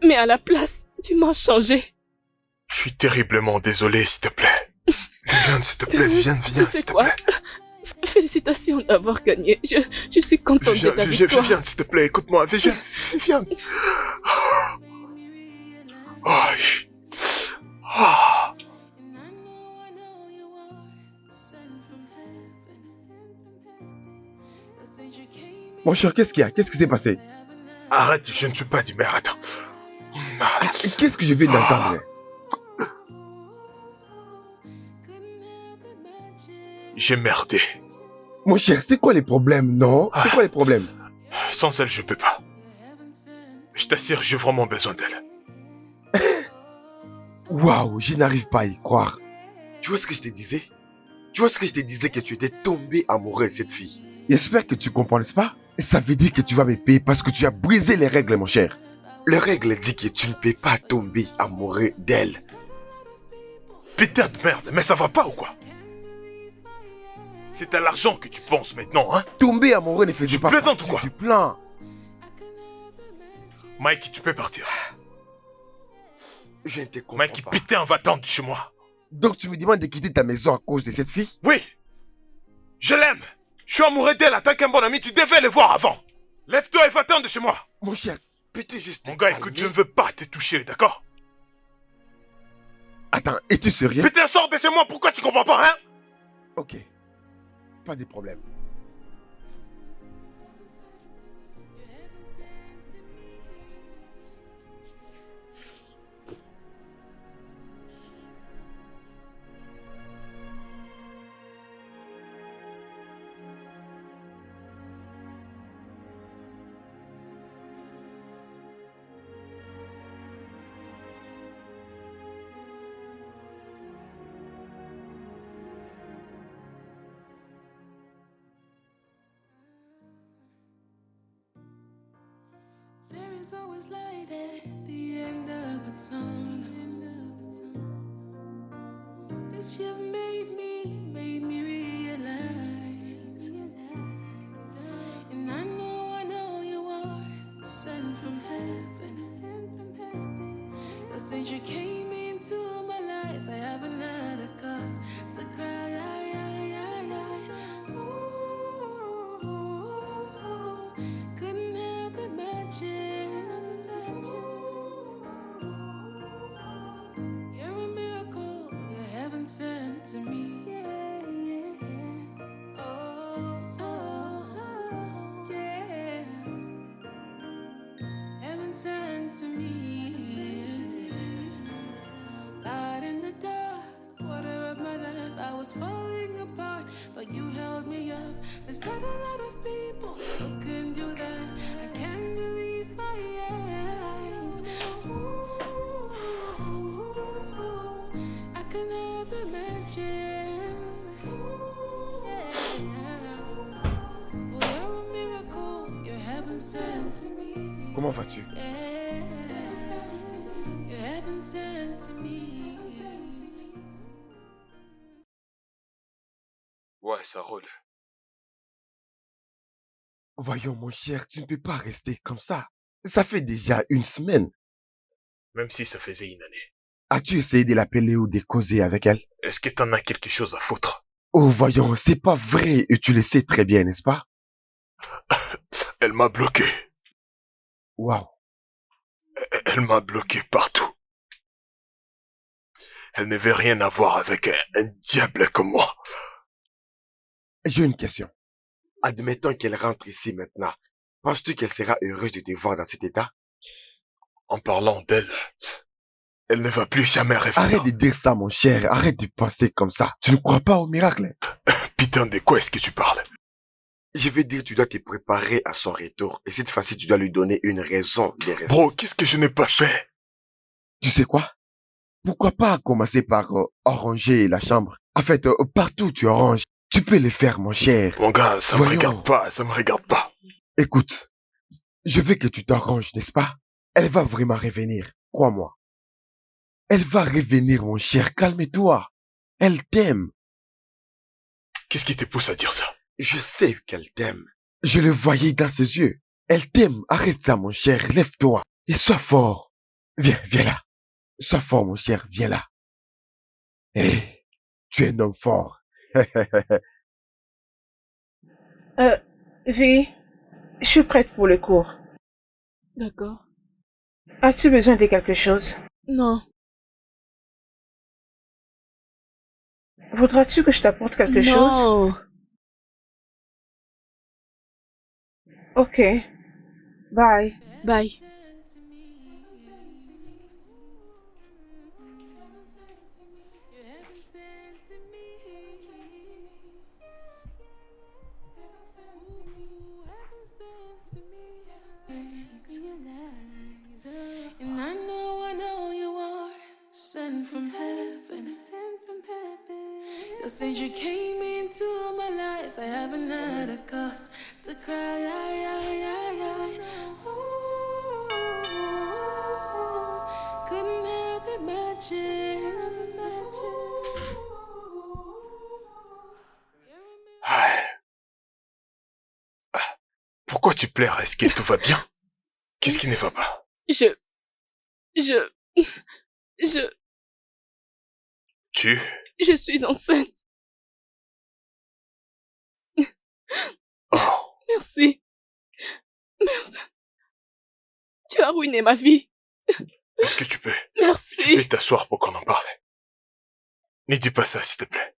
Mais à la place, tu m'as changé. Je suis terriblement désolé, s'il te plaît. Viviane, s'il te plaît, viens, Tu s'il sais te quoi? plaît. Félicitations d'avoir gagné. Je suis contente de ta victoire. Viviane, s'il te plaît, écoute-moi. Viviane, Viviane. Oh, ah. Mon cher, qu'est-ce qu'il y a? Qu'est-ce qui s'est passé? Arrête, je ne suis pas dit, mais attends. Arrête. Qu'est-ce que je viens d'entendre? J'ai merdé. Mon cher, c'est quoi les problèmes, non? C'est quoi les problèmes? Sans elle, je peux pas. Je t'assure, j'ai vraiment besoin d'elle. Waouh, je n'arrive pas à y croire. Tu vois ce que je te disais? Tu vois ce que je te disais que tu étais tombé amoureux de cette fille? J'espère que tu comprends, n'est-ce pas? Ça veut dire que tu vas me payer parce que tu as brisé les règles, mon cher. Les règles disent que tu ne peux pas tomber amoureux d'elle. Putain de merde, mais ça va pas ou quoi? C'est à l'argent que tu penses maintenant, hein? Tomber amoureux ne faisait Tu pas plaisantes partie ou quoi? du plan. Mikey, tu peux partir. Je ne te comprends Mikey, pas. putain, va-t'en de chez moi. Donc tu me demandes de quitter ta maison à cause de cette fille? Oui, je l'aime. Je suis amoureux d'elle. En tant qu'un bon ami, tu devais le voir avant. Lève-toi et va-t'en de chez moi. Mon cher, Peux-tu juste Mon gars, écoute, je ne veux pas te toucher, d'accord? attends, es-tu sérieux? Putain, sors de chez moi. Pourquoi tu comprends pas, hein? Ok, pas de problème. There is always light at the end of a tunnel. This you've made me realize. And I know you are sent from heaven. 'Cause since you came into my life, I haven't had a cause to cry. Ooh, couldn't help imagining comment vas-tu? Ouais, ça roule. Voyons, mon cher, tu ne peux pas rester comme ça. Ça fait déjà une semaine. Même si ça faisait une année. As-tu essayé de l'appeler ou de causer avec elle? Est-ce que t'en as quelque chose à foutre? Oh, voyons, c'est pas vrai et tu le sais très bien, n'est-ce pas? Elle m'a bloqué. Waouh. Elle m'a bloqué partout. Elle ne veut rien avoir avec un diable comme moi. J'ai une question. Admettons qu'elle rentre ici maintenant. Penses-tu qu'elle sera heureuse de te voir dans cet état? En parlant d'elle, elle ne va plus jamais revenir. Arrête de dire ça, mon cher. Arrête de penser comme ça. Tu ne crois pas au miracle? Putain, de quoi est-ce que tu parles? Je veux dire, tu dois te préparer à son retour. Et cette fois-ci, tu dois lui donner une raison de rester. Bro, qu'est-ce que je n'ai pas fait? Tu sais quoi? Pourquoi pas commencer par arranger la chambre? En fait, partout tu arranges. Tu peux le faire, mon cher. Mon gars, ça Voyons. me regarde pas, ça me regarde pas. Écoute, je veux que tu t'arranges, n'est-ce pas? Elle va vraiment revenir, crois-moi. Elle va revenir, mon cher, calme-toi. Elle t'aime. Qu'est-ce qui te pousse à dire ça? Je sais qu'elle t'aime. Je le voyais dans ses yeux. Elle t'aime. Arrête ça, mon cher. Lève-toi et sois fort. Viens là. Sois fort, mon cher. Viens là. Hé, tu es un homme fort. Vi, je suis prête pour le cours. D'accord. As-tu besoin de quelque chose? Non. Voudras-tu que je t'apporte quelque chose? Non. Ok. Bye. Bye. And I know you are sent from heaven. Since you came into my life, I haven't had a cause to cry. Ooh, couldn't have imagined. Pourquoi tu pleures? Est-ce que tout va bien? Qu'est-ce qui ne va pas? Je suis enceinte. Oh. Merci. Tu as ruiné ma vie. Est-ce que tu peux Merci. t'asseoir pour qu'on en parle? Ne dis pas ça, s'il te plaît.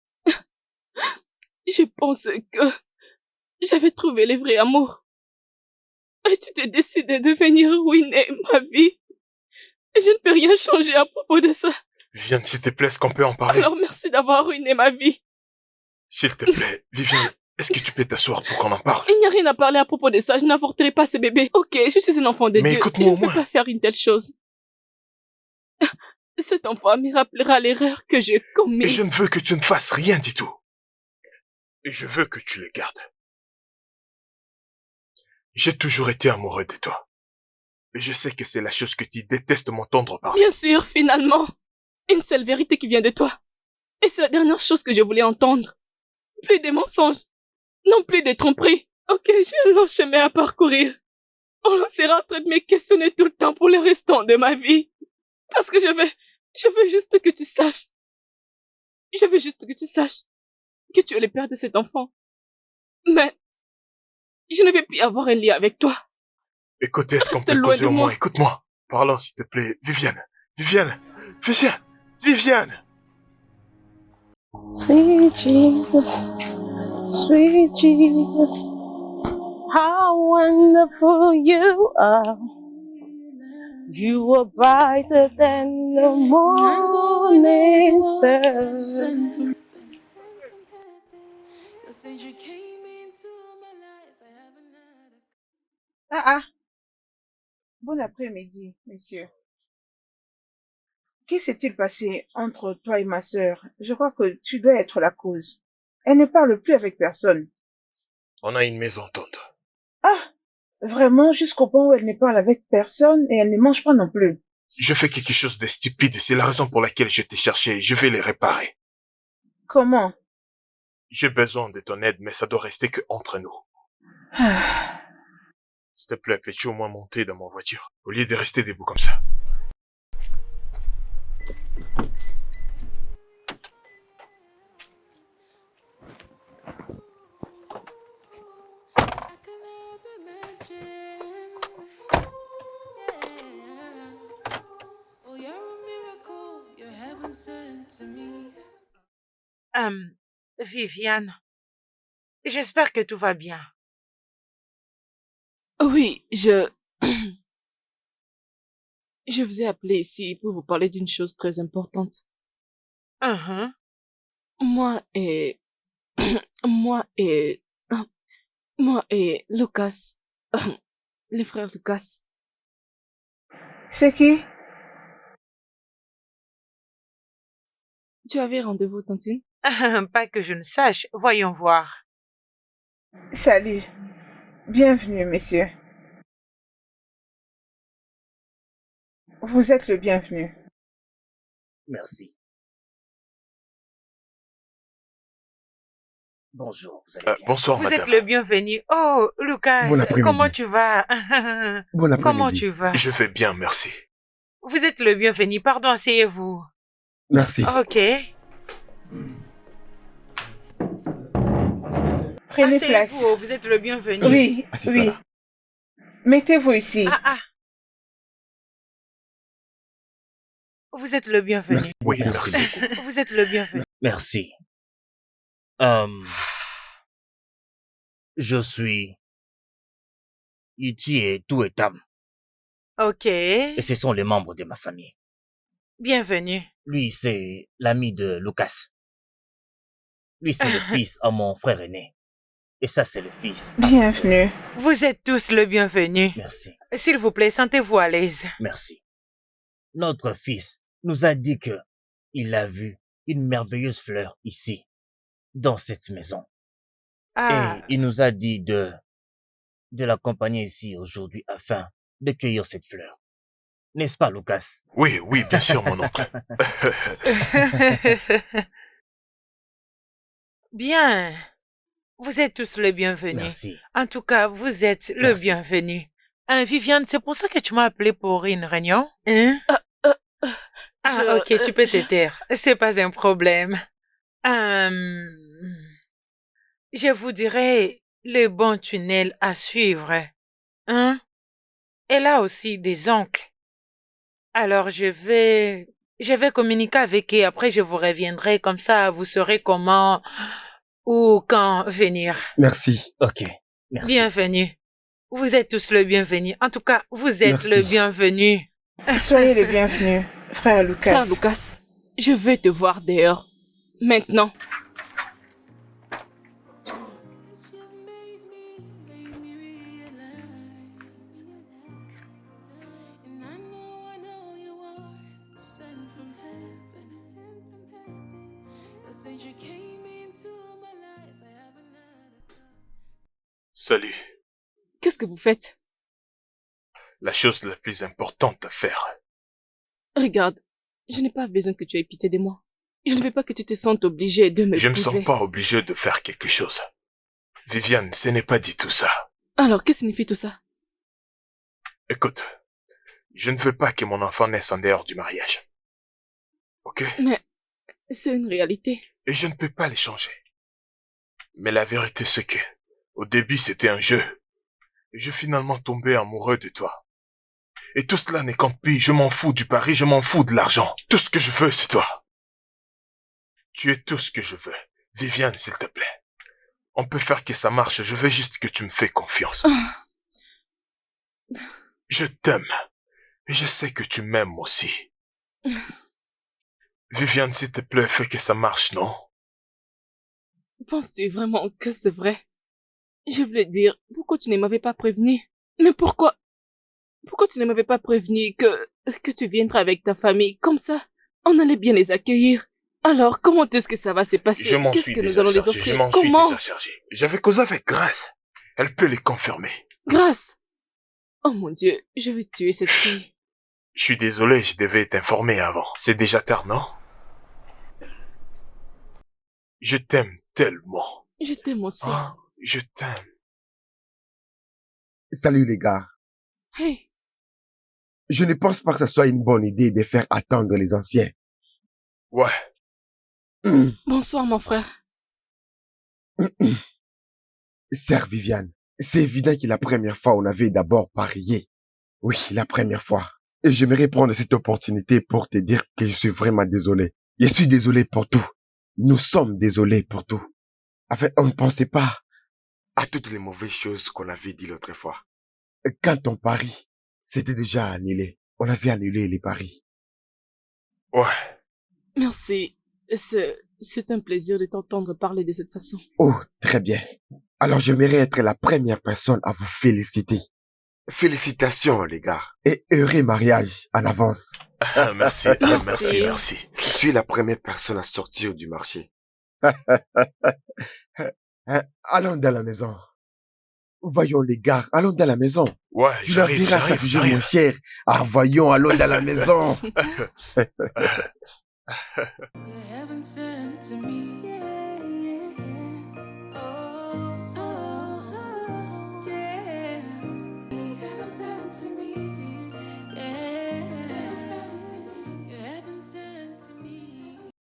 Je pense que j'avais trouvé le vrai amour. Et tu t'es décidé de venir ruiner ma vie. Et je ne peux rien changer à propos de ça. Viviane, s'il te plaît, est-ce qu'on peut en parler? Alors merci d'avoir ruiné ma vie. S'il te plaît, Viviane, est-ce que tu peux t'asseoir pour qu'on en parle? Il n'y a rien à parler à propos de ça. Je n'avorterai pas ce bébé. Ok, je suis un enfant de Mais Dieu. écoute-moi Je au ne peux moins. pas faire une telle chose. Cet enfant me rappellera l'erreur que j'ai commise. Et je ne veux que tu ne fasses rien du tout. Et je veux que tu le gardes. J'ai toujours été amoureux de toi. Et je sais que c'est la chose que tu détestes m'entendre parler. Bien sûr, finalement. Une seule vérité qui vient de toi. Et c'est la dernière chose que je voulais entendre. Plus de mensonges. Non plus de tromperies. Ok, j'ai un long chemin à parcourir. On sera en train de me questionner tout le temps pour le restant de ma vie. Parce que je veux juste que tu saches. Je veux juste que tu saches que tu es le père de cet enfant. Mais, je ne vais plus avoir un lien avec toi. Écoute, est-ce qu'on Reste peut loin causer de au moi. moins? Écoute-moi. Parlons, s'il te plaît. Viviane! Sweet Jesus, sweet Jesus, how wonderful you are. You are brighter than the morning star. Ah. Bon après-midi, monsieur. Qu'est-ce s'est-il passé entre toi et ma sœur? Je crois que tu dois être la cause. Elle ne parle plus avec personne. On a une mésentente. Ah! Vraiment jusqu'au point où elle ne parle avec personne et elle ne mange pas non plus. Je fais quelque chose de stupide et c'est la raison pour laquelle je t'ai cherché et je vais les réparer. Comment? J'ai besoin de ton aide, mais ça doit rester que entre nous. S'il te plaît, peux-tu au moins monter dans ma voiture, au lieu de rester debout comme ça? Viviane, j'espère que tout va bien. Oui, je vous ai appelé ici pour vous parler d'une chose très importante. Moi et Lucas, les frères Lucas. C'est qui? Tu avais rendez-vous, Tantine? Pas que je ne sache. Voyons voir. Salut. Bienvenue, messieurs. Vous êtes le bienvenu. Merci. Bonjour, vous allez bien? Bonsoir, Vous madame. êtes le bienvenu. Oh, Lucas, Bon après-midi. comment tu vas? Bon après-midi. Comment tu vas? Je vais bien, merci. Vous êtes le bienvenu. Pardon, asseyez-vous. Merci. Ok. Prenez place. Asseyez-vous, vous êtes le bienvenu. Oui, Assieds-toi oui. là. Mettez-vous ici. Ah. Vous êtes le bienvenu. Merci. Oui, Merci. merci. Vous êtes le bienvenu. Merci. Je suis Iti et Touetam, Ok. et ce sont les membres de ma famille. Bienvenue. Lui, c'est l'ami de Lucas. Lui, c'est le fils à mon frère aîné. Et ça, c'est le fils. à ma sœur. Bienvenue. Vous êtes tous le bienvenu. Merci, S'il vous plaît, sentez-vous à l'aise. merci. Notre fils nous a dit que il a vu une merveilleuse fleur ici, dans cette maison. Ah, Et il nous a dit de l'accompagner ici aujourd'hui afin de cueillir cette fleur. N'est-ce pas, Lucas? Oui, bien sûr, mon oncle. bien. Vous êtes tous le bienvenu. Merci. En tout cas, vous êtes le Merci. bienvenu. Viviane, c'est pour ça que tu m'as appelé pour une réunion? Hein? Ok, tu peux te taire. C'est pas un problème. Je vous dirai le bon tunnel à suivre. Hein? Elle a aussi des oncles. Alors je vais communiquer avec eux. Après, je vous reviendrai. Comme ça, vous saurez comment ou quand venir. Merci. Ok, merci. Bienvenue. Vous êtes tous le bienvenu. En tout cas, vous êtes Merci. le bienvenu. Soyez les bienvenus, frère Lucas. Frère Lucas, je veux te voir dehors. Maintenant. Salut. Qu'est-ce que vous faites? La chose la plus importante à faire. Regarde, je n'ai pas besoin que tu aies pitié de moi. Je ne veux pas que tu te sentes obligé de me Je me sens pas obligé de faire quelque chose. Viviane, ce n'est pas dit tout ça. Alors, que signifie tout ça? Écoute, je ne veux pas que mon enfant naisse en dehors du mariage. Ok? Mais c'est une réalité. Et je ne peux pas les changer. Mais la vérité c'est que, au début c'était un jeu. Et je suis finalement tombé amoureux de toi. Et tout cela n'est qu'en pis, je m'en fous du pari, je m'en fous de l'argent. Tout ce que je veux, c'est toi. Tu es tout ce que je veux. Viviane, s'il te plaît. On peut faire que ça marche, je veux juste que tu me fais confiance. Je t'aime. Et je sais que tu m'aimes aussi. Viviane, s'il te plaît, fais que ça marche, non? Penses-tu vraiment que c'est vrai? Je voulais dire, pourquoi tu ne m'avais pas prévenu? Mais pourquoi tu ne m'avais pas prévenu que tu viendrais avec ta famille? Comme ça, on allait bien les accueillir. Alors, comment est-ce que ça va se passer? Je m'en Qu'est-ce suis que nous déjà allons les chargé, offrir? je m'en suis Comment? déjà chargé. J'avais causé avec Grace. Elle peut les confirmer. Grâce, Oh mon Dieu, je vais tuer cette fille. Je suis désolé, je devais t'informer avant. C'est déjà tard, non? Je t'aime tellement. Je t'aime aussi. Ah, je t'aime. Salut les gars. Hey, Je ne pense pas que ce soit une bonne idée de faire attendre les anciens. Ouais. bonsoir mon frère. Sœur Viviane, c'est évident que la première fois, on avait d'abord parié. Oui, la première fois. Et j'aimerais prendre cette opportunité pour te dire que je suis vraiment désolé. Je suis désolé pour tout. Nous sommes désolés pour tout. En fait, on ne pensait pas. À toutes les mauvaises choses qu'on avait dit l'autre fois. Quand on parie, c'était déjà annulé. On avait annulé les paris. Ouais. Merci. C'est un plaisir de t'entendre parler de cette façon. Oh, très bien. Alors j'aimerais être la première personne à vous féliciter. Félicitations, les gars. Et heureux mariage en avance. Ah, merci, Merci. merci, merci. Tu es la première personne à sortir du marché. Allons dans la maison. Voyons les gars, allons dans la maison. Ouais, Tu leur diras ça toujours, mon cher. Ah, voyons, allons dans la maison.